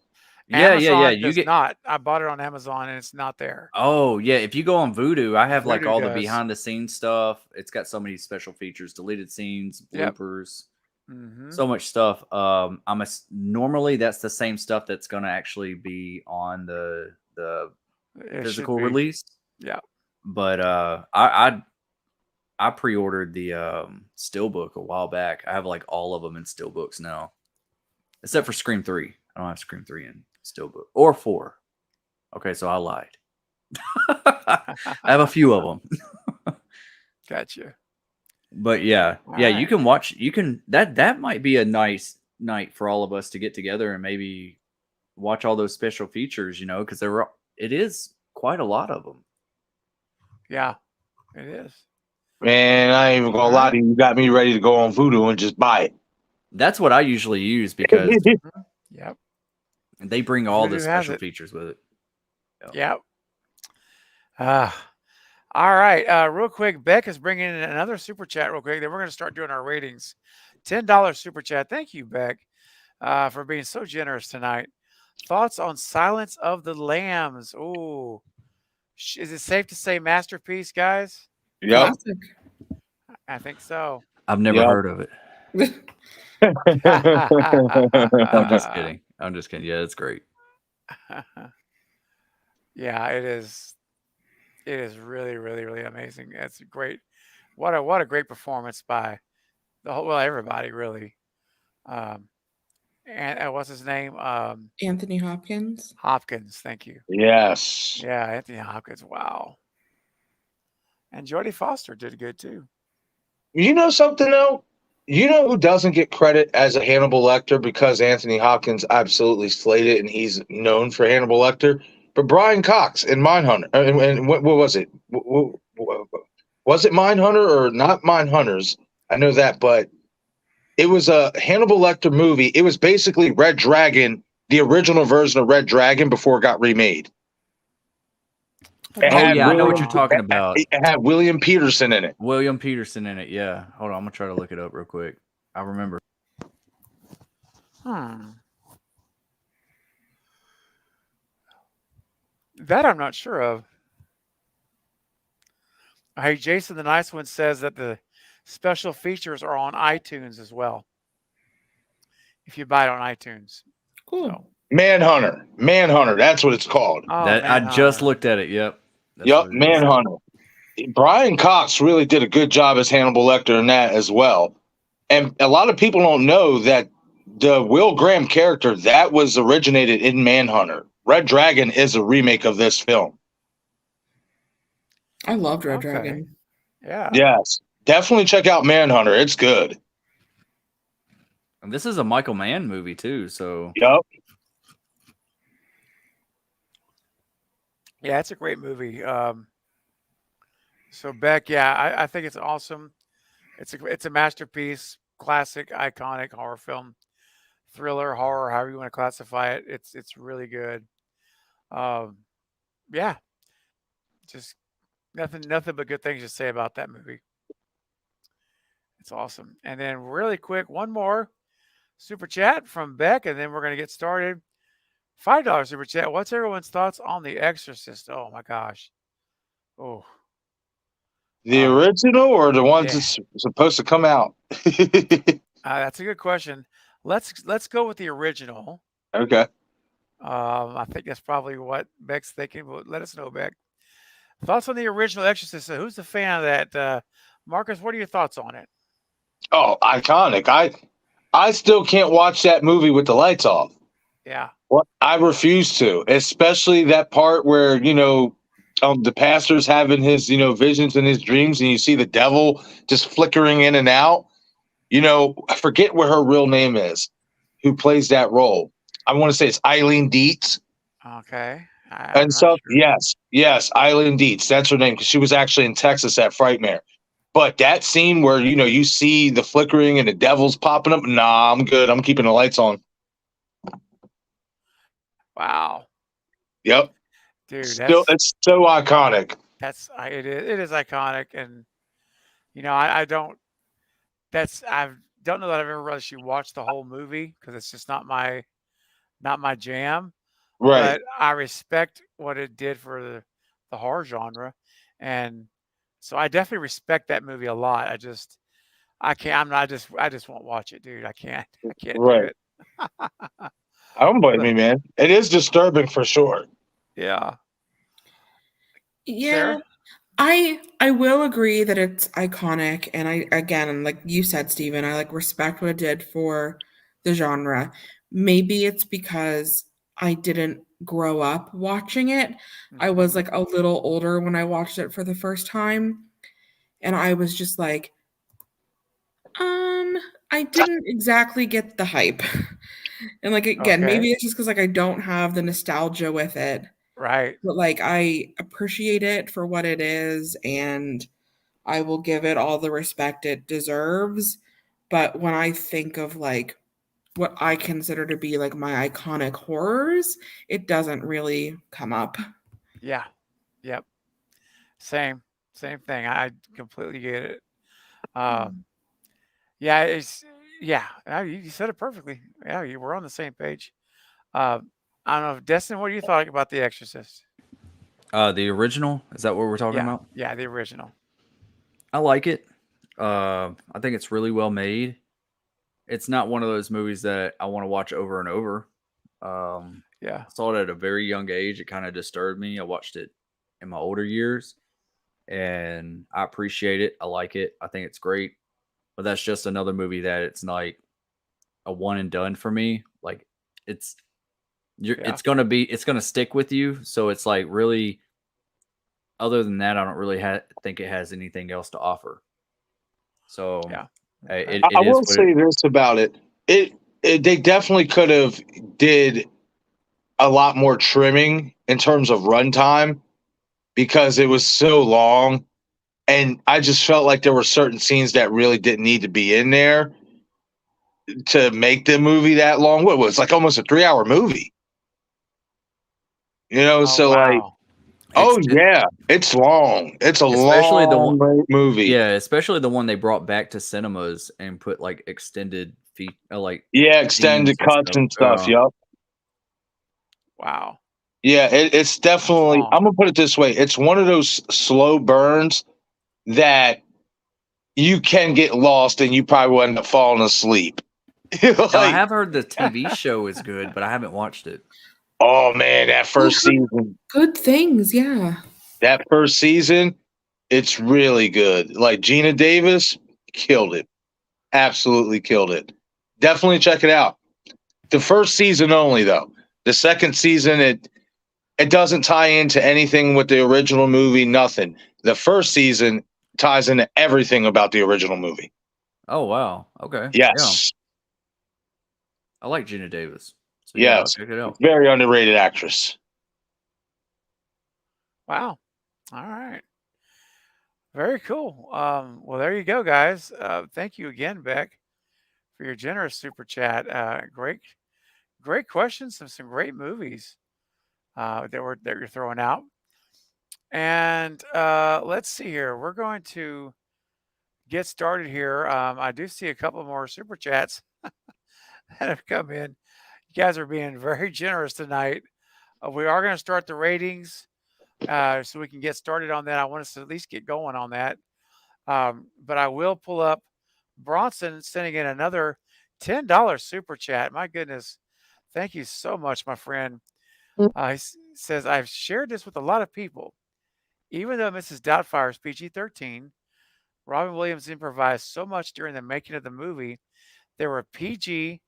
Amazon You does not. I bought it on Amazon and it's not there. Oh yeah, if you go on Vudu, I have like Vudu all does. the behind the scenes stuff. It's got so many special features, deleted scenes, bloopers, so much stuff. Normally that's the same stuff that's going to actually be on the physical release. Yeah, but I pre-ordered the Steelbook a while back. I have like all of them in Steelbooks now, except for Scream 3. I don't have Scream 3 in Steelbook or 4. Okay, so I lied. I have a few of them. Gotcha. But yeah, you can watch. That might be a nice night for all of us to get together and maybe watch all those special features. Because it is quite a lot of them. Yeah, it is. Man, I ain't even gonna lie to you. You got me ready to go on Vudu and just buy it. That's what I usually use because yep, they bring all Vudu the has special it. features with it. Yep. All right. Real quick, Beck is bringing in another super chat real quick. Then we're going to start doing our ratings. $10 super chat. Thank you, Beck, for being so generous tonight. Thoughts on Silence of the Lambs? Ooh. Is it safe to say masterpiece, guys? Yep. Classic. I think so. I've never heard of it. I'm just kidding. Yeah, it's great. Yeah, it is. It is really, really, really amazing. It's great. What a great performance by everybody really. And what's his name? Anthony Hopkins. Hopkins, thank you. Yes. Yeah, Anthony Hopkins. Wow. And Jodie Foster did good too. You know something though? You know who doesn't get credit as a Hannibal Lecter because Anthony Hopkins absolutely slayed it and he's known for Hannibal Lecter? But Brian Cox in Mindhunter. And what was it? Was it Mindhunter or not Mindhunters? I know that, but it was a Hannibal Lecter movie. It was basically Red Dragon, the original version of Red Dragon before it got remade. I know what you're talking about. It had William Peterson in it. William Peterson in it, yeah. Hold on, I'm going to try to look it up real quick. I remember. That I'm not sure of. Hey, Jason the Nice One says that the special features are on iTunes as well. If you buy it on iTunes. Cool. So. Manhunter. That's what it's called. Oh, I just looked at it. Yep. Manhunter. Brian Cox really did a good job as Hannibal Lecter in that as well. And a lot of people don't know that the Will Graham character that was originated in Manhunter. Red Dragon is a remake of this film. I loved Red Dragon. Yeah. Yes. Definitely check out Manhunter. It's good. And this is a Michael Mann movie too, so. Yep. Yeah, it's a great movie. So Beck, yeah, I think it's awesome. It's a masterpiece, classic, iconic horror film, thriller, horror, however you want to classify it. It's really good. Um, yeah, just nothing but good things to say about that movie. It's awesome. And then really quick, one more super chat from Beck, and then we're gonna get started. $5 super chat. What's everyone's thoughts on The Exorcist? Oh my gosh. Oh, The original or the ones yeah. that's supposed to come out? That's a good question. Let's go with the original. Okay. I think that's probably what Beck's thinking. But let us know, Beck. Thoughts on the original Exorcist? So who's the fan of that? Marcus, what are your thoughts on it? Oh, iconic. I still can't watch that movie with the lights off. Yeah. Well, I refuse to, especially that part where, the pastor's having his, visions and his dreams, and you see the devil just flickering in and out. I forget what her real name is, who plays that role. I want to say it's Eileen Dietz. Okay. And so, yes, Eileen Dietz. That's her name, because she was actually in Texas at Frightmare. But that scene where, you see the flickering and the devil's popping up, nah, I'm good. I'm keeping the lights on. Wow. Yep. Dude, it's so iconic. It is iconic, and I don't know that I've ever actually watched the whole movie because it's just not my jam. Right. But I respect what it did for the horror genre, and so I definitely respect that movie a lot. I can't. I just won't watch it, dude. I can't do it. I don't blame me, man. It is disturbing for sure. Yeah. Yeah. Sarah? I will agree that it's iconic, and again, like you said, Stephen, I respect what it did for the genre. Maybe it's because I didn't grow up watching it. I was a little older when I watched it for the first time, and I was just like, I didn't exactly get the hype. And again, maybe it's just because I don't have the nostalgia with it. Right. But I appreciate it for what it is, and I will give it all the respect it deserves. But when I think of what I consider to be my iconic horrors, it doesn't really come up. Yeah. Yep. Same thing. I completely get it. Yeah, you said it perfectly. Yeah, you were on the same page. I don't know, Destin, what do you thought about The Exorcist? The original, is that what we're talking about? Yeah, the original. I like it. I think it's really well made. It's not one of those movies that I want to watch over and over. Yeah. I saw it at a very young age. It kind of disturbed me. I watched it in my older years, and I appreciate it. I like it. I think it's great. But that's just another movie that it's like a one and done for me. Like it's gonna stick with you. So it's like really, other than that, I don't really think it has anything else to offer. So yeah, I will say this about it. They definitely could have did a lot more trimming in terms of runtime because it was so long. And I just felt like there were certain scenes that really didn't need to be in there to make the movie that long. What was like almost a 3-hour movie? Wow. Yeah, it's long. It's especially long movie. Yeah, especially the one they brought back to cinemas and put extended extended cuts and stuff. Yep. Wow. Yeah, it's definitely. I'm gonna put it this way: it's one of those slow burns that you can get lost, and you probably will end up falling asleep. I have heard the TV show is good, but I haven't watched it. Oh man, that first season. Good things, yeah. That first season, it's really good. Like Gina Davis killed it. Absolutely killed it. Definitely check it out. The first season only, though. The second season, it doesn't tie into anything with the original movie, nothing. The first season ties into everything about the original movie. Oh, wow. Okay. Yes. Yeah. I like Gina Davis. So yes. Check it out. Very underrated actress. Wow. All right. Very cool. Well, there you go, guys. Thank you again, Beck, for your generous super chat. Great questions. Some great movies that you're throwing out. And let's see here. We're going to get started here. I do see a couple more super chats that have come in. You guys are being very generous tonight. We are going to start the ratings so we can get started on that. I want us to at least get going on that. But I will pull up Bronson sending in another $10 super chat. My goodness. Thank you so much, my friend. He says, I've shared this with a lot of people. Even though Mrs. Doubtfire's PG-13, Robin Williams improvised so much during the making of the movie. There were PG,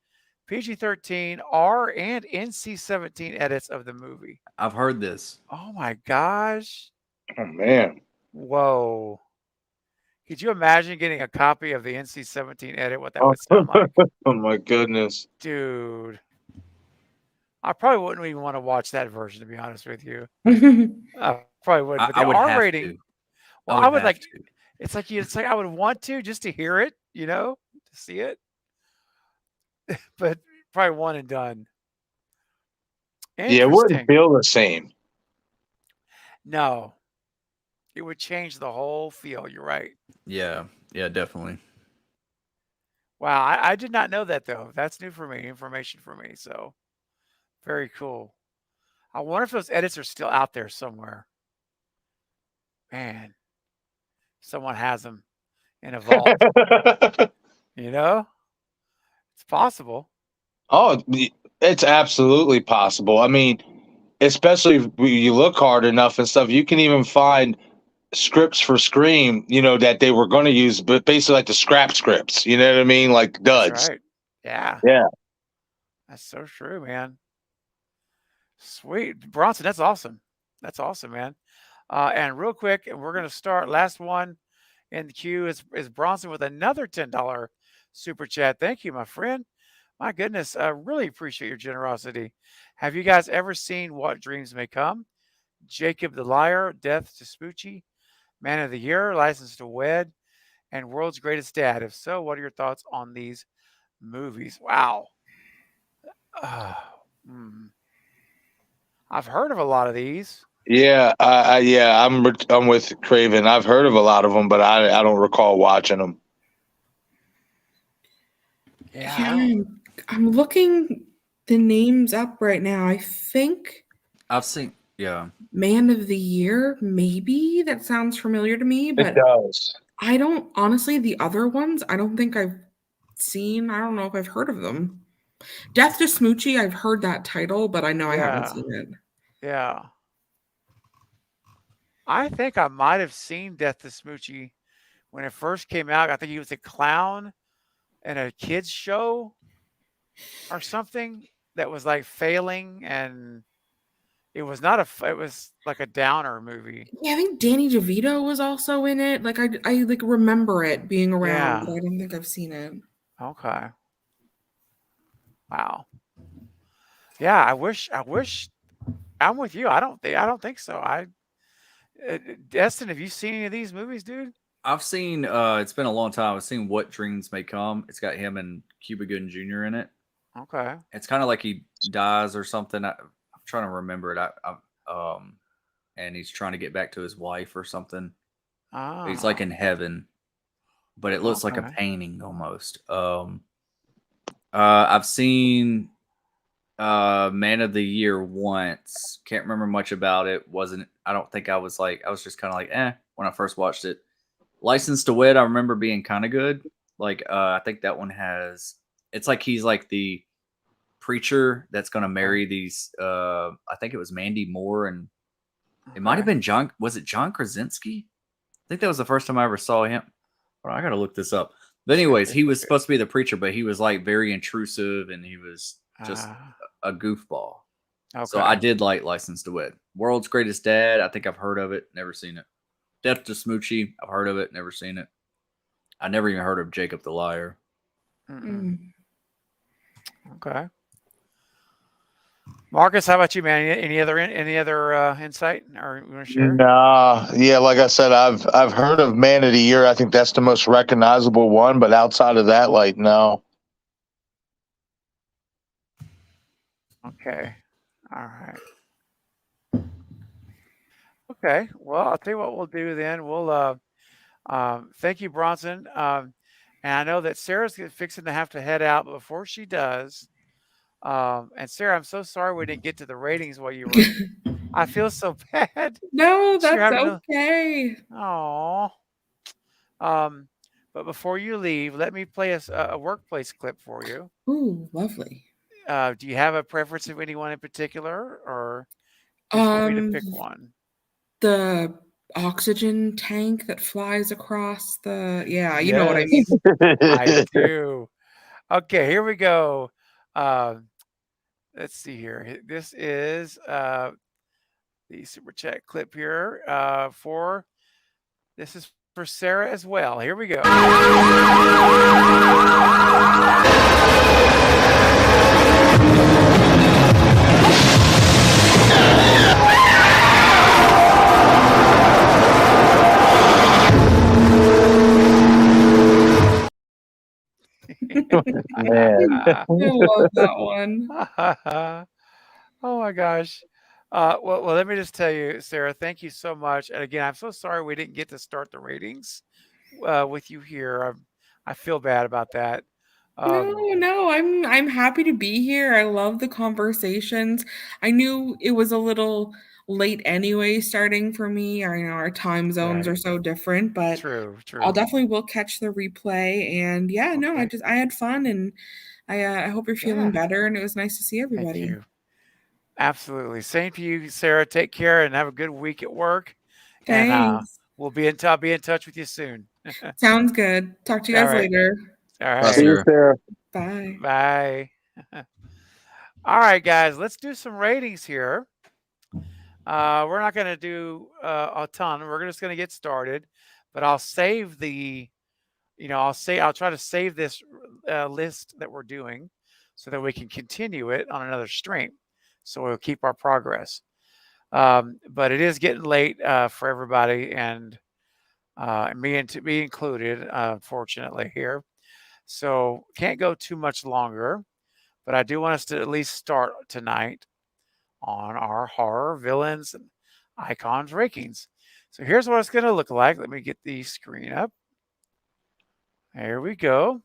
PG-13, R, and NC-17 edits of the movie. I've heard this. Oh my gosh. Oh man. Whoa. Could you imagine getting a copy of the NC-17 edit, what that would sound like? Oh my goodness. Dude. I probably wouldn't even want to watch that version, to be honest with you. I probably wouldn't. But the R rating, well, I would like to. It's like I would want to just to hear it, to see it. But probably one and done. Yeah, it wouldn't feel the same. No. It would change the whole feel. You're right. Yeah, definitely. Wow, I did not know that, though. That's new for me, information for me. So, very cool. I wonder if those edits are still out there somewhere. Man, someone has them in a vault. It's possible. Oh, it's absolutely possible. I mean, especially if you look hard enough and stuff, you can even find scripts for Scream, that they were going to use, but basically like the scrap scripts, you know what I mean? Like duds. That's right. Yeah. Yeah. That's so true, man. Sweet. Bronson, that's awesome. That's awesome, man. And real quick, we're going to start. Last one in the queue is Bronson with another $10 super chat. Thank you, my friend. My goodness, I really appreciate your generosity. Have you guys ever seen What Dreams May Come? Jacob the Liar, Death to Smoochie, Man of the Year, License to Wed, and World's Greatest Dad? If so, what are your thoughts on these movies? Wow. I've heard of a lot of these. Yeah, I'm with Craven. I've heard of a lot of them, but I don't recall watching them. Yeah, I'm looking the names up right now. I think I've seen, Man of the Year, maybe that sounds familiar to me, but it does. I don't honestly. The other ones, I don't think I've seen. I don't know if I've heard of them. Death to Smoochie, I've heard that title, but I know I haven't seen it. Yeah. I think I might have seen Death to Smoochie when it first came out. I think he was a clown in a kids show or something that was like failing, and it was not it was like a downer movie. Yeah, I think Danny DeVito was also in it. Like I like remember it being around, Yeah. but I don't think I've seen it. Okay. Wow. Yeah, I wish I'm with you. I don't think so. Destin, have you seen any of these movies, dude? I've seen it's been a long time. I've seen What Dreams May Come. It's got him and Cuba Gooding Jr. in it. Okay. It's kind of like he dies or something. I'm trying to remember it. And he's trying to get back to his wife or something. He's like in heaven, but it looks like a painting almost. I've seen Man of the Year once. Can't remember much about it. I don't think I was just kind of like, when I first watched it. License to Wed, I remember being kind of good. Like, I think that one it's like he's like the preacher that's going to marry these, I think it was Mandy Moore, and it might have been was it John Krasinski? I think that was the first time I ever saw him. Well, I got to look this up. But anyways, he was supposed to be the preacher, but he was like very intrusive, and he was just a goofball. Okay. So I did like License to Wed. World's Greatest Dad, I think I've heard of it, never seen it. Death to Smoochie, I've heard of it, never seen it. I never even heard of Jacob the Liar. Okay. Marcus, how about you, man? Any other insight or you want to share? Nah, yeah, like I said, I've heard of Man of the Year. I think that's the most recognizable one, but outside of that, like, no. Okay. All right. Okay. Well, I'll tell you what we'll do then. We'll thank you, Bronson. And I know that Sarah's fixing to have to head out, but before she does, and Sarah, I'm so sorry we didn't get to the ratings while you were. I feel so bad. No, You're that's having okay. Oh. But before you leave, let me play a workplace clip for you. Ooh, lovely. Do you have a preference of anyone in particular, or just want me to pick one? The oxygen tank that flies across the you know what I Yes, mean. I do. Okay, here we go. Let's see here. This is the super chat clip here this is for Sarah as well. Here we go. Man. I love that one. Oh my gosh. Well, let me just tell you, Sarah, thank you so much. And again, I'm so sorry we didn't get to start the ratings with you here. I feel bad about that. No, I'm happy to be here. I love the conversations. I knew it was a little late anyway, starting for me. I know our time zones are Right. so different, but True. I'll definitely will catch the replay. And yeah, no, Okay. I had fun, and I hope you're feeling Yeah. better. And it was nice to see Thank everybody. you. Absolutely. Same to you, Sarah. Take care and have a good week at work. And Thanks. I'll be in touch with you soon. Sounds good. Talk to you All guys right. later. All Bye, right. See you, Sarah. Sarah. Bye. Bye. All right, guys, let's do some ratings here. We're not going to do a ton. We're just going to get started, but I'll save the, I'll try to save this list that we're doing so that we can continue it on another stream. So we'll keep our progress. But it is getting late for everybody, and me to be included, unfortunately here. So can't go too much longer, but I do want us to at least start tonight on our horror villains and icons rankings. So here's what it's going to look like. Let me get the screen up. There we go.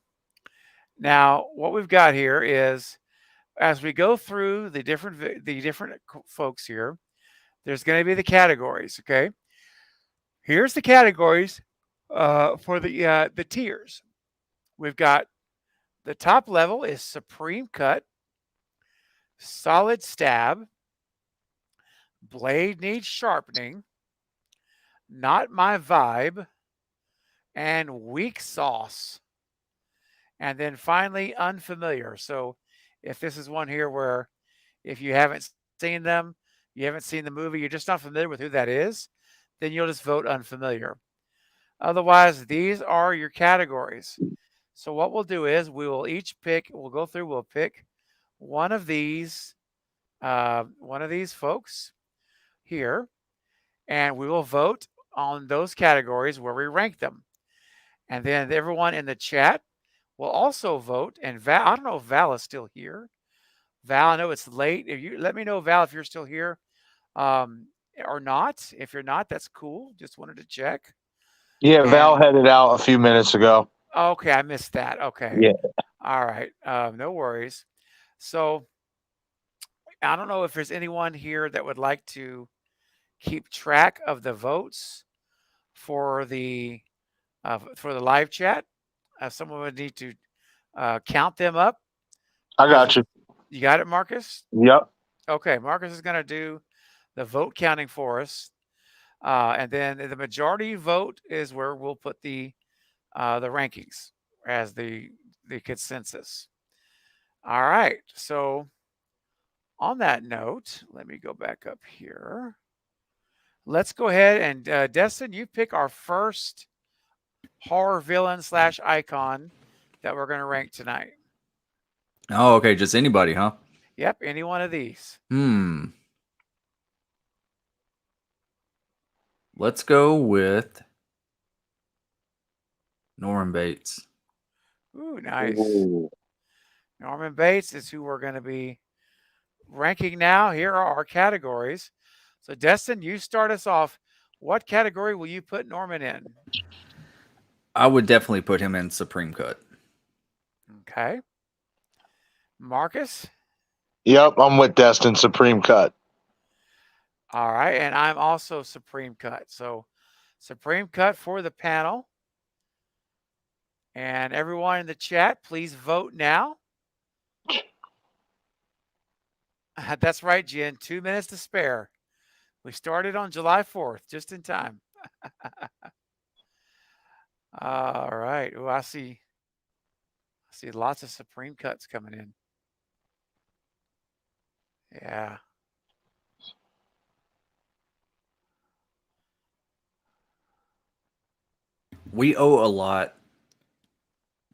Now, what we've got here is as we go through the different folks here, there's going to be the categories. Okay, here's the categories for the tiers. We've got the top level is Supreme Cut, Solid Stab, Blade Needs Sharpening, Not My Vibe, and Weak Sauce. And then finally, Unfamiliar. So if this is one here where if you haven't seen them, you haven't seen the movie, you're just not familiar with who that is, then you'll just vote Unfamiliar. Otherwise, these are your categories. So what we'll do is we will each pick, we'll pick one of these folks here, and we will vote on those categories where we rank them. And then everyone in the chat will also vote. And Val, I don't know if Val is still here. Val, I know it's late. If you let me know, Val, if you're still here or not. If you're not, that's cool. Just wanted to check. Yeah, Val headed out a few minutes ago. Okay, I missed that. Okay. Yeah. All right. No worries. So I don't know if there's anyone here that would like to keep track of the votes for the live chat. Someone would need to count them up. I got you. You got it, Marcus? Yep. Okay, Marcus is going to do the vote counting for us. And then the majority vote is where we'll put the rankings as the consensus. All right. So on that note, let me go back up here. Let's go ahead and Destin, you pick our first horror villain /icon that we're going to rank tonight. Oh, okay. Just anybody, huh? Yep, any one of these. Let's go with Norman Bates. Ooh, nice. Ooh. Norman Bates is who we're going to be ranking now. Here are our categories. So, Destin, you start us off. What category will you put Norman in? I would definitely put him in Supreme Cut. Okay. Marcus? Yep, I'm with Destin. Supreme Cut. All right. And I'm also Supreme Cut. So, Supreme Cut for the panel. And everyone in the chat, please vote now. That's right, Jen. 2 minutes to spare. We started on July 4th, just in time. All right. Oh, I see lots of Supreme Cuts coming in. Yeah. We owe a lot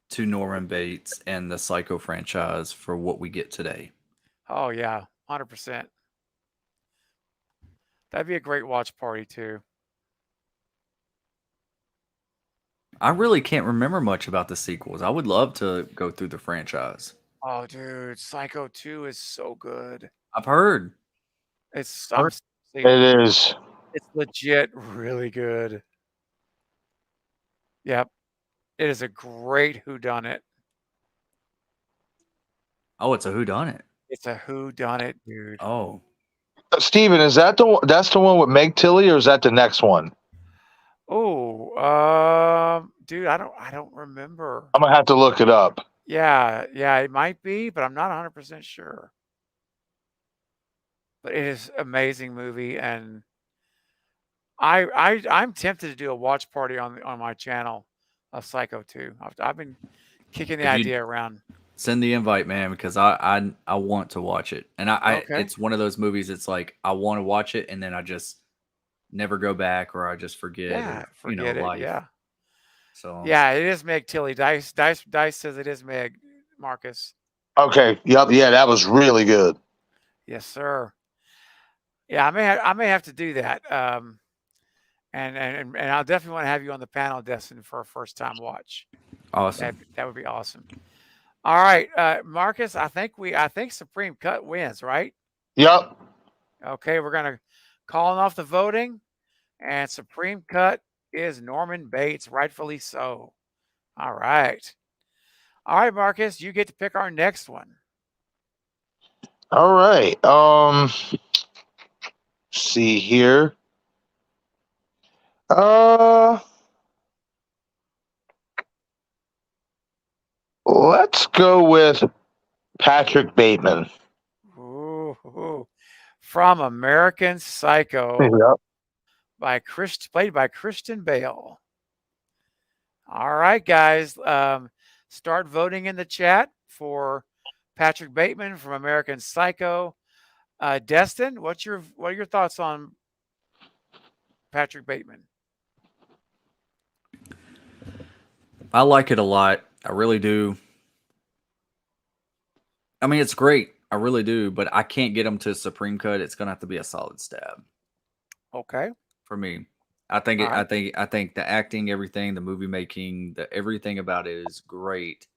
to Norman Bates and the Psycho franchise for what we get today. Oh, yeah. 100%. That'd be a great watch party, too. I really can't remember much about the sequels. I would love to go through the franchise. Oh, dude. Psycho 2 is so good. I've heard. It is. It's legit really good. Yep. It is a great whodunit. Oh, it's a whodunit. It's a whodunit, dude. Oh. Steven, is that that's the one with Meg Tilly, or is that the next one? Oh, dude, I don't remember. I'm gonna have to look it up. Yeah, it might be, but I'm not 100% sure. But it is an amazing movie, and I'm tempted to do a watch party on my channel of Psycho 2. I've been kicking the idea around. Send the invite, man, because I want to watch it, and Okay. It's one of those movies. It's like I want to watch it, and then I just never go back, or I just forget. Yeah, or, forget it. life. Yeah. So yeah, it is Meg Tilly. Dice says it is Meg. Marcus. Okay. Yep. Yeah, that was really good. Yes, sir. Yeah, I may have to do that. And I'll definitely want to have you on the panel, Destin, for a first time watch. Awesome. That would be awesome. All right, Marcus. I think Supreme Cut wins, right? Yep. Okay, we're gonna call off the voting, and Supreme Cut is Norman Bates, rightfully so. All right, Marcus, you get to pick our next one. All right. See here. Let's go with Patrick Bateman. Ooh. From American Psycho. Yep. Played by Christian Bale. All right, guys. Start voting in the chat for Patrick Bateman from American Psycho. Destin, what are your thoughts on Patrick Bateman? I like it a lot. I really do. I mean, it's great. I really do, but I can't get him to Supreme Cut. It's gonna have to be a solid stab. Okay. For me, I think I think the acting, everything, the movie making, everything about it is great.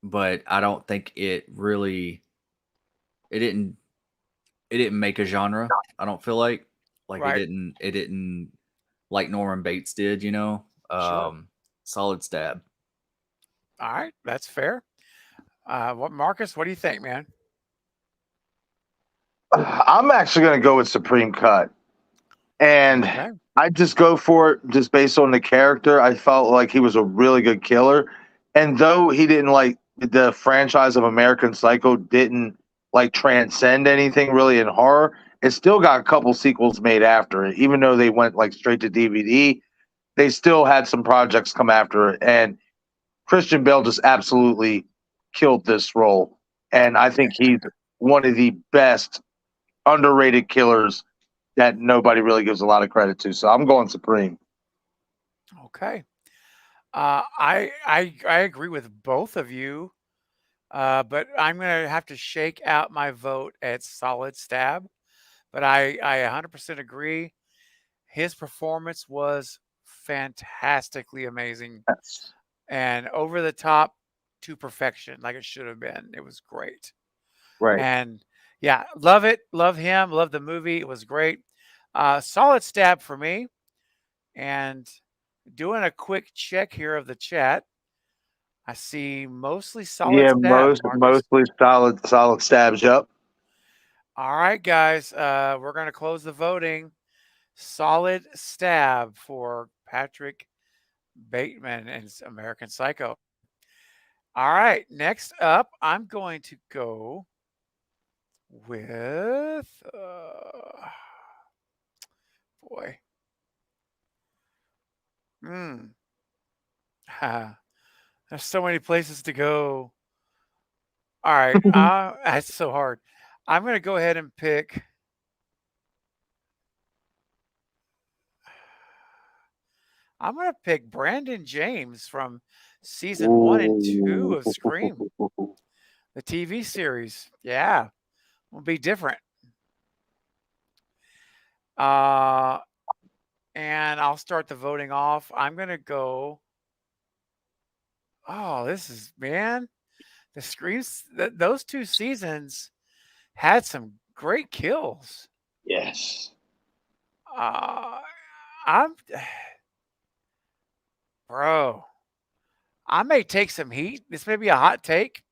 But I don't think it didn't make a genre. I don't feel like Right. it didn't like Norman Bates did, Sure. Solid stab. All right, that's fair. Marcus, what do you think, man? I'm actually going to go with Supreme Cut. And Okay. I just go for it just based on the character. I felt like he was a really good killer. And though he didn't the franchise of American Psycho didn't transcend anything really in horror, it still got a couple sequels made after it. Even though they went straight to DVD, they still had some projects come after it. And Christian Bale just absolutely killed this role. And I think he's one of the best underrated killers that nobody really gives a lot of credit to. So I'm going Supreme. Okay. I agree with both of you, but I'm gonna have to shake out my vote at Solid Stab. But I 100% agree. His performance was fantastically amazing Yes. and over the top to perfection, like it should have been. It was great. Right. And yeah, love it. Love him. Love the movie. It was great. Solid Stab for me. And doing a quick check here of the chat, I see mostly Solid Yeah, Stab, Marcus. mostly solid stabs. Yep. All right, guys, we're going to close the voting. Solid Stab for Patrick Bateman and American Psycho. All right, next up, I'm going to go with, boy. There's so many places to go. All right, that's so hard. I'm going to go ahead and pick. I'm going to pick Brandon James from season 1 and 2 of Scream, the TV series. Yeah, will be different. And I'll start the voting off. I'm going to go. Oh, this is, man, the Screams, those 2 seasons had some great kills. Yes. Bro, I may take some heat. This may be a hot take,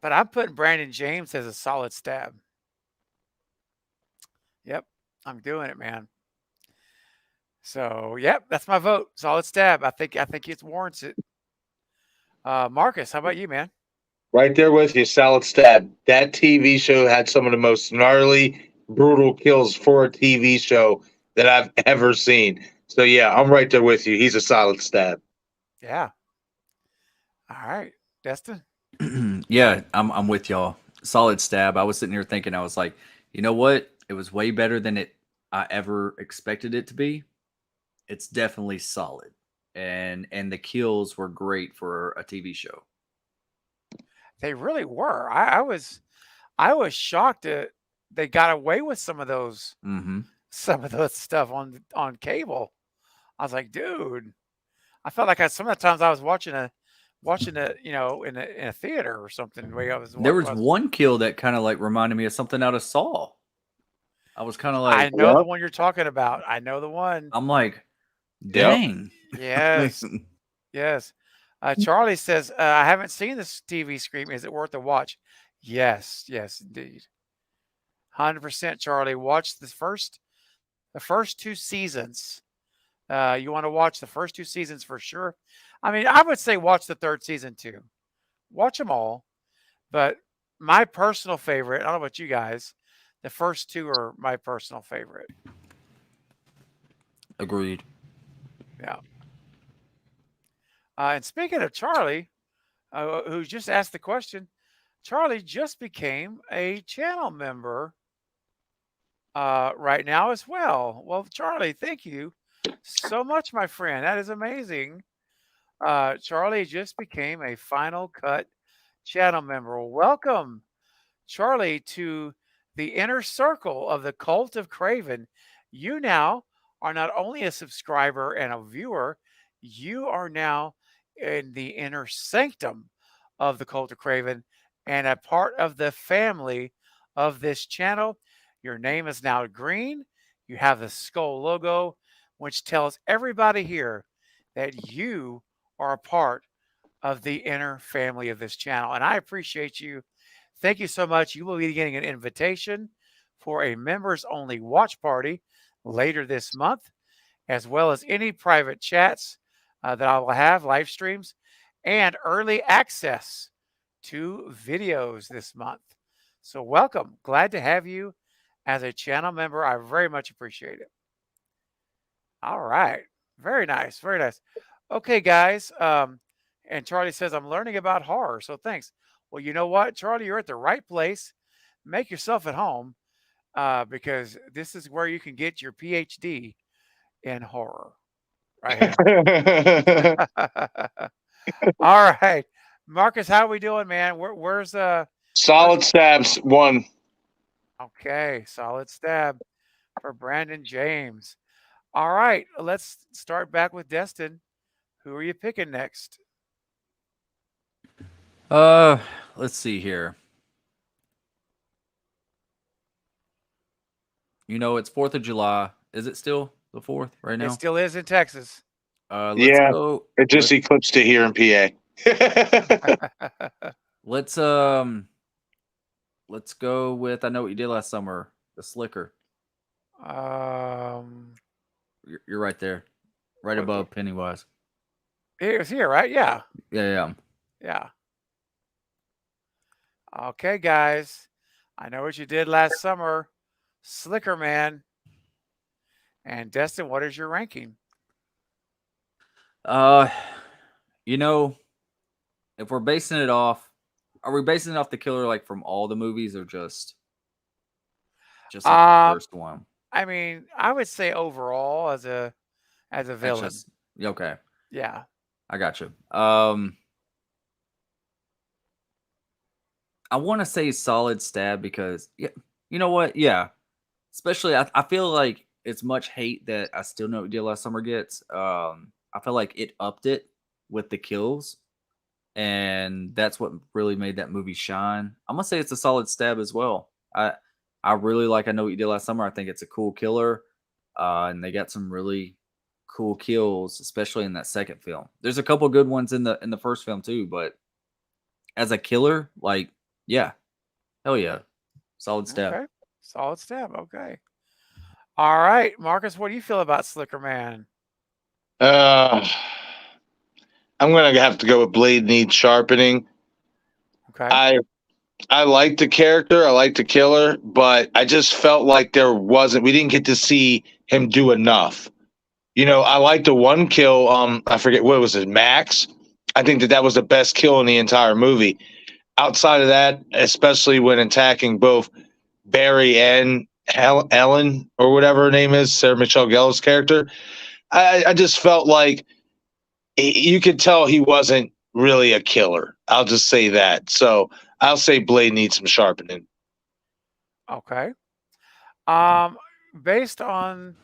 but I'm putting Brandon James as a solid stab. Yep, I'm doing it, man. So, yep, that's my vote. Solid stab. I think it warrants it. Marcus, how about you, man? Right there with you, solid stab. That TV show had some of the most gnarly, brutal kills for a TV show that I've ever seen. So yeah, I'm right there with you. He's a solid stab. Yeah. All right, Destin. Yeah, I'm with y'all. Solid stab. I was sitting here thinking, I was like, you know what? It was way better than I ever expected it to be. It's definitely solid, and the kills were great for a TV show. They really were. I was shocked that they got away with some of those stuff on cable. I was like, dude, I felt like some of the times I was watching it, in a theater or something. There was one kill that kind of like reminded me of something out of Saw. I was kind of like, I know the one you're talking about. I know the one. I'm like, dang. Yes. Yes. Charlie says, I haven't seen this TV Scream. Is it worth a watch? Yes, indeed. 100%, Charlie. Watch the first 2 seasons. You want to watch the first 2 seasons for sure. I mean, I would say watch the 3rd season too. Watch them all. But my personal favorite, I don't know about you guys, the first 2 are my personal favorite. Agreed. Yeah. And speaking of Charlie, who just asked the question, Charlie just became a channel member right now as well. Well, Charlie, thank you so much, my friend. That is amazing. Charlie just became a Final Cut channel member. Welcome, Charlie, to the inner circle of the Cult of Craven. You now are not only a subscriber and a viewer, you are now in the inner sanctum of the Cult of Craven and a part of the family of this channel. Your name is now green. You have the skull logo, which tells everybody here that you are a part of the inner family of this channel. And I appreciate you. Thank you so much. You will be getting an invitation for a members only watch party later this month, as well as any private chats that I will have, live streams, and early access to videos this month. So welcome. Glad to have you as a channel member. I very much appreciate it. All right. Very nice. Very nice. Okay, guys. And Charlie says, I'm learning about horror. So thanks. Well, you know what, Charlie? You're at the right place. Make yourself at home because this is where you can get your PhD in horror. right here. All right, Marcus, how are we doing, man? Where's Solid stabs 1. Okay, solid stab for Brandon James. All right, let's start back with Destin. Who are you picking next? Let's see here. You know, it's 4th of July. Is it still the 4th right now? It still is in Texas. Let's go. It just eclipsed to here in PA. Let's go with I Know What You Did Last Summer, the Slicker. You're right there, right above Pennywise. It was here, right? Yeah. Yeah. Okay, guys. I Know What You Did Last Summer, Slicker Man. And Destin, what is your ranking? You know, if we're basing it off, are we basing it off the killer like from all the movies or just like the first one? I mean, I would say overall as a villain. Okay. Yeah. I got you. I want to say solid stab because you know what? Yeah. Especially I feel like it's much hate that I Still Know What You Did Last Summer gets. I feel like it upped it with the kills. And that's what really made that movie shine. I'm gonna say it's a solid stab as well. I really like I Know What You Did Last Summer. I think it's a cool killer, and they got some really cool kills, especially in that second film. There's a couple good ones in the first film too, but as a killer, like hell yeah, solid stab. Okay, solid stab. Okay. All right, Marcus, what do you feel about Slicker Man? I'm gonna have to go with Blade Needs Sharpening. Okay. I like the character, I like the killer, but I just felt like we didn't get to see him do enough. You know, I like the one kill. I forget what was it, Max. I think that was the best kill in the entire movie. Outside of that, especially when attacking both Barry and Ellen or whatever her name is, Sarah Michelle Gellar's character, I just felt like you could tell he wasn't really a killer. I'll just say that. So I'll say Blade needs some sharpening. Okay. Based on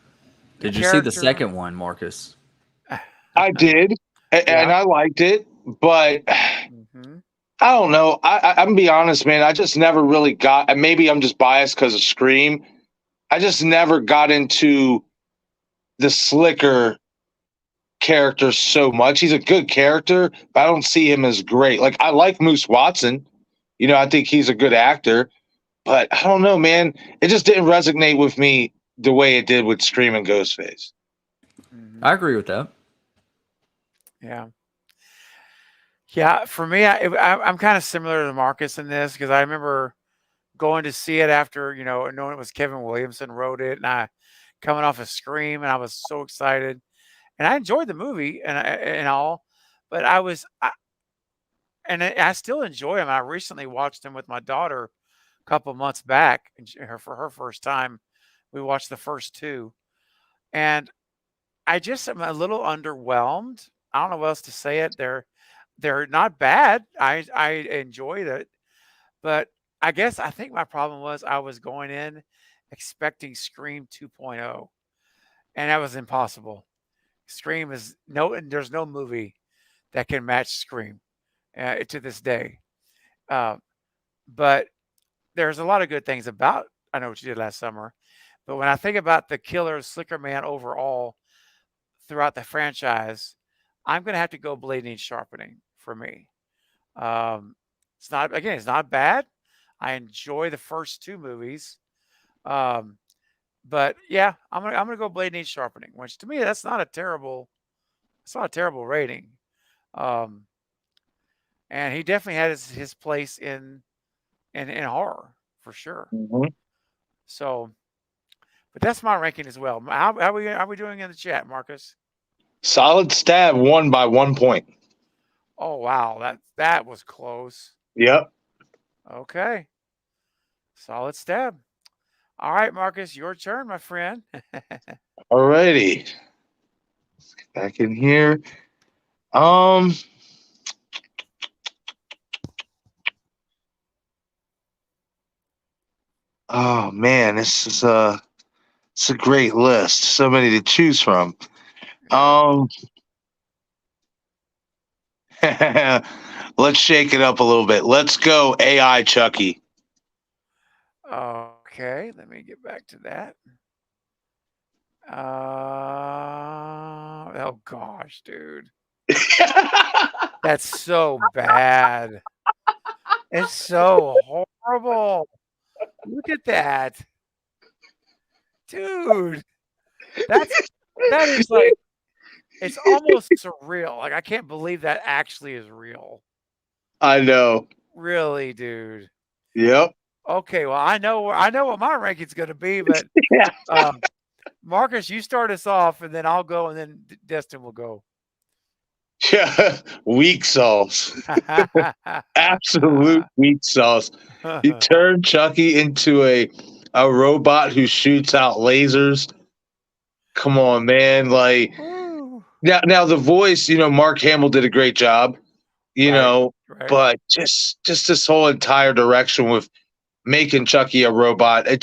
Did you see the second one, Marcus? I did, and I liked it, but I don't know. I'm gonna be honest, man. I just never really got. And maybe I'm just biased because of Scream. I just never got into the Slicker character so much. He's a good character, but I don't see him as great. Like I like Moose Watson. You know, I think he's a good actor, but I don't know, man. It just didn't resonate with me the way it did with Scream and Ghostface. I agree with that. Yeah. Yeah, for me, I'm kind of similar to Marcus in this because I remember going to see it after, knowing it was Kevin Williamson wrote it, and I coming off a Scream, and I was so excited, and I enjoyed the movie and all, but I still enjoy him. I recently watched him with my daughter a couple months back, and for her first time, we watched the first two, and I just am a little underwhelmed. I don't know what else to say it. They're not bad. I enjoyed it, but I think my problem was I was going in expecting Scream 2.0, and that was impossible. Scream there's no movie that can match Scream to this day. But there's a lot of good things about I Know What You Did Last Summer. But when I think about the killer Slicker Man overall throughout the franchise, I'm going to have to go Blade Needs Sharpening for me. It's not bad. I enjoy the first two movies. But yeah, I'm gonna go Blade Needs Sharpening, which to me that's not a terrible rating. And he definitely had his place in horror for sure. So, but that's my ranking as well. How are we doing in the chat, Marcus? Solid stab, won by 1 point. Oh wow, that was close. Yep. Okay. Solid stab. All right, Marcus, your turn, my friend. Alrighty. Back in here. Oh man, it's a great list. So many to choose from. Let's shake it up a little bit. Let's go AI Chucky. Okay, let me get back to that. Oh gosh, dude. That's so bad. It's so horrible. Look at that. Dude. That is like, it's almost surreal. Like, I can't believe that actually is real. I know. Really, dude. Yep. Okay, well, I know what my ranking's going to be, but yeah. Marcus, you start us off, and then I'll go, and then Destin will go. Yeah, weak sauce. Absolute weak sauce. You turn Chucky into a robot who shoots out lasers. Come on, man. Like now the voice, Mark Hamill did a great job, Right. but just this whole entire direction with making Chucky a robot, it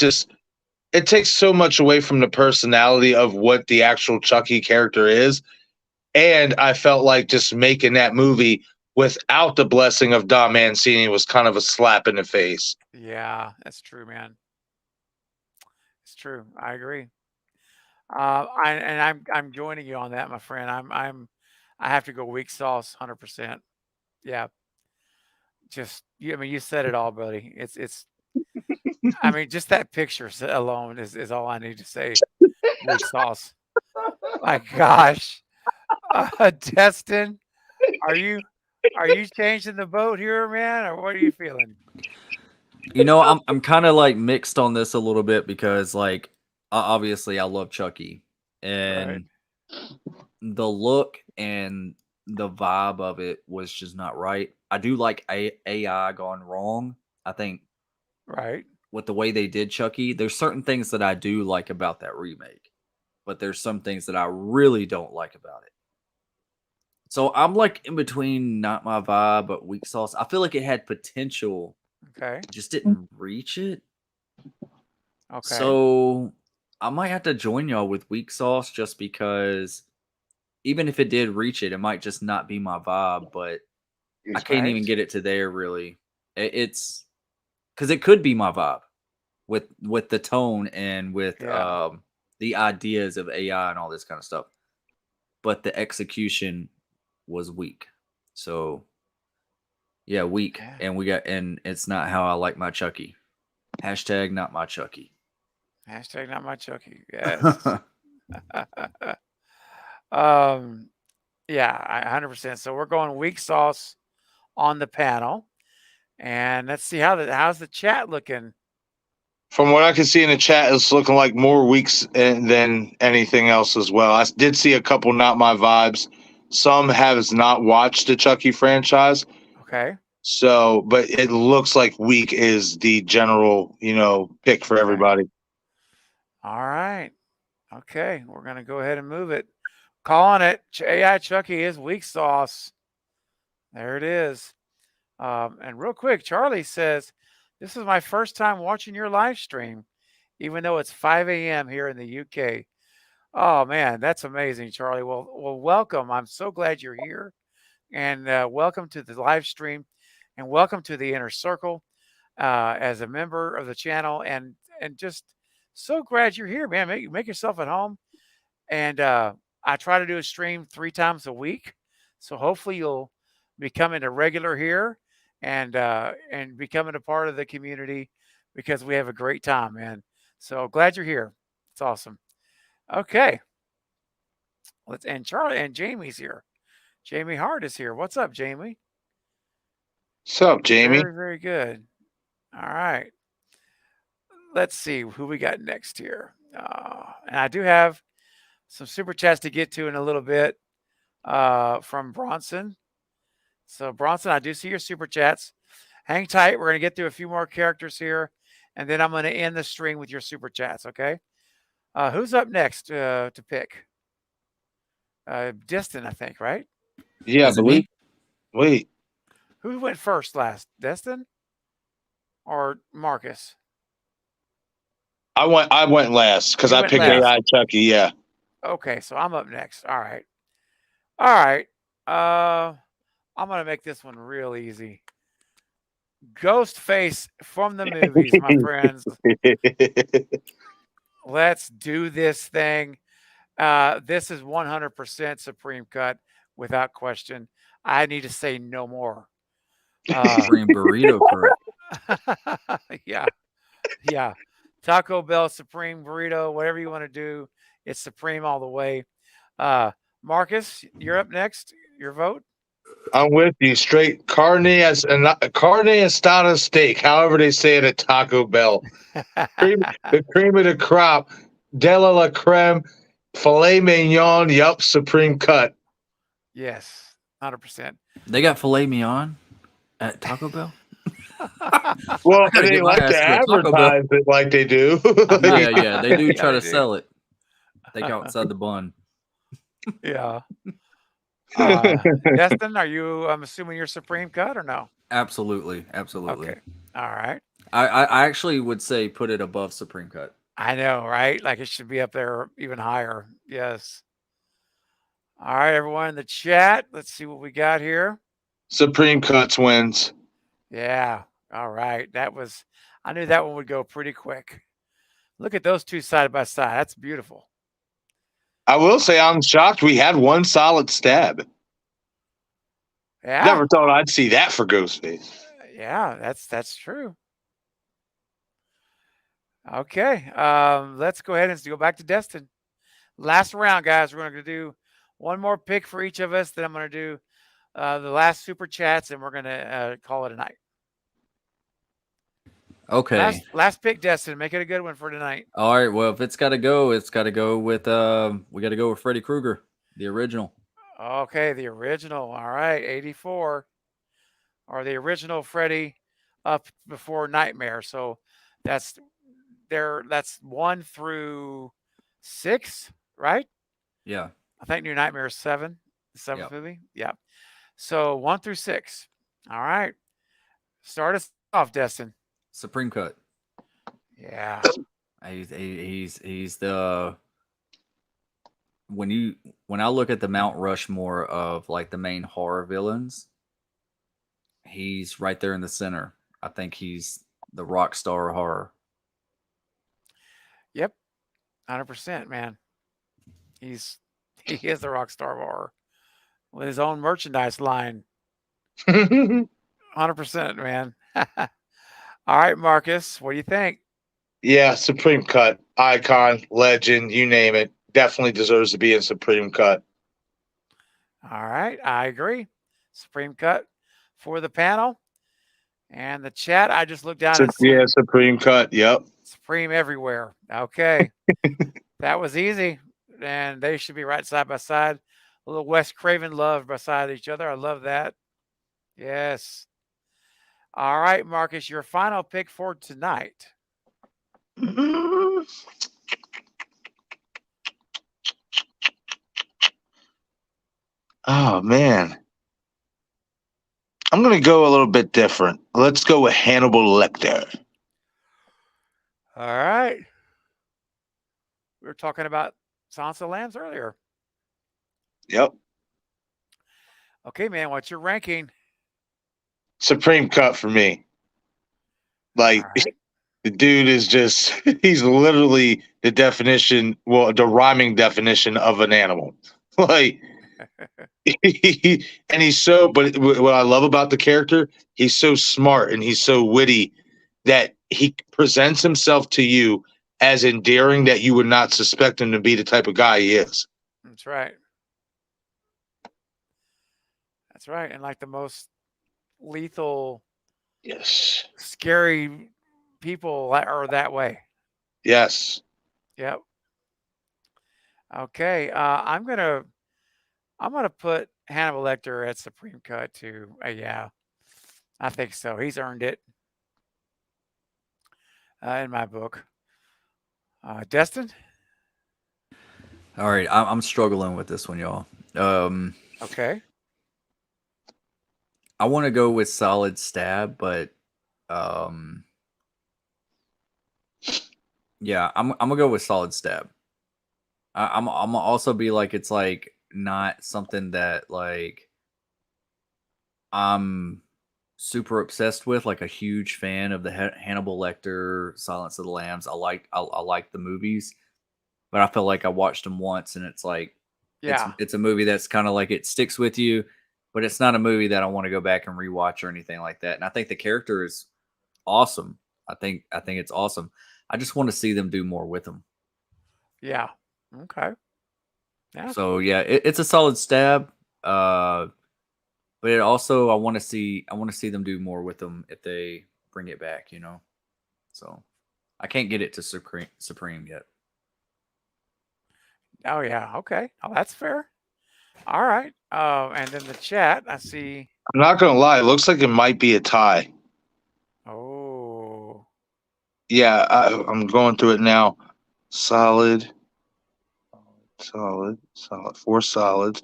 takes so much away from the personality of what the actual Chucky character is. And I felt like just making that movie without the blessing of Don Mancini was kind of a slap in the face. Yeah, that's true, man. It's true. I agree. I'm joining you on that, my friend. I have to go weak sauce, 100%. Yeah. You said it all, buddy. It's. I mean, just that picture alone is all I need to say. Weak sauce. My gosh, Destin, are you changing the boat here, man, or what are you feeling? I'm kind of like mixed on this a little bit because, like, obviously I love Chucky, and the look and the vibe of it was just not right. I do like AI gone wrong. I think with the way they did Chucky, there's certain things that I do like about that remake, but there's some things that I really don't like about it. So I'm like in between, not my vibe, but weak sauce. I feel like it had potential. Okay. Just didn't reach it. Okay. So I might have to join y'all with weak sauce just because even if it did reach it, it might just not be my vibe, but I can't even get it to there really. It's because it could be my vibe with the tone and with the ideas of AI and all this kind of stuff. But the execution was weak. So yeah, weak. And it's not how I like my Chucky. Hashtag not my Chucky. Hashtag not my Chucky. Yes. Yeah, 100%. So we're going weak sauce on the panel, and let's see how's the chat looking. From what I can see in the chat, it's looking like more weeks than anything else as well. I did see a couple not my vibes. Some has not watched the Chucky franchise. Okay. So, but it looks like week is the general, pick for everybody. All right. Okay, we're gonna go ahead and move it. Calling it. AI Chucky is weak sauce. There it is. And real quick, Charlie says, "This is my first time watching your live stream, even though it's 5 a.m. here in the UK." Oh man, that's amazing, Charlie. Well, welcome. I'm so glad you're here, and welcome to the live stream, and welcome to the inner circle as a member of the channel, and just so glad you're here, man. Make yourself at home, and I try to do a stream 3 times a week, so hopefully you'll becoming a regular here and becoming a part of the community because we have a great time, man. So glad you're here. It's awesome. Okay. And Charlie and Jamie's here. Jamie Hart is here. What's up, Jamie? What's up, Jamie? Very, very good. All right. Let's see who we got next here. And I do have some super chats to get to in a little bit from Bronson. So Bronson, I do see your super chats. Hang tight. We're going to get through a few more characters here, and then I'm going to end the string with your super chats, okay? Who's up next to pick? Distant, I think, right? Yeah, I Is it believe. me? Wait, Who went first last? Destin or Marcus? I went last because You I went picked last. AI Chucky. Yeah. Okay, so I'm up next. All right. All right. I'm gonna make this one real easy. Ghostface from the movies, my friends. Let's do this thing. This is 100% Supreme Cut without question. I need to say no more. Supreme burrito cut. Yeah. Yeah. Taco Bell Supreme Burrito, whatever you want to do. It's Supreme all the way. Marcus, you're up next. Your vote? I'm with you. Straight carne asada steak, however they say it at Taco Bell. The cream of the crop, Della la creme, filet mignon. Yup, Supreme Cut. Yes, 100%. They got filet mignon at Taco Bell. Well, I gotta they get my like to ass to a Taco Bell. advertise it like they do. Yeah, they do try Yeah, to they do. sell it. Take outside the bun. Yeah. Destin, are you? I'm assuming you're Supreme Cut or no? Absolutely. Okay. All right. I actually would say put it above Supreme Cut. I know, right? Like it should be up there even higher. Yes. All right, everyone in the chat. Let's see what we got here. Supreme Cuts wins. Yeah. All right. I knew that one would go pretty quick. Look at those two side by side. That's beautiful. I will say I'm shocked we had one solid stab. Yeah. Never thought I'd see that for Ghostface. Yeah, that's true. Okay. Let's go ahead and go back to Destin. Last round, guys. We're going to do one more pick for each of us. Then I'm going to do the last super chats, and we're going to call it a night. Okay. Last pick, Destin. Make it a good one for tonight. All right. Well, if it's got to go, it's got to go with we got to go with Freddy Krueger, the original. Okay, the original. All right, 84, or the original Freddy up before Nightmare. So that's 1 through 6, right? Yeah. I think New Nightmare is 7, the 7th movie. Yeah. So 1 through 6. All right. Start us off, Destin. Supreme Cut. Yeah. He's the when I look at the Mount Rushmore of like the main horror villains, he's right there in the center. I think he's the rock star of horror. Yep. 100%, man. He is the rock star of horror with his own merchandise line. 100%, man. All right, Marcus, what do you think? Yeah, Supreme Cut, icon, legend, you name it. Definitely deserves to be in Supreme Cut. All right, I agree. Supreme Cut for the panel. And the chat, I just looked down and Yeah, Supreme Cut, yep. Supreme everywhere. Okay. That was easy. And they should be right side by side. A little Wes Craven love beside each other. I love that. Yes. All right, Marcus, your final pick for tonight. Oh, man. I'm going to go a little bit different. Let's go with Hannibal Lecter. All right. We were talking about Silence of the Lambs earlier. Yep. Okay, man, what's your ranking? Supreme Cut for me. Like, the dude is just, he's literally the definition, well, the rhyming definition of an animal. Like, and he's so, but what I love about the character, he's so smart and he's so witty that he presents himself to you as endearing that you would not suspect him to be the type of guy he is. That's right. That's right. And like the most lethal, yes, scary people are that way. Yes. Yep. Okay. I'm gonna put Hannibal Lecter at Supreme Cut too. Yeah, I think so. He's earned it in my book. Destin? All right, I'm struggling with this one, y'all. Okay. I want to go with solid stab, but um, yeah, I'm gonna go with solid stab. I'm gonna also be like, it's like not something that like I'm super obsessed with, like a huge fan of the Hannibal Lecter, Silence of the Lambs. I like the movies, but I feel like I watched them once, and it's like Yeah. it's a movie that's kind of like it sticks with you, but it's not a movie that I want to go back and rewatch or anything like that. And I think the character is awesome. I think it's awesome. I just want to see them do more with them. Yeah. Okay. Yeah. So yeah, it's a solid stab. But it also I want to see them do more with them if they bring it back. So I can't get it to Supreme yet. Oh yeah. Okay. Oh, that's fair. All right. And then the chat, I see. I'm not gonna lie, it looks like it might be a tie. Oh. Yeah, I'm going through it now. Solid. 4 solids.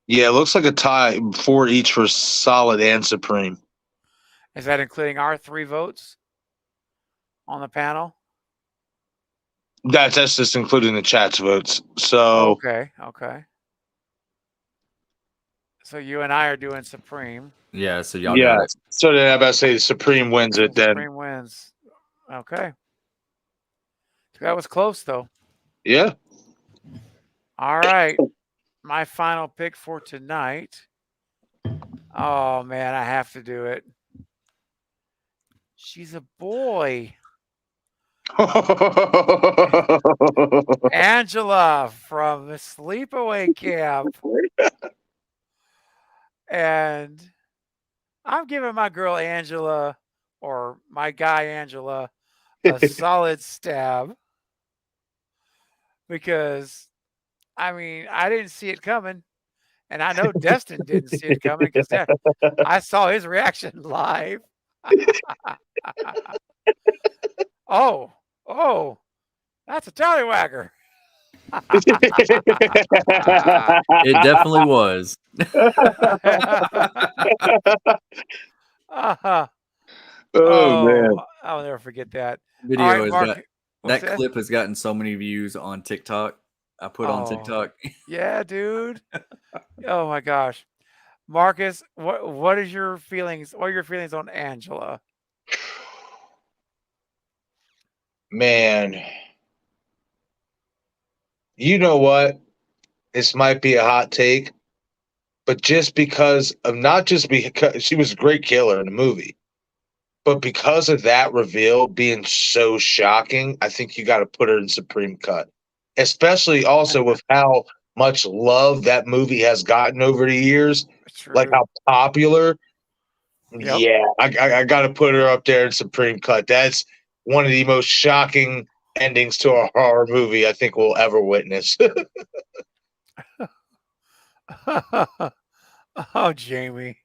Yeah, it looks like a tie, 4 each for solid and supreme. Is that including our 3 votes on the panel? That's just including the chat's votes. So Okay. So you and I are doing Supreme. Yeah, so y'all got it. So then I about to say Supreme wins it then. Supreme wins. Okay. That was close though. Yeah. All right. My final pick for tonight. Oh man, I have to do it. She's a boy. Angela from the Sleepaway Camp. And I'm giving my girl Angela, or my guy Angela, a solid stab. Because, I mean, I didn't see it coming. And I know Destin didn't see it coming because I saw his reaction live. Oh, that's a tallywhacker. It definitely was. Oh man, I'll never forget that. Video All right, has Mark, got that clip has gotten so many views on TikTok. I put on TikTok. Yeah, dude. Oh my gosh. Marcus, what is your feelings? What are your feelings on Angela? Man. You know what? This might be a hot take, but just because of not just because she was a great killer in the movie, but because of that reveal being so shocking, I think you got to put her in Supreme Cut, especially also with how much love that movie has gotten over the years, like how popular. Yep. Yeah, I got to put her up there in Supreme Cut. That's one of the most shocking endings to a horror movie I think we'll ever witness. Oh, Jamie.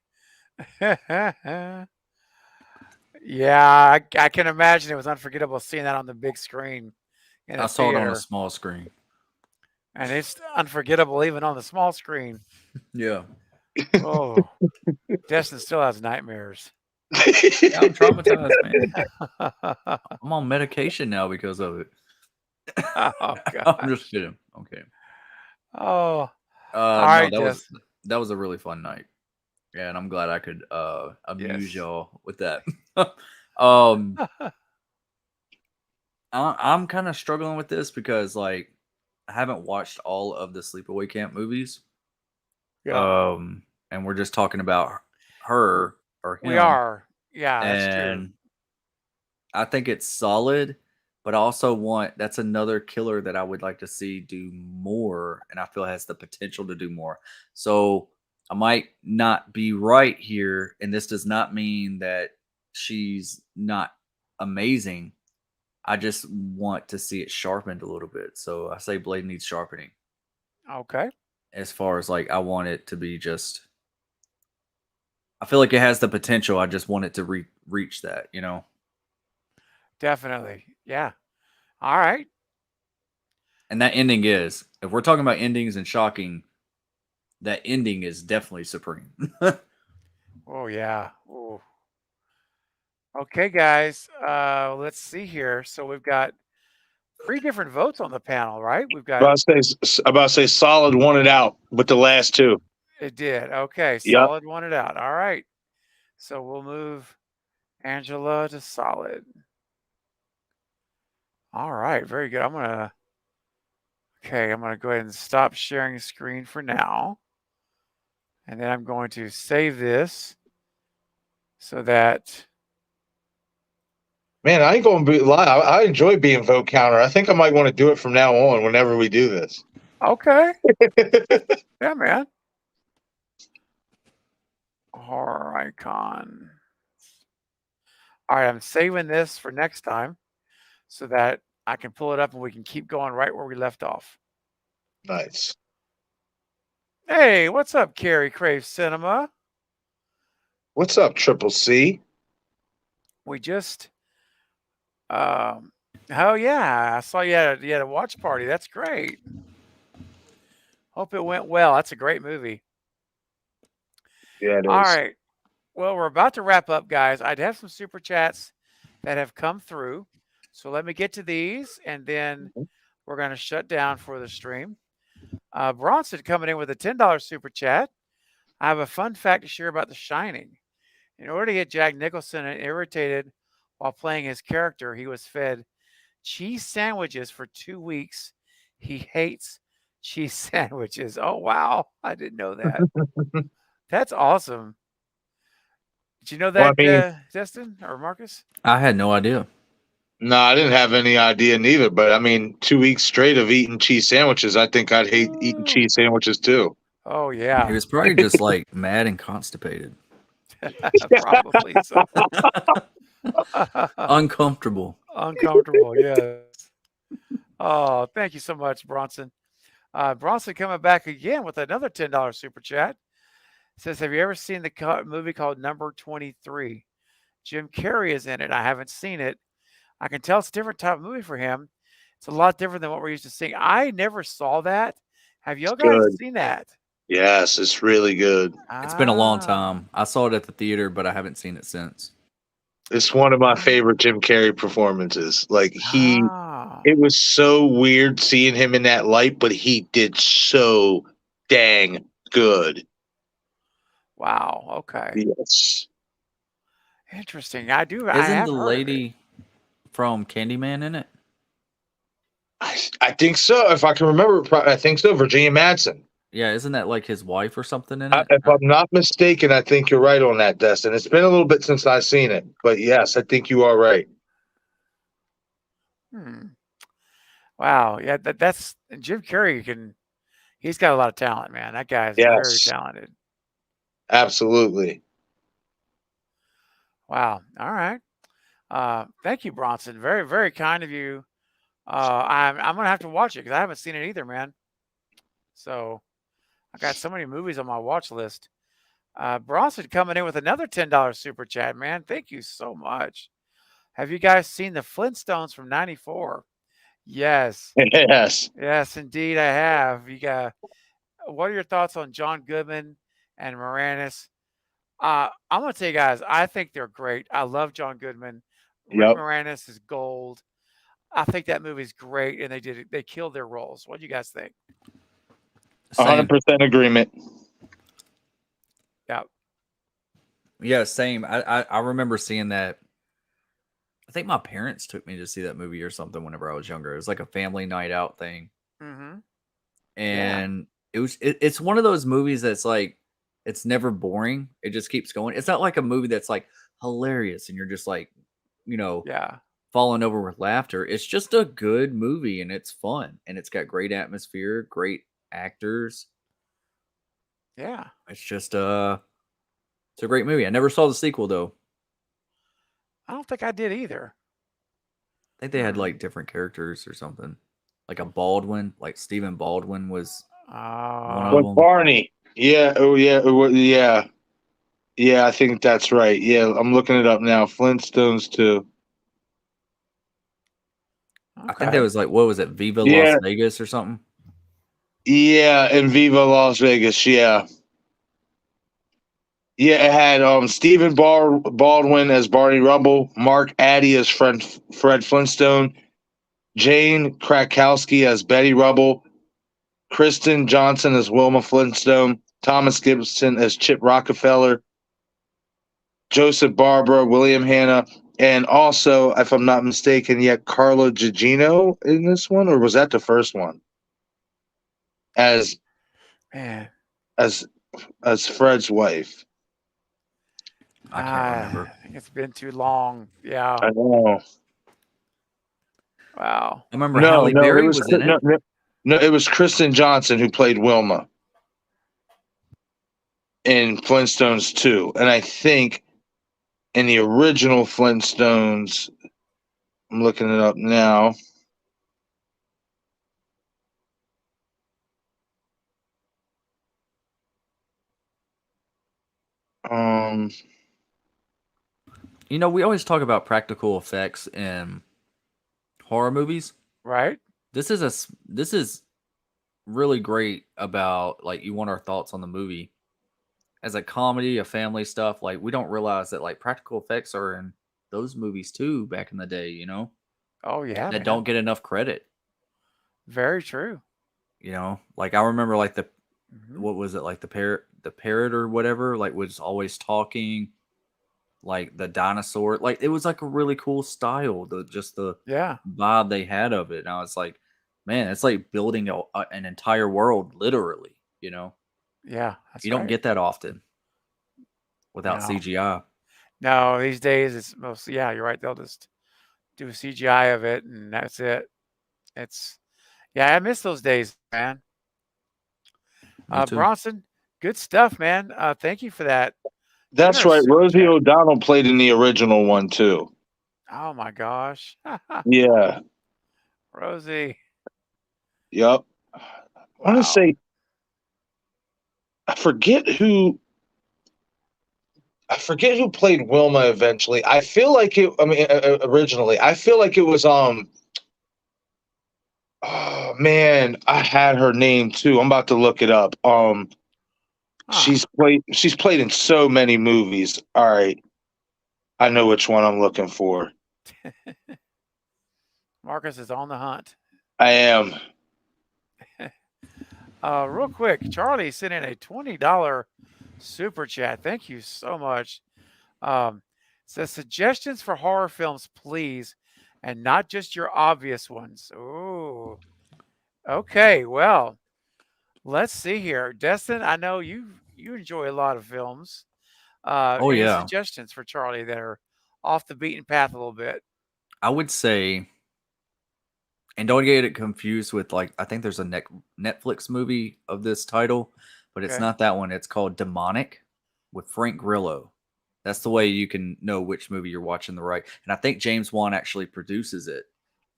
Yeah, I can imagine it was unforgettable seeing that on the big screen in I a saw it on a theater. small screen. And it's unforgettable even on the small screen. Yeah. Oh, Destin still has nightmares. Yeah, I'm traumatized, man. I'm on medication now because of it. Oh God. I'm just kidding. Okay. Oh. All right, that was a really fun night. Yeah, and I'm glad I could amuse y'all with that. I'm kind of struggling with this because like I haven't watched all of the Sleepaway Camp movies. Yeah. And we're just talking about her or him. We are. Yeah, that's true. And I think it's solid, but I also that's another killer that I would like to see do more, and I feel has the potential to do more. So I might not be right here, and this does not mean that she's not amazing. I just want to see it sharpened a little bit. So I say Blade needs sharpening. Okay. As far as like, I want it to be just, I feel like it has the potential. I just want it to reach that, Definitely. Yeah. All right. And that ending is, if we're talking about endings and shocking, that ending is definitely supreme. Oh yeah. Ooh. Okay, guys. Let's see here. So we've got 3 different votes on the panel, right? We've got. About to say solid won it out with the last 2. It did. Okay, Yep. solid won it out. All right. So we'll move Angela to solid. All right, very good. I'm gonna go ahead and stop sharing screen for now. And then I'm going to save this so that. Man, I ain't going to be lie. I enjoy being vote counter. I think I might want to do it from now on whenever we do this. Okay. Yeah, man. Horror icon. All right, I'm saving this for next time so that I can pull it up and we can keep going right where we left off. Nice. Hey, what's up, Carrie Crave Cinema? What's up, Triple C? We just, oh yeah, I saw you had a watch party. That's great. Hope it went well. That's a great movie. Yeah, it is. All right. Well, we're about to wrap up, guys. I'd have some super chats that have come through. So let me get to these, and then we're going to shut down for the stream. Bronson coming in with a $10 super chat. I have a fun fact to share about The Shining. In order to get Jack Nicholson irritated while playing his character, he was fed cheese sandwiches for 2 weeks. He hates cheese sandwiches. Oh, wow. I didn't know that. That's awesome. Did you know that, Justin or Marcus? I had no idea. No, I didn't have any idea neither. But I mean, 2 weeks straight of eating cheese sandwiches, I think I'd hate eating cheese sandwiches too. Oh yeah. He was probably just like mad and constipated. Probably so. Uncomfortable. Uncomfortable, yes. Oh, thank you so much, Bronson. Bronson coming back again with another $10 super chat. Says, have you ever seen the movie called Number 23? Jim Carrey is in it. I haven't seen it. I can tell it's a different type of movie for him. It's a lot different than what we're used to seeing. I never saw that. Have y'all guys seen that? Yes, it's really good. It's been a long time. I saw it at the theater, but I haven't seen it since. It's one of my favorite Jim Carrey performances. Like it was so weird seeing him in that light, but he did so dang good. Wow. Okay. Yes. Interesting. I do. Isn't the lady from Candyman in it? I think so. If I can remember, I think so. Virginia Madsen. Yeah, isn't that like his wife or something in it? If I'm not mistaken, I think you're right on that, Destin. It's been a little bit since I've seen it, but yes, I think you are right. Wow. Yeah, that's Jim Carrey he's got a lot of talent, man. That guy is very talented. Absolutely. Wow. All right. Thank you, Bronson. Very, very kind of you. I'm gonna have to watch it because I haven't seen it either, man. So I got so many movies on my watch list. Bronson coming in with another $10 super chat, man. Thank you so much. Have you guys seen the Flintstones from '94? Yes. Yes. Yes, indeed, I have. What are your thoughts on John Goodman and Moranis? I'm gonna tell you guys, I think they're great. I love John Goodman. Rick Moranis is gold. I think that movie's great, and they killed their roles. What do you guys think? 100% agreement. Yeah. Yeah, same. I remember seeing that. I think my parents took me to see that movie or something whenever I was younger. It was like a family night out thing. Mm-hmm. And it's one of those movies that's like, it's never boring. It just keeps going. It's not like a movie that's like hilarious and you're just like, falling over with laughter. It's just a good movie and it's fun and it's got great atmosphere, great actors. Yeah. It's just it's a great movie. I never saw the sequel though. I don't think I did either. I think they had like different characters or something. Like a Baldwin, like Stephen Baldwin was one of them. Barney. Yeah. Oh, yeah. Yeah. Yeah, I think that's right. Yeah, I'm looking it up now. Flintstones 2. I think that was like, what was it, Viva Yeah. Las Vegas or something? Yeah, in Viva Las Vegas. Yeah. Yeah, it had Stephen Baldwin as Barney Rubble, Mark Addy as Fred Flintstone, Jane Krakowski as Betty Rubble, Kristen Johnson as Wilma Flintstone, Thomas Gibson as Chip Rockefeller, Joseph Barbara, William Hanna, and also, if I'm not mistaken, yet Carla Gugino in this one, or was that the first one? As Man. as Fred's wife. I can't remember. I think it's been too long. Yeah. I know. Wow. I remember Halle Berry was in it. No, it was Kristen Johnson who played Wilma in Flintstones 2. And I think in the original Flintstones, I'm looking it up now. You know, we always talk about practical effects in horror movies. Right. This is really great about, like, you want our thoughts on the movie. As a comedy, a family stuff, like, we don't realize that, like, practical effects are in those movies too back in the day, you know? Oh yeah. That don't get enough credit. Very true. You know, like, I remember, like, Mhm. what was it, like the parrot or whatever, like, was always talking, like the dinosaur, like, it was like a really cool style, the vibe they had of it. And I was like, man, it's like building an entire world, literally, you know? Yeah. That's You don't right. get that often without No. CGI. No, these days it's mostly, yeah, you're right. They'll just do a CGI of it and that's it. Yeah, I miss those days, man. Me too. Bronson, good stuff, man. Thank you for that. That's Generous right. super Rosie chat. O'Donnell played in the original one too. Oh my gosh. Yeah. Rosie. Yep. I want to say, I forget who played Wilma eventually. I feel like originally, I feel like it was oh man, I had her name too. I'm about to look it up. She's played in so many movies. All right. I know which one I'm looking for. Marcus is on the hunt. I am. Real quick, Charlie sent in a $20 super chat. Thank you so much. Says suggestions for horror films, please, and not just your obvious ones. Ooh. Okay, well, let's see here. Destin, I know you enjoy a lot of films. Oh, Any yeah. suggestions for Charlie that are off the beaten path a little bit? I would say, and don't get it confused with, like, I think there's a Netflix movie of this title, but it's Okay. not that one. It's called Demonic with Frank Grillo. That's the way you can know which movie you're watching the right. And I think James Wan actually produces it.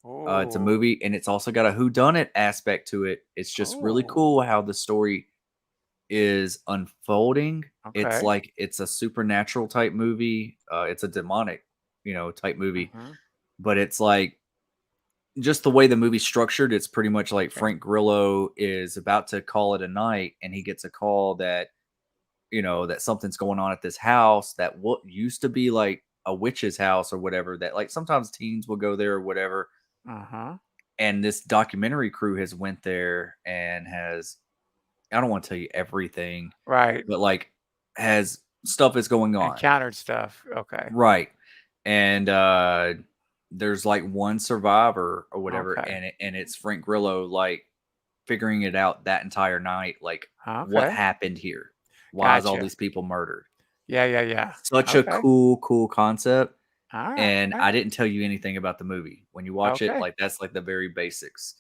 It's a movie, and it's also got a whodunit aspect to it. It's just really cool how the story is unfolding. It's Okay. like it's a supernatural type movie. It's a demonic, type movie. But it's like just the way the movie's structured. It's pretty much like Frank Grillo is about to call it a night, and he gets a call that that something's going on at this house that what used to be like a witch's house or whatever, that like sometimes teens will go there or whatever. And this documentary crew has went there and has, I don't want to tell you everything, right, but like has stuff is going on, encountered stuff. Okay. right. And there's like one survivor or whatever, and it's Frank Grillo like figuring it out that entire night, like what happened here. Why is all these people murdered? Yeah. Such a cool concept. All right. And I didn't tell you anything about the movie. When you watch it, like that's like the very basics.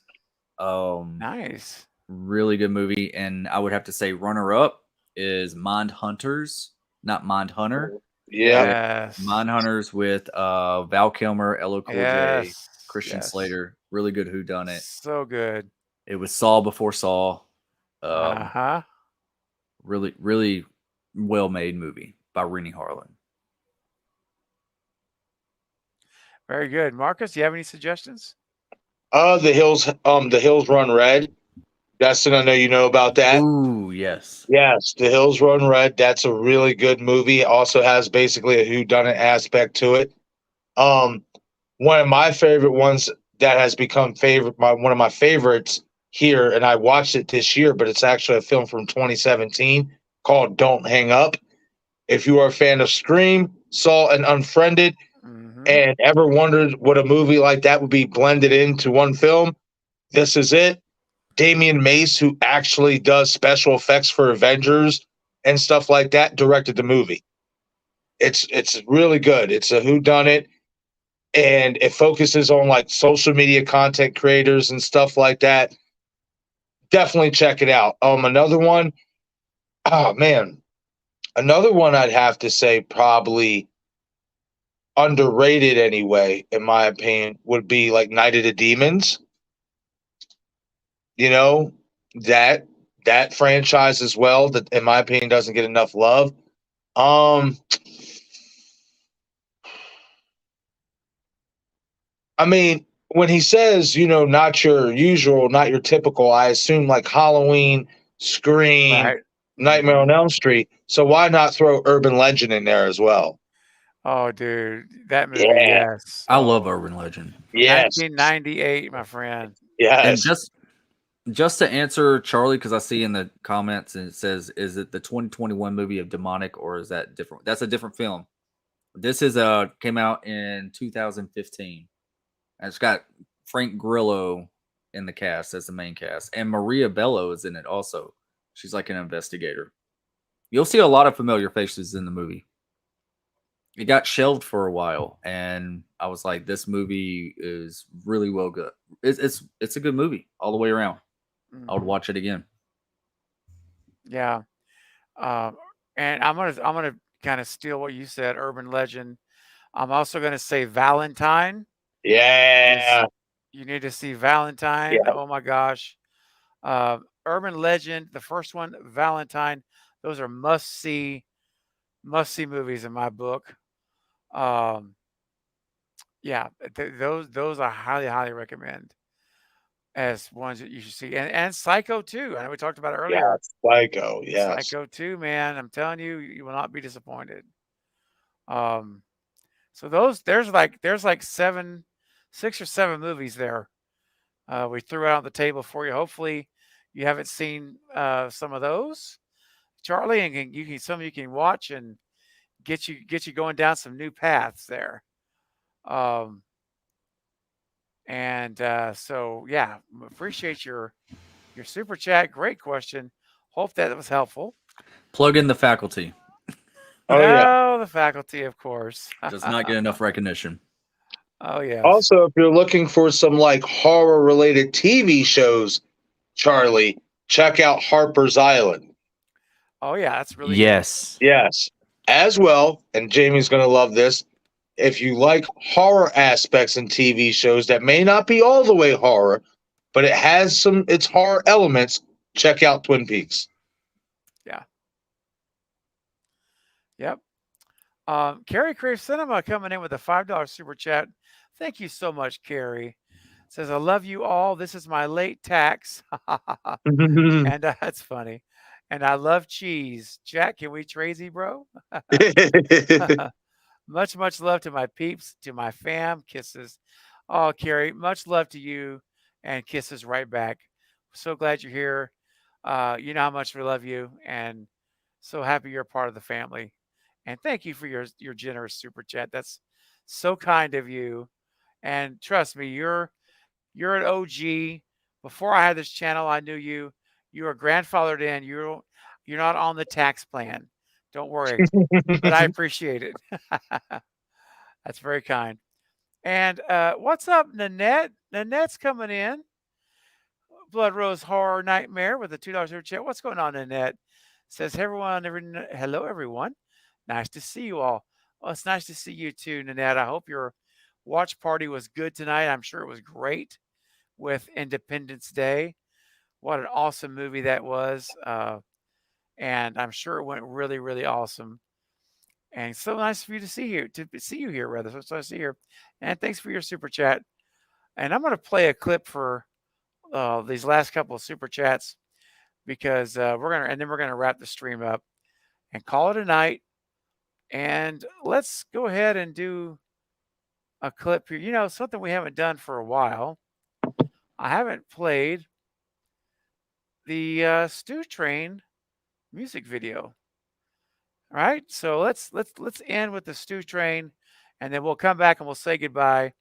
Nice. Really good movie. And I would have to say runner up is Mind Hunters, not Mind Hunter. Yes. Mind Hunters with Val Kilmer, LL Cool J, Christian Slater. Really good whodunit. So good. It was Saw before Saw. Really, really well-made movie by Rennie Harlan. Very good. Marcus, you have any suggestions? The Hills Run Red. Dustin, I know you know about that. Ooh, yes. Yes, The Hills Run Red. That's a really good movie. It also has basically a whodunit aspect to it. One of my favorite ones that has become one of my favorites here, and I watched it this year, but it's actually a film from 2017 called Don't Hang Up. If you are a fan of Scream, Saw, and Unfriended, and ever wondered what a movie like that would be blended into one film, this is it. Damian Mace, who actually does special effects for Avengers and stuff like that, directed the movie. It's really good. It's a whodunit, and it focuses on like social media content creators and stuff like that. Definitely check it out. Another one, oh man, another one I'd have to say probably underrated anyway, in my opinion, would be like Night of the Demons. You know, that that franchise as well, that in my opinion doesn't get enough love. I mean, when he says, not your usual, not your typical, I assume like Halloween, Scream, Right. Nightmare on Elm Street. So why not throw Urban Legend in there as well? Oh, dude, that movie, Yeah. yes. I love Oh. Urban Legend. From Yes. 1998, my friend. And Yes. just to answer Charlie, because I see in the comments and it says, is it the 2021 movie of Demonic or is that different? That's a different film. This is came out in 2015. And it's got Frank Grillo in the cast as the main cast. And Maria Bello is in it also. She's like an investigator. You'll see a lot of familiar faces in the movie. It got shelved for a while, and I was like, "This movie is really well good. It's a good movie all the way around. I would watch it again." Yeah, and I'm gonna kind of steal what you said, Urban Legend. I'm also gonna say Valentine. Yeah. You need to see Valentine. Yeah. Oh my gosh, Urban Legend, the first one, Valentine. Those are must see movies in my book. Yeah, those I highly recommend as ones that you should see, and Psycho too. I know we talked about it Yeah. earlier. Psycho. Yes. Psycho 2, man. I'm telling you, you will not be disappointed. So there's like 6 or 7 movies there. We threw out on the table for you. Hopefully, you haven't seen some of those, Charlie, and some of you can watch and get you going down some new paths there. And so yeah, appreciate your super chat. Great question. Hope that was helpful. Plug in the faculty. Oh yeah. Oh, the faculty, of course. Does not get enough recognition. Oh yeah. Also, if you're looking for some like horror related TV shows, Charlie, check out Harper's Island. Oh yeah, that's really yes. Yes. As well, and Jamie's going to love this. If you like horror aspects in TV shows that may not be all the way horror, but it has its horror elements, check out Twin Peaks. Yeah. Yep. Carrie Crave Cinema coming in with a $5 super chat. Thank you so much, Carrie. Says, I love you all. This is my late tax. And that's funny. And I love cheese. Jack, can we crazy, bro? Much love to my peeps, to my fam. Kisses. Oh, Carrie, much love to you and kisses right back. So glad you're here. You know how much we love you and so happy you're a part of the family. And thank you for your generous super chat. That's so kind of you. And trust me, you're an OG. Before I had this channel, I knew you. You are grandfathered in. You're not on the tax plan. Don't worry. But I appreciate it. That's very kind. And what's up, Nanette? Nanette's coming in. Blood Rose Horror Nightmare with a $2 super chat. What's going on, Nanette? Says, hey, hello, everyone. Nice to see you all. Well, it's nice to see you too, Nanette. I hope your watch party was good tonight. I'm sure it was great with Independence Day. What an awesome movie that was. And I'm sure it went really, really awesome. And so nice for you to see you here, rather. So nice to see you here. And thanks for your super chat. And I'm going to play a clip for these last couple of super chats because then we're going to wrap the stream up and call it a night. And let's go ahead and do a clip here. You know, something we haven't done for a while. I haven't played the Stew Train music video. All right, so let's end with the Stew Train, and then we'll come back and we'll say goodbye.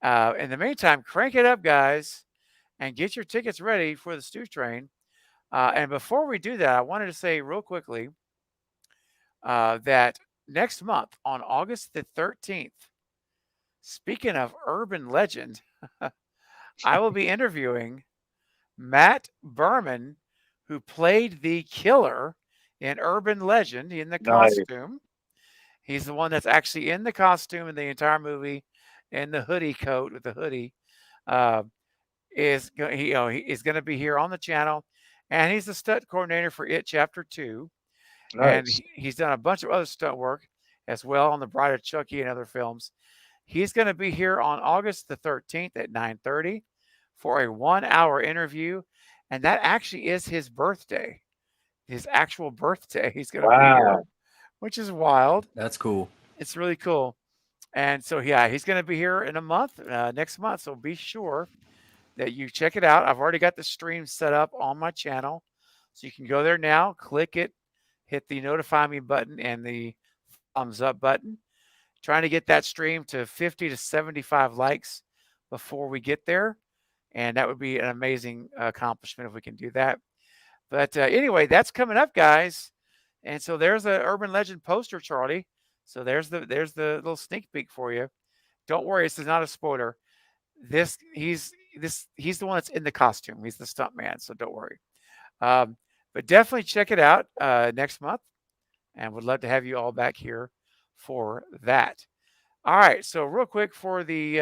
In the meantime, crank it up, guys, and get your tickets ready for the Stew Train. And before we do that, I wanted to say real quickly that next month on August the 13th, speaking of urban legend, I will be interviewing Matt Berman, who played the killer in Urban Legend in the costume. He's the one that's actually in the costume in the entire movie, in the hoodie coat with the hoodie. He is going to be here on the channel, and he's the stunt coordinator for It Chapter 2. Nice. And he's done a bunch of other stunt work as well on The Bride of Chucky and other films. He's going to be here on August the 13th at 9:30 for a 1-hour interview, and that actually is his birthday. His actual birthday. He's going to be here, which is wild. That's cool. It's really cool. And so, yeah, he's going to be here in a month, next month. So be sure that you check it out. I've already got the stream set up on my channel. So you can go there now, click it, hit the notify me button and the thumbs up button. Trying to get that stream to 50 to 75 likes before we get there. And that would be an amazing accomplishment if we can do that. But anyway, that's coming up, guys. And so there's an Urban Legend poster, Charlie. So there's the little sneak peek for you. Don't worry, this is not a spoiler. He's the one that's in the costume. He's the stunt man, so don't worry. But definitely check it out next month, and would love to have you all back here for that. All right, so real quick for the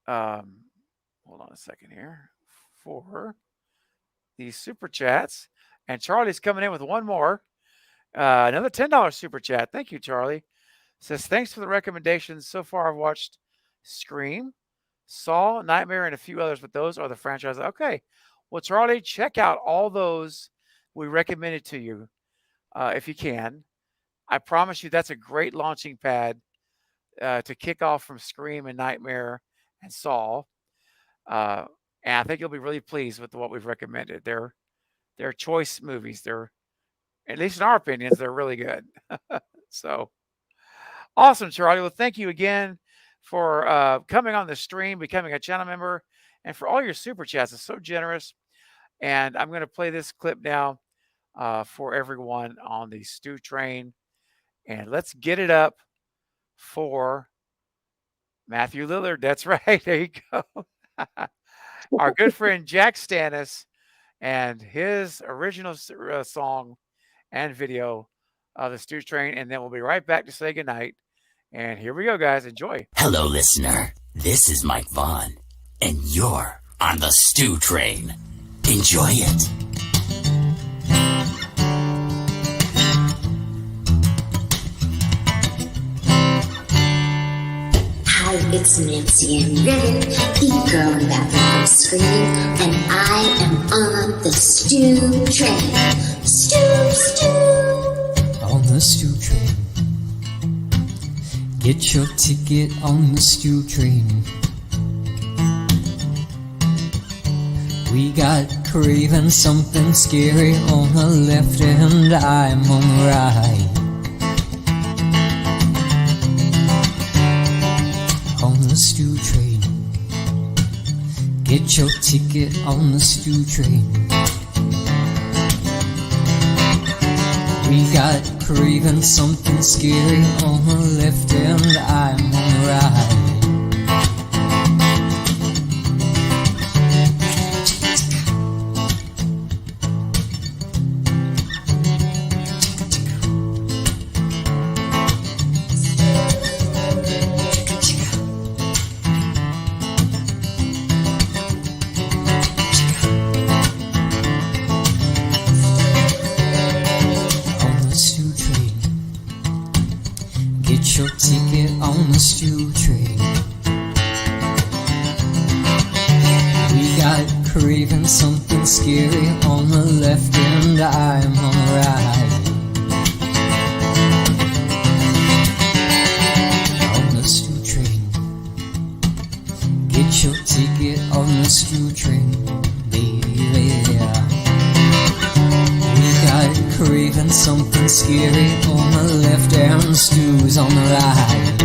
hold on a second here for the super chats, and Charlie's coming in with one more. Another $10 super chat. Thank you, Charlie. Says, thanks for the recommendations. So far, I've watched Scream, Saw, Nightmare, and a few others, but those are the franchises. Okay. Well, Charlie, check out all those we recommended to you if you can. I promise you that's a great launching pad to kick off from Scream and Nightmare and Saw. And I think you'll be really pleased with what we've recommended. They're choice movies. They're, at least in our opinions, they're really good. So awesome, Charlie. Well, thank you again for coming on the stream, becoming a channel member, and for all your super chats. It's so generous. And I'm going to play this clip now for everyone on the Stew Train. And let's get it up for Matthew Lillard. That's right. There you go. Our good friend Jack Stannis and his original song and video of the Stew Train. And then we'll be right back to say goodnight. And here we go, guys. Enjoy. Hello, listener. This is Mike Vaughn, and you're on the Stew Train. Enjoy it. Hi, it's Nancy and Reddit, the girl in that screen, and I am on the Stew Train. Stew. On the Stew Train. Get your ticket on the Stew Train. We got craving something scary on the left and I'm on the right. On the Stew Train. Get your ticket on the Stew Train. We got craving something scary on the left and I'm on the right. Get your ticket on the Stew Train. scary on the left and I'm on the right. On the stew train, get your ticket on the stew train, baby. We got craving something scary on the left and stews on the right.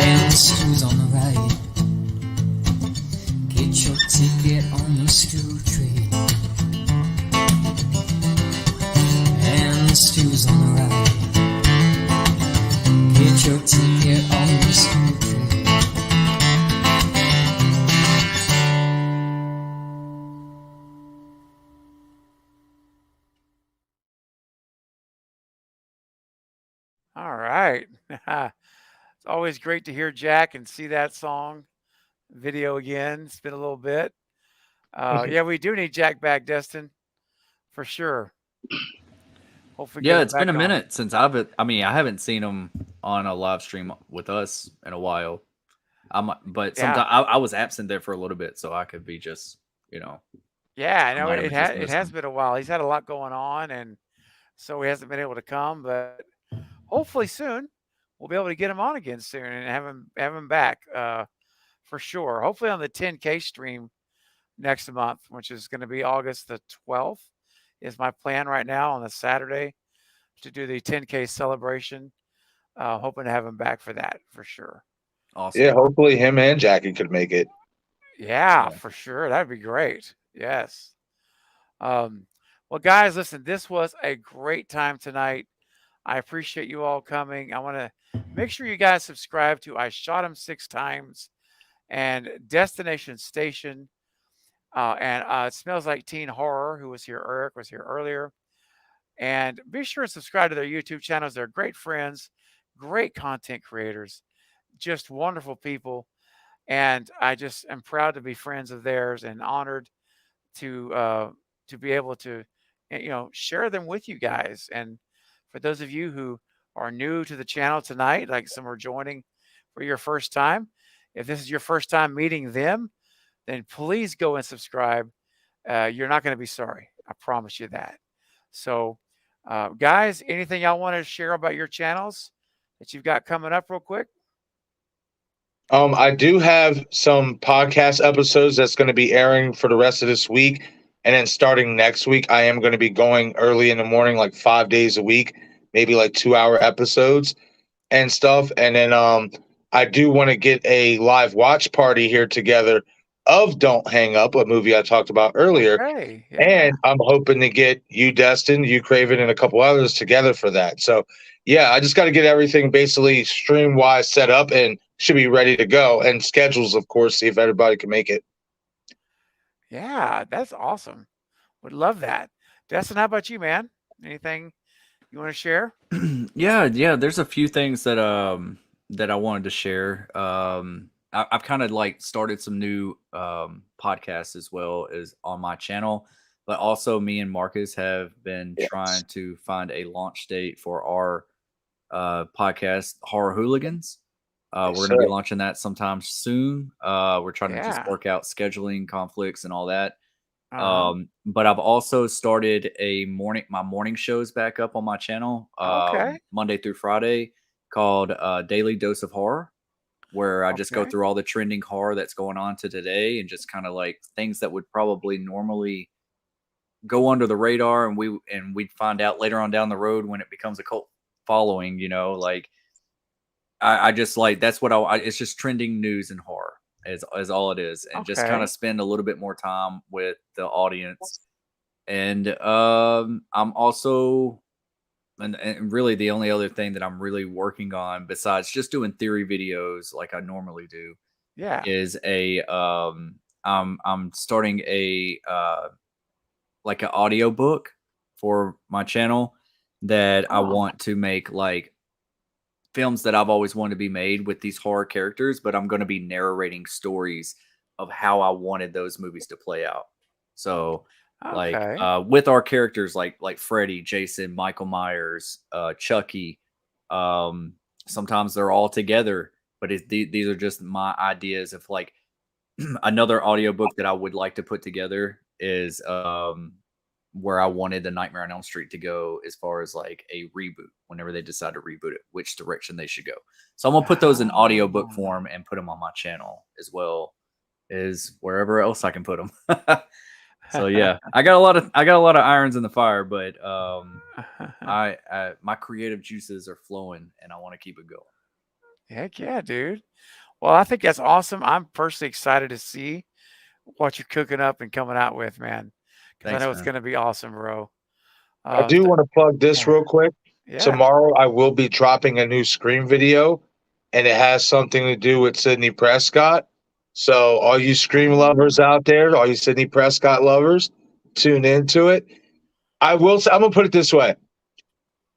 And stews on the right. Get your ticket on the stew train. And the stew's on the right. Get your ticket on the stew train. All right. It's always great to hear Jack and see that song video again. It's been a little bit. Yeah, we do need Jack back, Destin, for sure. Hopefully, Yeah, it's been a minute since I haven't seen him on a live stream with us in a while. But sometimes I was absent there for a little bit, so I could be just, Yeah, I know might have it just has. It missed has him. been a while. He's had a lot going on, and so he hasn't been able to come. But hopefully soon we'll be able to get him on again soon and have him back for sure. Hopefully on the 10K stream next month, which is going to be August the 12th, is my plan right now on the Saturday to do the 10K celebration. Hoping to have him back for that for sure. Awesome. Yeah, hopefully him and Jackie could make it. Yeah, for sure. That'd be great. Yes. Well, guys, listen, this was a great time tonight. I appreciate you all coming. I want to make sure you guys subscribe to I Shot Him 6 Times and Destination Station. And It Smells Like Teen Horror, who was here, Eric was here earlier. And be sure to subscribe to their YouTube channels. They're great friends, great content creators, just wonderful people. And I just am proud to be friends of theirs and honored to be able to, share them with you guys. And for those of you who are new to the channel tonight, like some are joining for your first time, if this is your first time meeting them, then please go and subscribe. You're not going to be sorry. I promise you that. So, guys, anything y'all want to share about your channels that you've got coming up real quick? I do have some podcast episodes that's going to be airing for the rest of this week. And then starting next week, I am going to be going early in the morning, like 5 days a week, maybe like 2-hour episodes and stuff. And then I do want to get a live watch party here together of Don't Hang Up, a movie I talked about earlier. Okay, yeah. And I'm hoping to get you, Destin, you, Craven, and a couple others together for that. So, yeah, I just got to get everything basically stream-wise set up and should be ready to go. And schedules, of course, see if everybody can make it. Yeah, that's awesome. Would love that. Destin, how about you, man? Anything you want to share? Yeah. There's a few things that I wanted to share. I've kind of like started some new podcasts as well as on my channel, but also me and Marcus have been trying to find a launch date for our podcast, Horror Hooligans. We're going to be launching that sometime soon. We're trying to just work out scheduling conflicts and all that. But I've also started my morning shows back up on my channel, Monday through Friday, called Daily Dose of Horror, where I just go through all the trending horror that's going on to today and just kind of like things that would probably normally go under the radar, and we'd find out later on down the road when it becomes a cult following, like I just like, that's what it's just trending news and horror is all it is. And just kind of spend a little bit more time with the audience. And I'm also, and really the only other thing that I'm really working on besides just doing theory videos like I normally do, is I'm starting like an audio book for my channel that I want to make like films that I've always wanted to be made with these horror characters, but I'm going to be narrating stories of how I wanted those movies to play out. So like with our characters like Freddy, Jason, Michael Myers, Chucky, sometimes they're all together, but these are just my ideas of like another audiobook that I would like to put together is where I wanted the Nightmare on Elm Street to go as far as like a reboot. Whenever they decide to reboot it, which direction they should go. So I'm gonna put those in audiobook form and put them on my channel as well as wherever else I can put them. So yeah, I got a lot of irons in the fire, but I my creative juices are flowing and I want to keep it going. Heck yeah, dude. Well, I think that's awesome. I'm personally excited to see what you're cooking up and coming out with, man. Because I know it's going to be awesome, bro. I do want to plug this real quick. Yeah. Tomorrow I will be dropping a new Scream video, and it has something to do with Sidney Prescott. So all you Scream lovers out there, all you Sidney Prescott lovers, tune into it. I'm gonna put it this way.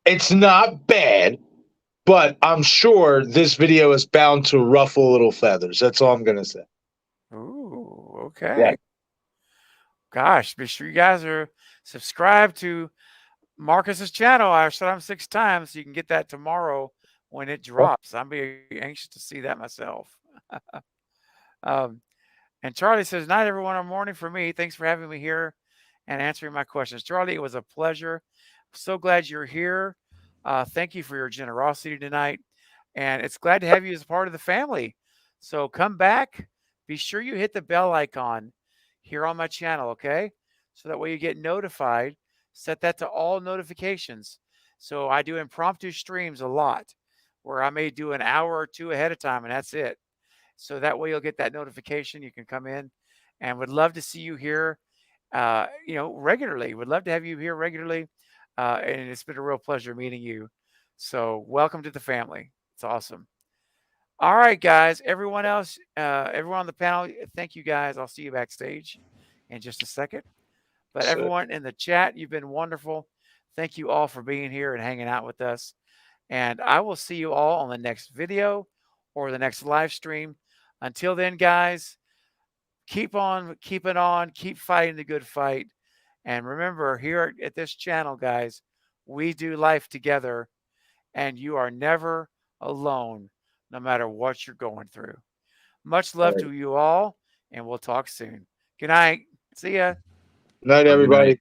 It's not bad, but I'm sure this video is bound to ruffle little feathers. That's all I'm gonna say. Ooh, okay. Yeah. Gosh, be sure you guys are subscribed to Marcus's channel. I said I'm 6 times, so you can get that tomorrow when it drops. I'm be anxious to see that myself. And Charlie says, "Night, everyone. Or morning for me. Thanks for having me here and answering my questions." Charlie, it was a pleasure. So glad you're here. Thank you for your generosity tonight. And it's glad to have you as part of the family. So come back. Be sure you hit the bell icon here on my channel, okay? So that way you get notified. Set that to all notifications. So I do impromptu streams a lot where I may do an hour or two ahead of time, and that's it. So that way you'll get that notification. You can come in, and would love to see you here, regularly. Would love to have you here regularly. And it's been a real pleasure meeting you. So welcome to the family. It's awesome. All right, guys. Everyone else, everyone on the panel, thank you guys. I'll see you backstage in just a second. But everyone in the chat, you've been wonderful. Thank you all for being here and hanging out with us. And I will see you all on the next video or the next live stream. Until then, guys, keep on keeping on, keep fighting the good fight. And remember, here at this channel, guys, we do life together, and you are never alone, no matter what you're going through. Much love to you all, and we'll talk soon. Good night. See ya. Night, everybody.